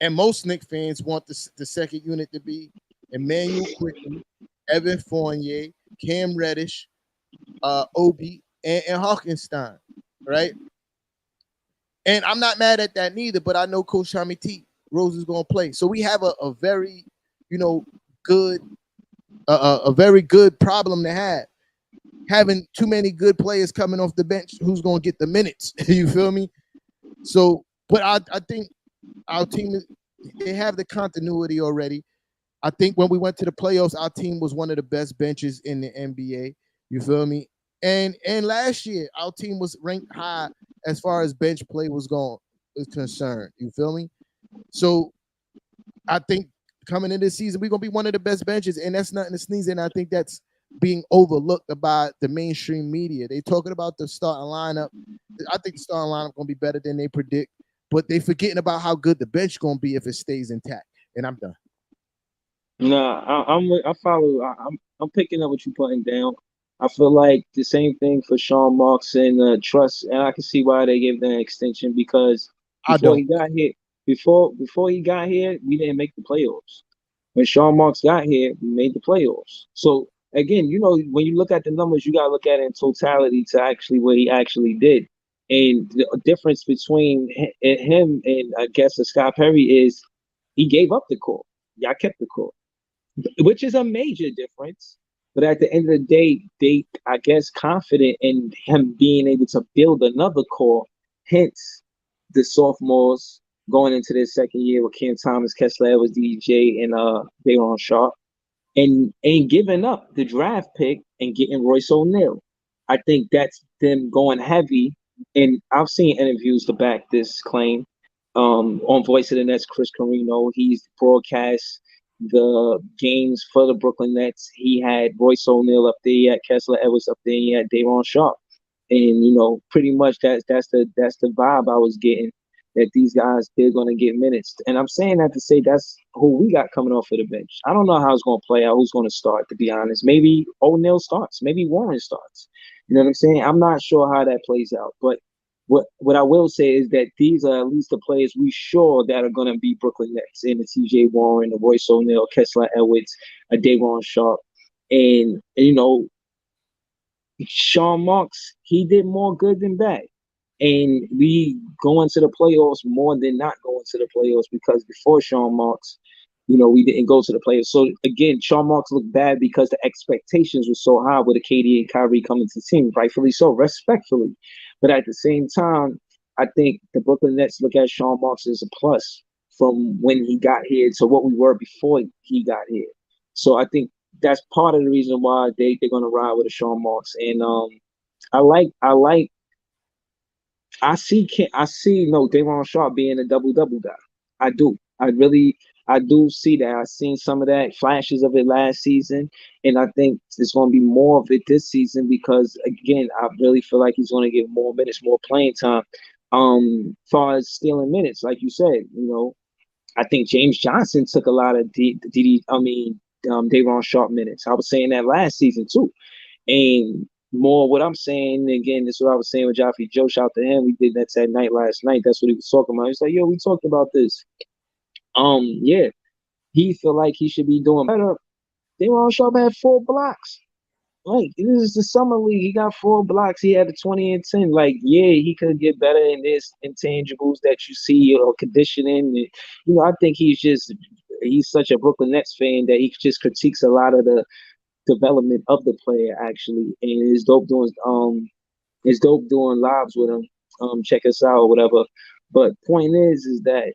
[SPEAKER 5] And most Knicks fans want the second unit to be Emmanuel Quickly, Evan Fournier, Cam Reddish, Obi, and Hawkinstein, right? And I'm not mad at that neither, but I know Coach Tommy T. Rose is going to play. So we have a very, good, a very good problem to have. Having too many good players coming off the bench, who's going to get the minutes? You feel me? So, but I think our team, they have the continuity already. I think when we went to the playoffs, our team was one of the best benches in the NBA. You feel me? And last year, our team was ranked high as far as bench play was concerned. You feel me? So I think coming into this season, we're gonna be one of the best benches, and that's nothing to sneeze at. And I think that's being overlooked by the mainstream media. They talking about the starting lineup. I think the starting lineup gonna be better than they predict, but they forgetting about how good the bench gonna be if it stays intact. And I'm done.
[SPEAKER 4] Nah, I follow. I'm picking up what you're putting down. I feel like the same thing for Sean Marks and Trust, and I can see why they gave them an extension because before he got here, we didn't make the playoffs. When Sean Marks got here, we made the playoffs. So again, when you look at the numbers, you gotta look at it in totality to actually what he actually did. And the difference between him and I guess Scott Perry is he gave up the core. Y'all kept the core, which is a major difference. But at the end of the day, they, I guess, confident in him being able to build another core. Hence, the sophomores going into their second year with Cam Thomas, Kessler Edwards, DJ, and Day'Ron Sharpe, and giving up the draft pick and getting Royce O'Neal. I think that's them going heavy. And I've seen interviews to back this claim. On Voice of the Nets, Chris Carino, he's broadcast the games for the Brooklyn Nets. He had Royce O'Neal up there, he had Kessler Edwards up there, he had Day'Ron Sharpe. And pretty much that's the vibe I was getting, that these guys, they're gonna get minutes. And I'm saying that to say that's who we got coming off of the bench. I don't know how it's gonna play out, who's gonna start, to be honest. Maybe O'Neal starts, maybe Warren starts. You know what I'm saying? I'm not sure how that plays out, but what I will say is that these are at least the players we sure that are going to be Brooklyn Nets, and the T.J. Warren, the Royce O'Neal, Kessler Edwards, Day'Ron Sharpe, and Sean Marks, he did more good than bad, and we go into the playoffs more than not going to the playoffs because before Sean Marks, we didn't go to the playoffs. So again, Sean Marks looked bad because the expectations were so high with the KD and Kyrie coming to the team, rightfully so, respectfully. But at the same time, I think the Brooklyn Nets look at Sean Marks as a plus from when he got here to what we were before he got here. So I think that's part of the reason why they're going to ride with a Sean Marks. And I see Day'Ron Sharpe being a double-double guy. I do. I do see that. I've seen some of that, flashes of it last season, and I think there's going to be more of it this season because, again, I really feel like he's going to get more minutes, more playing time. Far as stealing minutes, like you said, I think James Johnson took a lot of Day'Ron Sharpe minutes. I was saying that last season too, and more what I'm saying again. This is what I was saying with Joffrey Joe. Shout out to him. We did that night last night. That's what he was talking about. He's like, "Yo, we talked about this." Yeah, he feel like he should be doing better. Day'Ron Sharpe had 4 blocks. Like, this is the summer league. He got 4 blocks. He had a 20 and 10. Like, yeah, he could get better in this intangibles that you see or conditioning. I think he's such a Brooklyn Nets fan that he just critiques a lot of the development of the player actually. And it's dope doing lives with him. Check us out or whatever. But point is that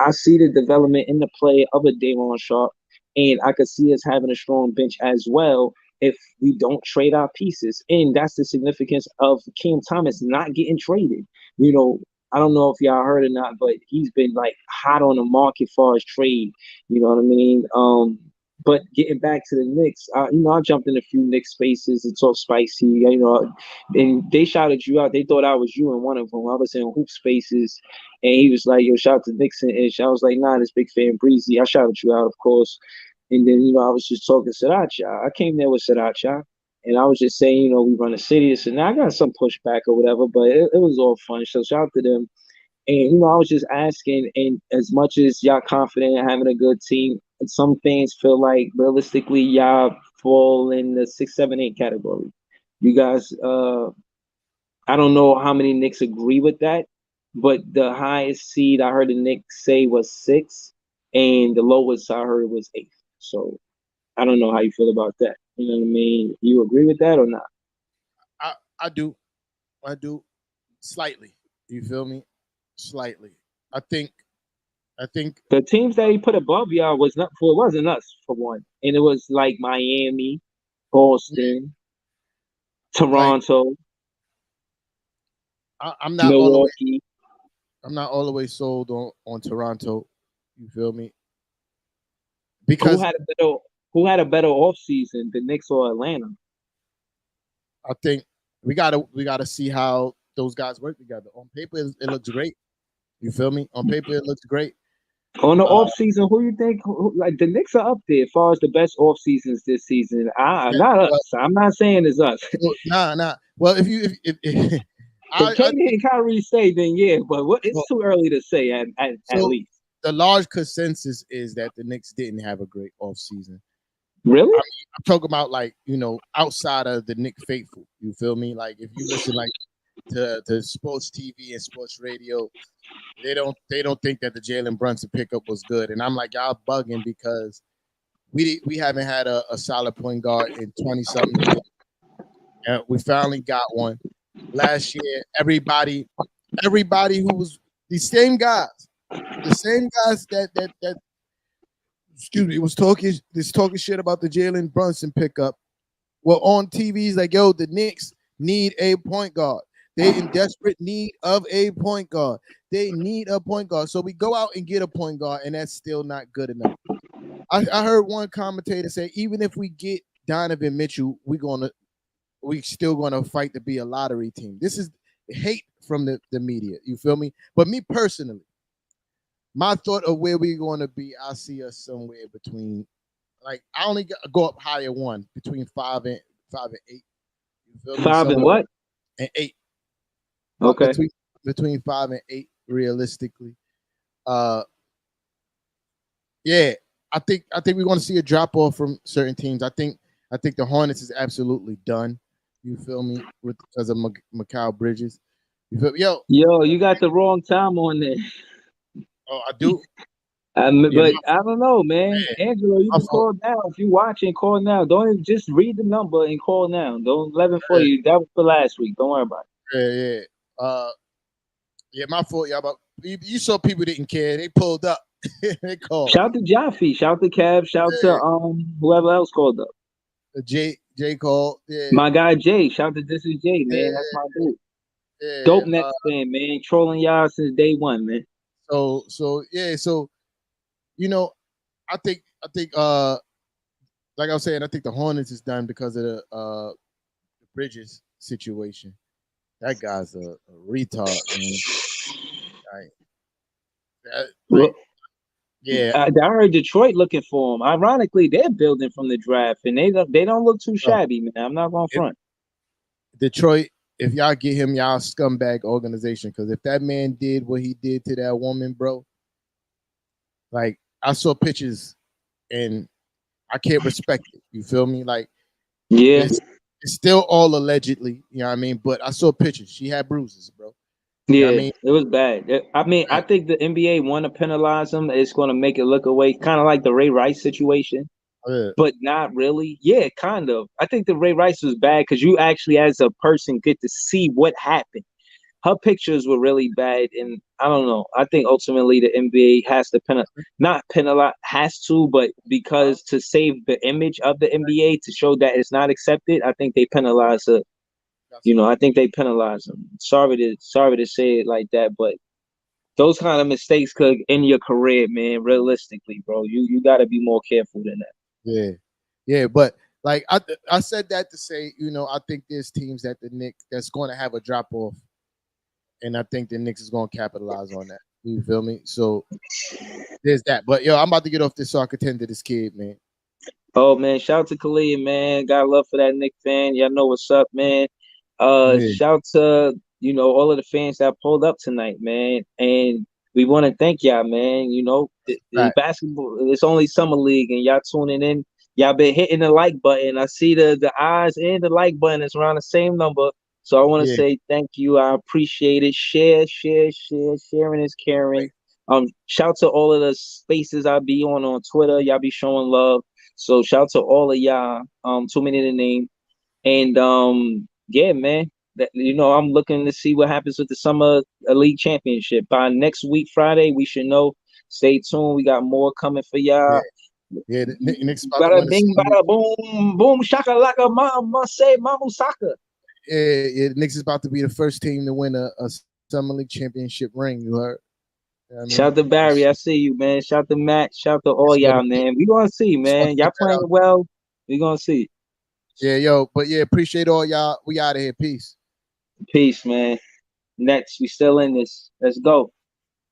[SPEAKER 4] I see the development in the play of a Day'Ron Sharpe, and I could see us having a strong bench as well if we don't trade our pieces. And that's the significance of Cam Thomas not getting traded. I don't know if y'all heard or not, but he's been like hot on the market as far as trade. You know what I mean? But getting back to the Knicks, I jumped in a few Knicks spaces and talked spicy, and they shouted you out. They thought I was you in one of them. I was in hoop spaces, and he was like, "Yo, shout out to Nixon Ish." I was like, "Nah, this big fan Breezy." I shouted you out, of course. And then, I was just talking Sriracha. I came there with Sriracha, and I was just saying, we run a city. So now I got some pushback or whatever, but it was all fun. So shout out to them. And I was just asking, and as much as y'all confident in having a good team, some fans feel like realistically y'all fall in the 6, 7, 8 category. You guys, I don't know how many Knicks agree with that, but the highest seed I heard the Knicks say was 6, and the lowest I heard was 8. So I don't know how you feel about that. You know what I mean? You agree with that or not?
[SPEAKER 5] I do slightly. You feel me? Slightly. I think
[SPEAKER 4] the teams that he put above y'all wasn't us for one, and it was like Miami, Boston, Toronto.
[SPEAKER 5] I'm not
[SPEAKER 4] Milwaukee.
[SPEAKER 5] I'm not all the way sold on Toronto. You feel me? Because
[SPEAKER 4] who had a better offseason, the Knicks or Atlanta?
[SPEAKER 5] I think we gotta see how those guys work together. On paper, it looks great. You feel me? On paper, it looks great.
[SPEAKER 4] On the off season, who you think? Like the Knicks are up there as far as the best off seasons this season. Not us. I'm not saying it's us.
[SPEAKER 5] Nah. Well, if
[SPEAKER 4] KD and Kyrie stay, then yeah. But it's too early to say at least.
[SPEAKER 5] The large consensus is that the Knicks didn't have a great off season.
[SPEAKER 4] Really?
[SPEAKER 5] I'm talking about outside of the Knicks faithful. You feel me? Like if you listen to sports TV and sports radio, they don't think that the Jalen Brunson pickup was good. And I'm like, y'all bugging because we haven't had a solid point guard in 20-something years. And we finally got one. Last year, everybody who was the same guys that was talking shit about the Jalen Brunson pickup were on TVs like, yo, the Knicks need a point guard. They're in desperate need of a point guard. They need a point guard. So we go out and get a point guard, and that's still not good enough. I heard one commentator say, even if we get Donovan Mitchell, we still gonna fight to be a lottery team. This is hate from the media. You feel me? But me personally, my thought of where we're going to be, I see us somewhere between, I only go up higher one, between 5 and 8. You feel me?
[SPEAKER 4] 5 and what?
[SPEAKER 5] And 8.
[SPEAKER 4] Okay.
[SPEAKER 5] Between 5 and 8, realistically. Yeah, I think we're going to see a drop off from certain teams. I think the Hornets is absolutely done. You feel me? Because of Mikal Bridges. You feel me?
[SPEAKER 4] Yo, you got the wrong time on there.
[SPEAKER 5] Oh, I do.
[SPEAKER 4] But I don't know, man. Angelo, you can call now if you watching. Call now. Don't just read the number and call now. Don't 11 for you. That was for last week. Don't worry about
[SPEAKER 5] it. Yeah. My fault, y'all. But you saw people didn't care. They pulled up. They called.
[SPEAKER 4] Shout to Jaffe. Shout to Kev. Shout to whoever else called up.
[SPEAKER 5] Jay called. Yeah.
[SPEAKER 4] My guy Jay. Shout to This Is Jay, man. That's my dude. Yeah, dope Nets fan, man. Trolling y'all since day one, man.
[SPEAKER 5] So I think like I was saying, I think the Hornets is done because of the Bridges situation. That guy's a retard, man. Yeah,
[SPEAKER 4] I heard Detroit looking for him. Ironically, they're building from the draft, and they don't look too shabby, man. I'm not going front.
[SPEAKER 5] Detroit, if y'all get him, y'all scumbag organization. Because if that man did what he did to that woman, bro, like I saw pictures, and I can't respect it. You feel me? Like,
[SPEAKER 4] yeah,
[SPEAKER 5] it's still all allegedly. You know what I mean? But I saw pictures. She had bruises, bro.
[SPEAKER 4] You know what I mean? It was bad. I think the NBA want to penalize him. It's going to make it look away, kind of like the Ray Rice situation. But not really. Yeah, kind of. I think the Ray Rice was bad because you actually, as a person, get to see what happened. Her pictures were really bad, and I don't know. I think ultimately the NBA has to but because to save the image of the NBA to show that it's not accepted, I think they penalize her. I think they penalize them. Sorry to say it like that, but those kind of mistakes could end your career, man. Realistically, bro, you got to be more careful than that.
[SPEAKER 5] Yeah, but like I said that to say, you know, I think there's teams that the Knicks that's going to have a drop off, and I think the Knicks is going to capitalize on that. You feel me? So there's that. But yo, I'm about to get off this so I can tend to this kid, man.
[SPEAKER 4] Oh man, shout out to Khalid, man. Got love for that Nick fan. Y'all know what's up, man. Shout to all of the fans that pulled up tonight, man. And we want to thank y'all, man. You know, the basketball, it's only summer league, and y'all tuning in. Y'all been hitting the like button. I see the eyes and the like button is around the same number. So I want to say thank you. I appreciate it. Share. Sharing is caring. Shout to all of the spaces I be on Twitter. Y'all be showing love. So shout out to all of y'all. Too many to name. And yeah, man. I'm looking to see what happens with the Summer League Championship. By next week, Friday, we should know. Stay tuned. We got more coming for y'all.
[SPEAKER 5] Yeah, the Knicks
[SPEAKER 4] Bada bing, bada boom, boom, shaka laka, mama say, mamu saka.
[SPEAKER 5] Yeah, the Knicks is about to be the first team to win a Summer League Championship ring. You heard? You know what I mean?
[SPEAKER 4] Shout out to Barry, I see you, man. Shout out to Matt. Shout out to all y'all, man. We gonna see, man. Y'all playing well. We gonna see.
[SPEAKER 5] Yeah, yo, but yeah, appreciate all y'all. We out of here. Peace.
[SPEAKER 4] Peace, man. Next, we still in this. Let's go.